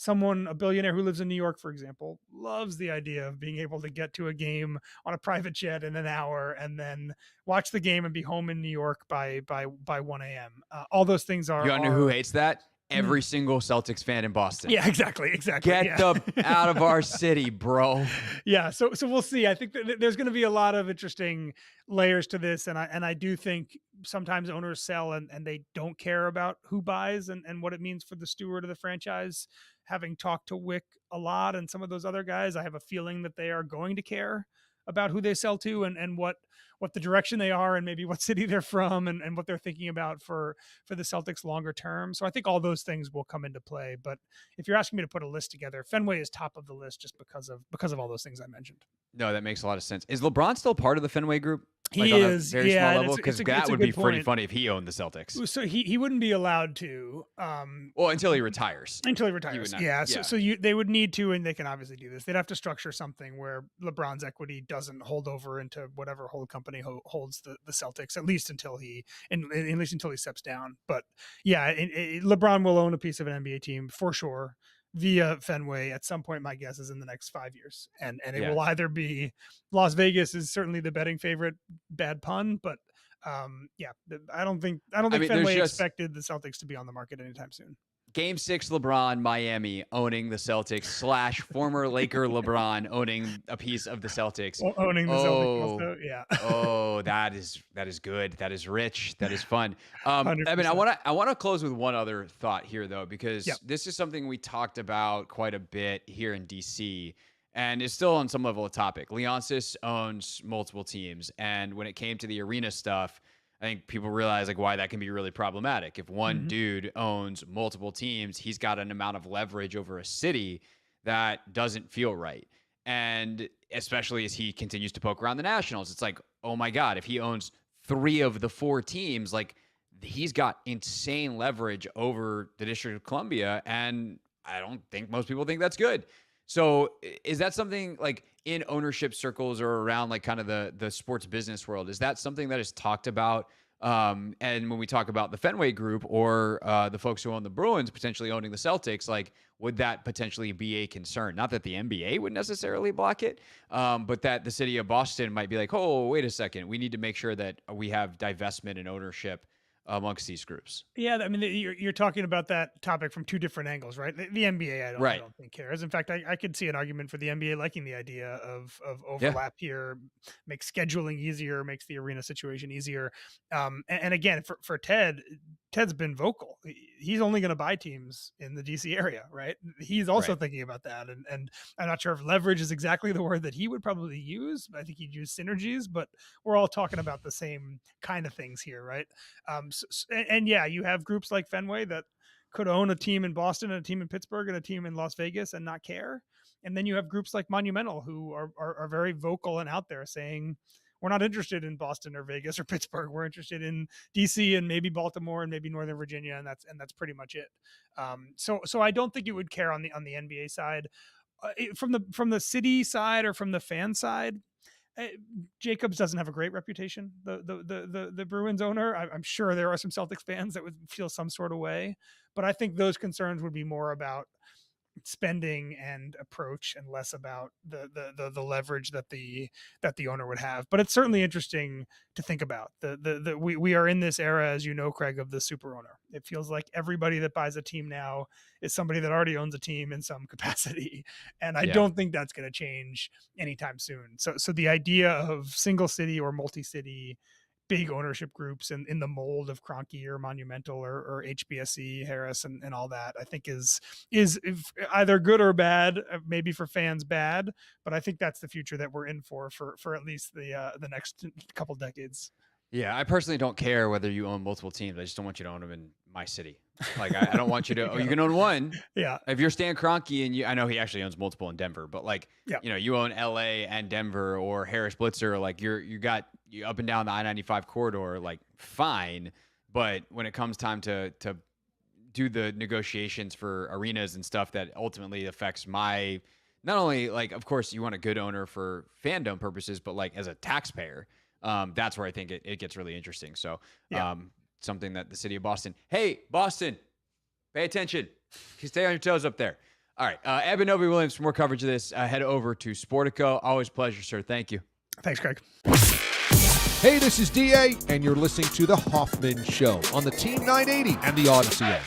a billionaire who lives in New York, for example, loves the idea of being able to get to a game on a private jet in an hour and then watch the game and be home in New York by 1 a.m. All those things are. You know who hates that? Every single Celtics fan in Boston. Yeah, exactly. Get them out of our city, bro. Yeah, so we'll see. I think that there's going to be a lot of interesting layers to this, and I do think sometimes owners sell and they don't care about who buys and what it means for the steward of the franchise. Having talked to Wick a lot and some of those other guys, I have a feeling that they are going to care about who they sell to and what the direction they are and maybe what city they're from and what they're thinking about for the Celtics longer term. So I think all those things will come into play. But if you're asking me to put a list together, Fenway is top of the list just because of all those things I mentioned. No, that makes a lot of sense. Is LeBron still part of the Fenway group? He is, very yeah, small level, because that would be pretty funny if he owned the Celtics. So he wouldn't be allowed to. Well, until he retires. Yeah. So they would need to, and they can obviously do this. They'd have to structure something where LeBron's equity doesn't hold over into whatever hold company holds the Celtics, at least until he steps down. But yeah, LeBron will own a piece of an NBA team for sure via Fenway at some point. My guess is in the next 5 years, and it will either be Las Vegas is certainly the betting favorite, bad pun, but I don't think Fenway expected the Celtics to be on the market anytime soon. Game 6 LeBron, Miami owning the Celtics / former Laker LeBron owning a piece of the Celtics. Owning the Celtics also, yeah. Oh, that is good. That is rich. That is fun. I mean, I want to close with one other thought here though, because this is something we talked about quite a bit here in DC. And it's still on some level a topic. Leonsis owns multiple teams, and when it came to the arena stuff, I think people realize like why that can be really problematic. If one dude owns multiple teams, he's got an amount of leverage over a city that doesn't feel right. And especially as he continues to poke around the Nationals, it's like, oh my God, if he owns 3 of the 4 teams, like he's got insane leverage over the District of Columbia. And I don't think most people think that's good. So is that something like in ownership circles or around like kind of the sports business world? Is that something that is talked about? And when we talk about the Fenway Group or the folks who own the Bruins potentially owning the Celtics, like would that potentially be a concern? Not that the NBA would necessarily block it, but that the city of Boston might be like, oh, wait a second, we need to make sure that we have divestment and ownership amongst these groups. Yeah, I mean, you're talking about that topic from 2 different angles, right? The NBA, I don't think cares. In fact, I could see an argument for the NBA liking the idea of overlap here, makes scheduling easier, makes the arena situation easier. And again, for Ted's been vocal. He's only going to buy teams in the DC area, right? He's also thinking about that. And I'm not sure if leverage is exactly the word that he would probably use. I think he'd use synergies, but we're all talking about the same kind of things here, right? And yeah, you have groups like Fenway that could own a team in Boston and a team in Pittsburgh and a team in Las Vegas and not care. And then you have groups like Monumental who are very vocal and out there saying, we're not interested in Boston or Vegas or Pittsburgh. We're interested in DC and maybe Baltimore and maybe Northern Virginia. And that's pretty much it. So I don't think it would care on the NBA side. From the city side or from the fan side, Jacobs doesn't have a great reputation. The Bruins owner, I'm sure there are some Celtics fans that would feel some sort of way, but I think those concerns would be more about spending and approach and less about the leverage that the owner would have. But it's certainly interesting to think about. We are in this era, as you know, Craig, of the super owner. It feels like everybody that buys a team now is somebody that already owns a team in some capacity, and I don't think that's going to change anytime soon. So the idea of single city or multi-city big ownership groups in the mold of Kroenke or Monumental or HBSE, Harris, and all that, I think is either good or bad. Maybe for fans bad, but I think that's the future that we're in for at least the next couple decades. Yeah, I personally don't care whether you own multiple teams. I just don't want you to own them in my city. Like, I don't want you to. You can own one. Yeah. If you're Stan Kroenke and I know he actually owns multiple in Denver, but like, yeah. You own LA and Denver or Harris Blitzer, like you got up and down the I-95 corridor, like fine. But when it comes time to do the negotiations for arenas and stuff that ultimately affects my, not only like, of course you want a good owner for fandom purposes, but like as a taxpayer. That's where I think it gets really interesting. So something that the city of Boston, hey, Boston, pay attention. Stay on your toes up there. All right. Eben Williams, for more coverage of this, head over to Sportico. Always a pleasure, sir. Thank you. Thanks, Craig. Hey, this is DA, and you're listening to The Hoffman Show on the Team 980 and the Odyssey app.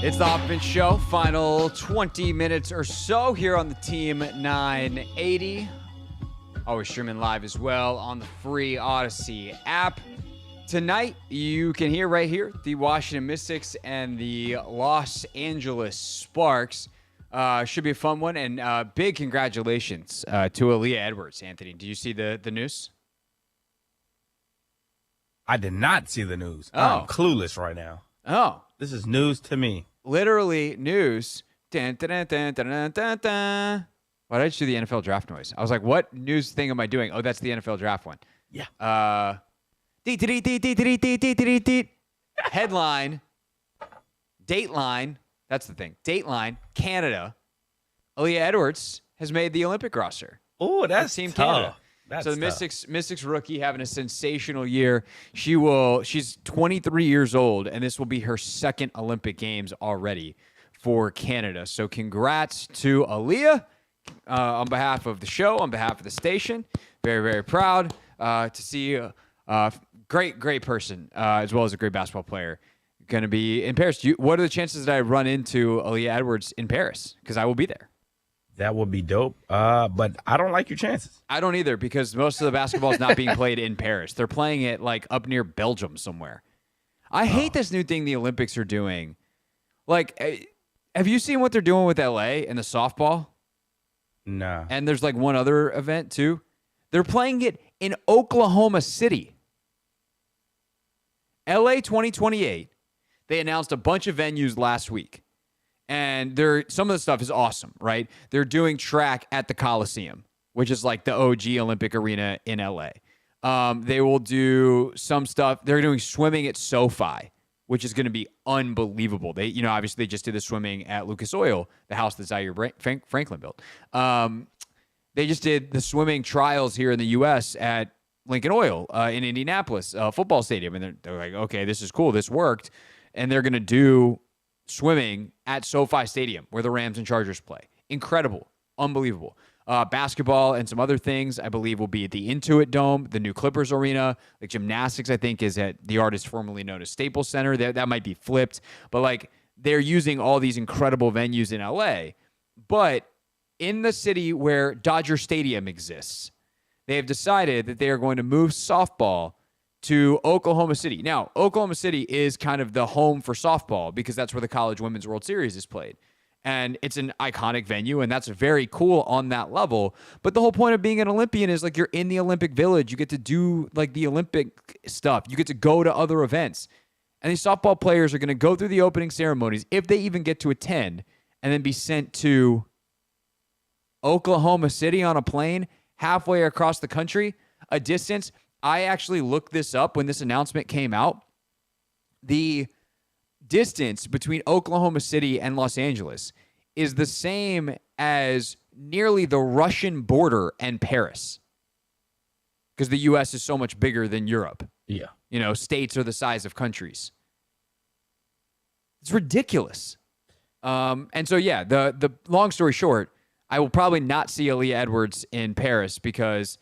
It's the Hoffman Show, final 20 minutes or so here on the Team 980. Always streaming live as well on the free Odyssey app. Tonight, you can hear right here the Washington Mystics and the Los Angeles Sparks. Should be a fun one, and big congratulations to Aaliyah Edwards, Anthony. Did you see the news? I did not see the news. Oh. I'm clueless right now. Oh. This is news to me. Literally news. Dun, dun, dun, dun, dun, dun, dun. Why did I just do the NFL draft noise? I was like, what news thing am I doing? Oh, that's the NFL draft one. Yeah. Headline. Dateline. That's the thing. Dateline. Canada. Aaliyah Edwards has made the Olympic roster. Oh, that's Team tough. Canada. That's so the tough. Mystics rookie having a sensational year. She's 23 years old, and this will be her second Olympic Games already for Canada. So congrats to Aaliyah on behalf of the show, on behalf of the station. Very, very proud to see a great person as well as a great basketball player going to be in Paris. What are the chances that I run into Aaliyah Edwards in Paris? Because I will be there. That would be dope. But I don't like your chances. I don't either, because most of the basketball is not being played in Paris. They're playing it like up near Belgium somewhere. I hate this new thing the Olympics are doing. Like, have you seen what they're doing with LA and the softball? Nah. And there's like one other event too. They're playing it in Oklahoma City. LA 2028. They announced a bunch of venues last week. And some of the stuff is awesome, right? They're doing track at the Coliseum, which is like the OG Olympic arena in LA. They will do some stuff. They're doing swimming at SoFi, which is going to be unbelievable. They, obviously they just did the swimming at Lucas Oil, the house that Zaire Franklin built. They just did the swimming trials here in the U.S. at Lincoln Oil in Indianapolis, football stadium. And they're like, okay, this is cool. This worked. And they're going to do swimming at SoFi Stadium where the Rams and Chargers play. Incredible. Unbelievable. Basketball and some other things, I believe, will be at the Intuit Dome, the new Clippers Arena. Like gymnastics, I think, is at the artist formerly known as Staples Center. That might be flipped. But, like, they're using all these incredible venues in LA. But in the city where Dodger Stadium exists, they have decided that they are going to move softball to Oklahoma City. Now, Oklahoma City is kind of the home for softball because that's where the College Women's World Series is played. And it's an iconic venue, and that's very cool on that level. But the whole point of being an Olympian is, like, you're in the Olympic Village. You get to do, like, the Olympic stuff. You get to go to other events. And these softball players are going to go through the opening ceremonies, if they even get to attend, and then be sent to Oklahoma City on a plane halfway across the country, a distance. I actually looked this up when this announcement came out. The distance between Oklahoma City and Los Angeles is the same as nearly the Russian border and Paris, because the U.S. is so much bigger than Europe. Yeah. You know, states are the size of countries. It's ridiculous. And so, yeah, the long story short, I will probably not see Aaliyah Edwards in Paris because,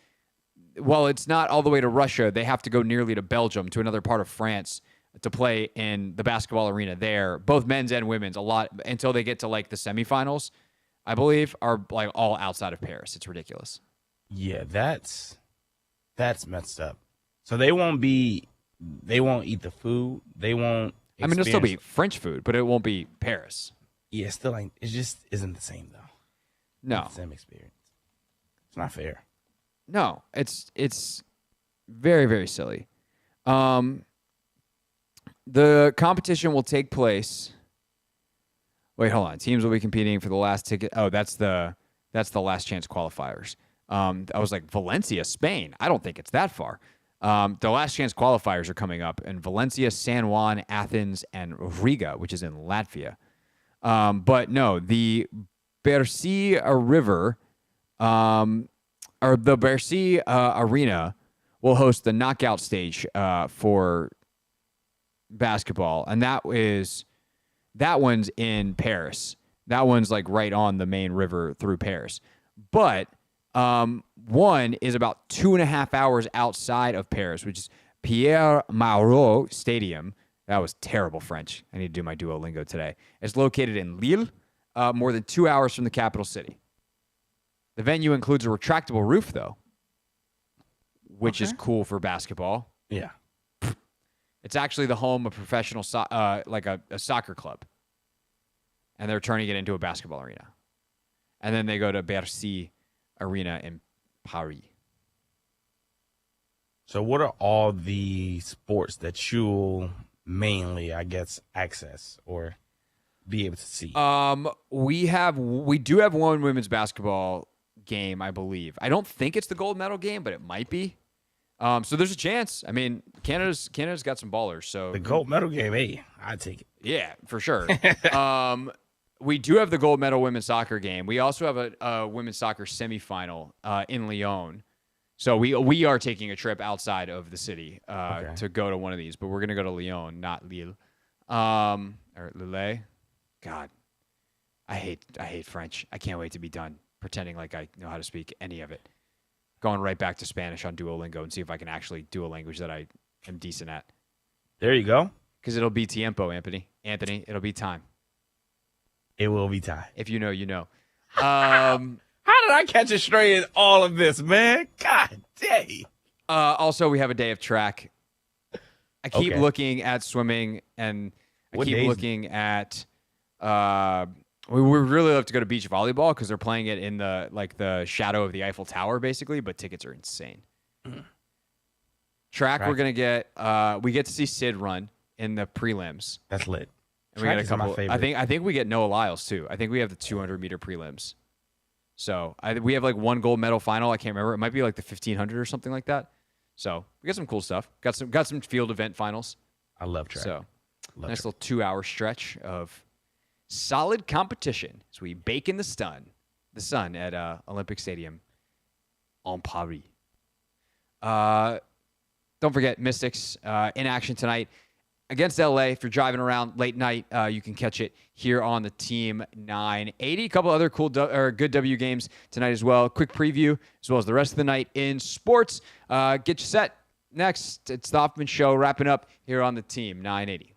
while it's not all the way to Russia, they have to go nearly to Belgium, to another part of France, to play in the basketball arena there. Both men's and women's, a lot, until they get to, like, the semifinals, I believe, are, like, all outside of Paris. It's ridiculous. Yeah, that's messed up. So they won't eat the food. They won't. I mean, it'll still be French food, but it won't be Paris. Yeah, it still ain't. It just isn't the same, though. No. Not the same experience. It's not fair. No, it's very, very silly. The competition will take place. Wait, hold on. Teams will be competing for the last ticket. Oh, that's the last chance qualifiers. I was like, Valencia, Spain. I don't think it's that far. The last chance qualifiers are coming up in Valencia, San Juan, Athens, and Riga, which is in Latvia. But no, the Bercy River, or the Bercy Arena, will host the knockout stage for basketball, and that one's in Paris. That one's, like, right on the main river through Paris. But one is about 2.5 hours outside of Paris, which is Pierre Mauroy Stadium. That was terrible French. I need to do my Duolingo today. It's located in Lille, more than 2 hours from the capital city. The venue includes a retractable roof, though, which is cool for basketball. Yeah. It's actually the home of professional, like a soccer club. And they're turning it into a basketball arena. And then they go to Bercy Arena in Paris. So what are all the sports that you'll mainly, I guess, access or be able to see? We do have one women's basketball game, I believe. I don't think it's the gold medal game, but it might be. So there's a chance. I mean, Canada's got some ballers. So the gold medal game, hey, I'd take it. Yeah, for sure. We do have the gold medal women's soccer game. We also have a women's soccer semifinal in Lyon. So we are taking a trip outside of the city to go to one of these, but we're gonna go to Lyon, not Lille, or Lille. God, I hate French. I can't wait to be done pretending like I know how to speak any of it. Going right back to Spanish on Duolingo and see if I can actually do a language that I am decent at. There you go. Because it'll be tiempo, Anthony. It'll be time. It will be time. If you know, you know. How did I catch it straight in all of this, man? God dang. Also, we have a day of track. I keep looking at swimming, and I keep looking at we would really love to go to beach volleyball because they're playing it in the shadow of the Eiffel Tower, basically, but tickets are insane. Track, we're gonna get we get to see Sid run in the prelims. That's lit. And we get a couple. I think we get Noah Lyles too. I think we have the 200-meter prelims. So we have like one gold medal final. I can't remember. It might be like the 1500 or something like that. So we got some cool stuff. Got some field event finals. I love track. So nice little 2-hour stretch of solid competition as we bake in the sun at Olympic Stadium en Paris. Don't forget Mystics in action tonight. against LA. If you're driving around late night, you can catch it here on the Team 980. A couple other cool good W games tonight as well. Quick preview as well as the rest of the night in sports. Get you set. Next, it's the Hoffman Show wrapping up here on the Team 980.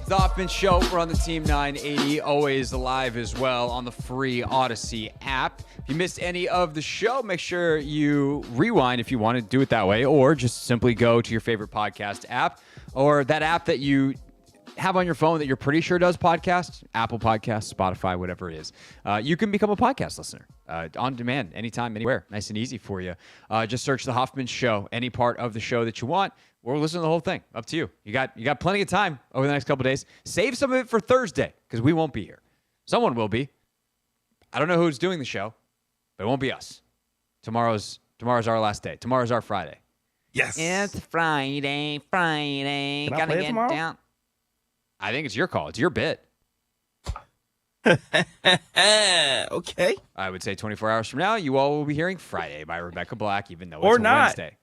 The Hoffman Show. We're on the Team 980, always live as well on the free Odyssey app. If you missed any of the show, make sure you rewind if you want to do it that way, or just simply go to your favorite podcast app, or that app that you have on your phone that you're pretty sure does podcasts, Apple Podcasts, Spotify, whatever it is. You can become a podcast listener on demand, anytime, anywhere. Nice and easy for you. Just search The Hoffman Show, any part of the show that you want, or listen to the whole thing. Up to you. You got plenty of time over the next couple of days. Save some of it for Thursday, because we won't be here. Someone will be. I don't know who's doing the show, but it won't be us. Tomorrow's our last day. Tomorrow's our Friday. Yes. It's Friday. Can I play it tomorrow? Down. I think it's your call. It's your bit. Okay. I would say 24 hours from now, you all will be hearing Friday by Rebecca Black, even though Or it's a not. Wednesday.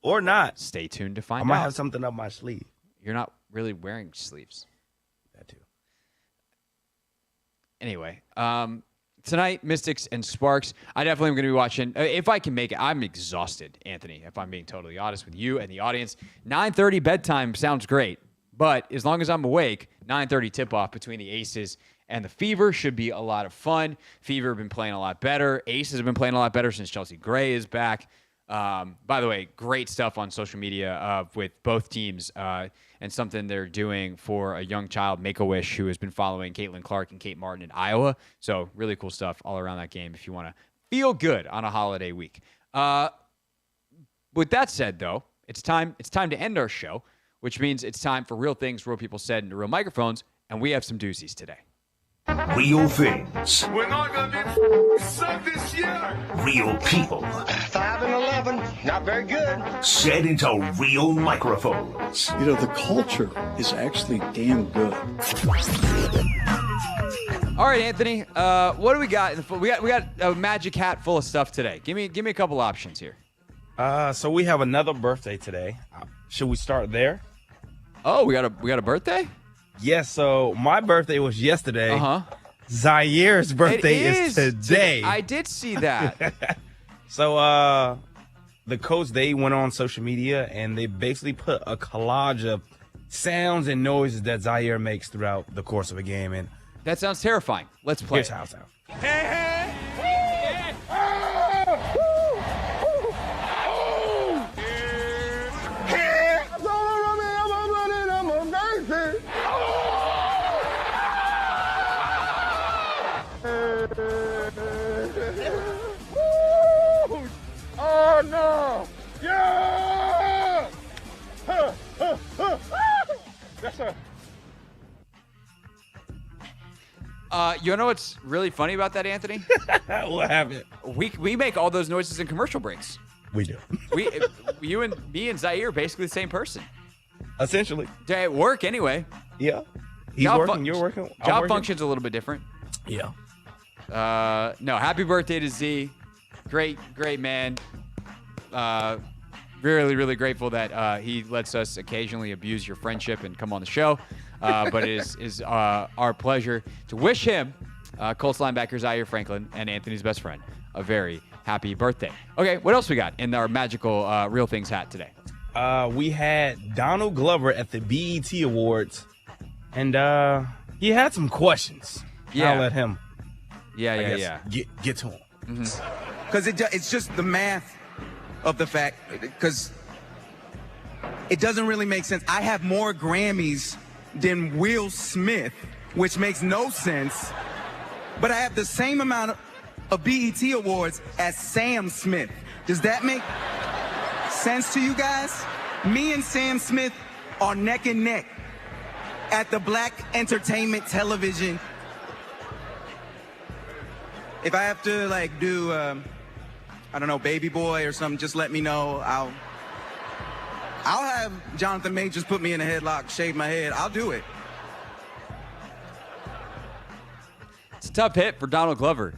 Or not. Stay tuned to find out. I might have something up my sleeve. You're not really wearing sleeves. That too. Anyway, tonight, Mystics and Sparks. I definitely am going to be watching. If I can make it, I'm exhausted, Anthony, if I'm being totally honest with you and the audience. 9:30 bedtime sounds great, but as long as I'm awake, 9:30 tip-off between the Aces and the Fever should be a lot of fun. Fever have been playing a lot better. Aces have been playing a lot better since Chelsea Gray is back. By the way, great stuff on social media with both teams and something they're doing for a young child, Make-A-Wish, who has been following Caitlin Clark and Kate Martin in Iowa. So really cool stuff all around that game if you want to feel good on a holiday week. With that said, though, it's time to end our show, which means it's time for real things, real people said into real microphones, and we have some doozies today. Real things. We're not going to suck this year. Real people. 5 and 11, not very good. Said into real microphones. You know, the culture is actually damn good. All right, Anthony. What do we got? We got a magic hat full of stuff today. Give me a couple options here. So we have another birthday today. Should we start there? Oh, we got a birthday? Yes, so my birthday was yesterday. Uh-huh. Zaire's birthday is today. I did see that. So the coach, they went on social media and they basically put a collage of sounds and noises that Zaire makes throughout the course of a game. And that sounds terrifying. Let's play. Here's how it sounds. Oh no! Yeah! That's a. You know what's really funny about that, Anthony? What happened? We make all those noises in commercial breaks. We do. You and me and Zaire are basically the same person. Essentially. At work, anyway. Yeah. He's working. You're working. Job function's a little bit different. Yeah. No, happy birthday to Z. Great man. Really, really grateful that he lets us occasionally abuse your friendship and come on the show. But it is our pleasure to wish him, Colts linebacker Zaire Franklin, and Anthony's best friend, a very happy birthday. Okay, what else we got in our magical Real Things hat today? We had Donald Glover at the BET Awards, and he had some questions. Yeah. I'll let him. Yeah. Get to him. Because it's just the math of the fact, because it doesn't really make sense. I have more Grammys than Will Smith, which makes no sense, but I have the same amount of BET Awards as Sam Smith. Does that make sense to you guys? Me and Sam Smith are neck and neck at the Black Entertainment Television. If I have to do, I don't know, Baby Boy or something, just let me know. I'll have Jonathan Majors put me in a headlock, shave my head. I'll do it. It's a tough hit for Donald Glover,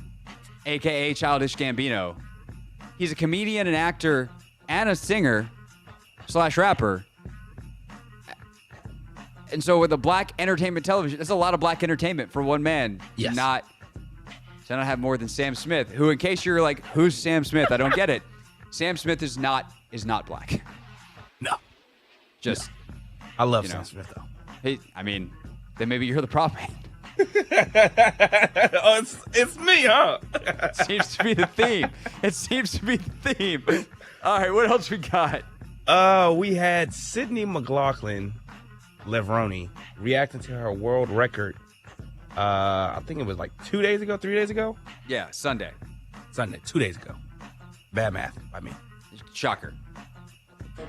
a.k.a. Childish Gambino. He's a comedian, an actor, and a singer / rapper. And so with the Black Entertainment Television, that's a lot of black entertainment for one man. Yes. To not have more than Sam Smith, who, in case you're like, who's Sam Smith? I don't get it. Sam Smith is not black. No. Just. I love Sam Smith, though. then maybe you're the prop man. Oh, it's me, huh? Seems to be the theme. It seems to be the theme. All right, what else we got? We had Sydney McLaughlin-Levrone reacting to her world record. I think it was like 3 days ago. Yeah, Sunday, 2 days ago. Bad math, I mean. Shocker.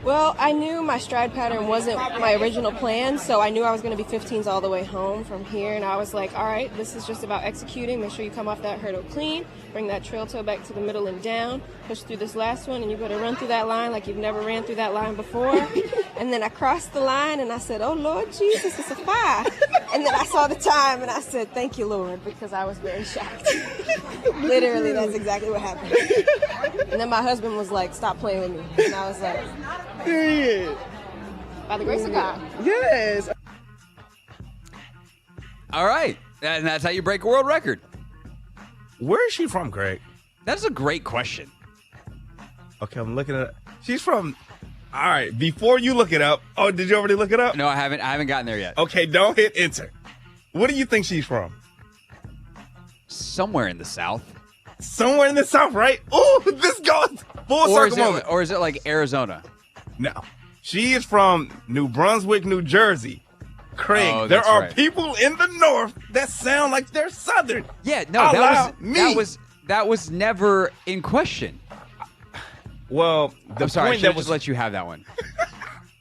Well, I knew my stride pattern wasn't my original plan, so I knew I was going to be 15s all the way home from here, and I was like, all right, this is just about executing. Make sure you come off that hurdle clean, bring that trail toe back to the middle and down, push through this last one, and you got to run through that line like you've never ran through that line before. And then I crossed the line, and I said, oh, Lord Jesus, it's a 5. And then I saw the time, and I said, thank you, Lord, because I was very shocked. Literally, that's exactly what happened. And then my husband was like, stop playing with me. And I was like, Period. by the grace of God. Yes. All right, and that's how you break a world record. Where is she from, Greg? That's a great question. Okay, I'm looking at it. She's from... All right, before you look it up... Oh, did you already look it up? No, I haven't gotten there yet. Okay, don't hit enter. What do you think she's from? Somewhere in the South. Somewhere in the South, right? Oh, this goes full circle moment. Or is it like Arizona? No. She is from New Brunswick, New Jersey. Craig, there are people in the North that sound like they're Southern. Yeah, no, that was never in question. Well, I'm sorry, I should just let you have that one.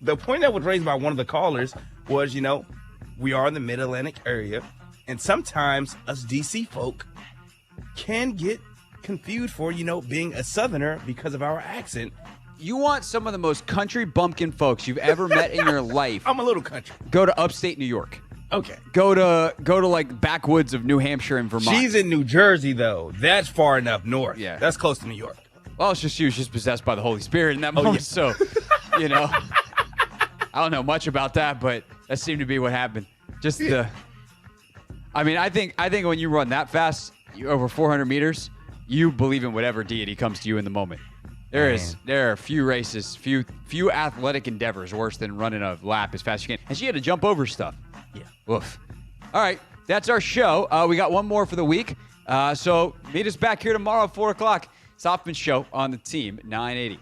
The point that was raised by one of the callers was, we are in the Mid-Atlantic area, and sometimes us DC folk can get confused for, being a Southerner because of our accent. You want some of the most country bumpkin folks you've ever met in your life. I'm a little country. Go to upstate New York. Okay. Go to like backwoods of New Hampshire and Vermont. She's in New Jersey, though. That's far enough north. Yeah. That's close to New York. Well, it's just she was just possessed by the Holy Spirit in that moment. Yeah. So, I don't know much about that, but that seemed to be what happened. I think when you run that fast, over 400 meters, you believe in whatever deity comes to you in the moment. There are few races, few athletic endeavors worse than running a lap as fast as you can. And she had to jump over stuff. Yeah. Woof. All right, that's our show. We got one more for the week. So meet us back here tomorrow at 4 o'clock. It's Hoffman Show on the Team 980.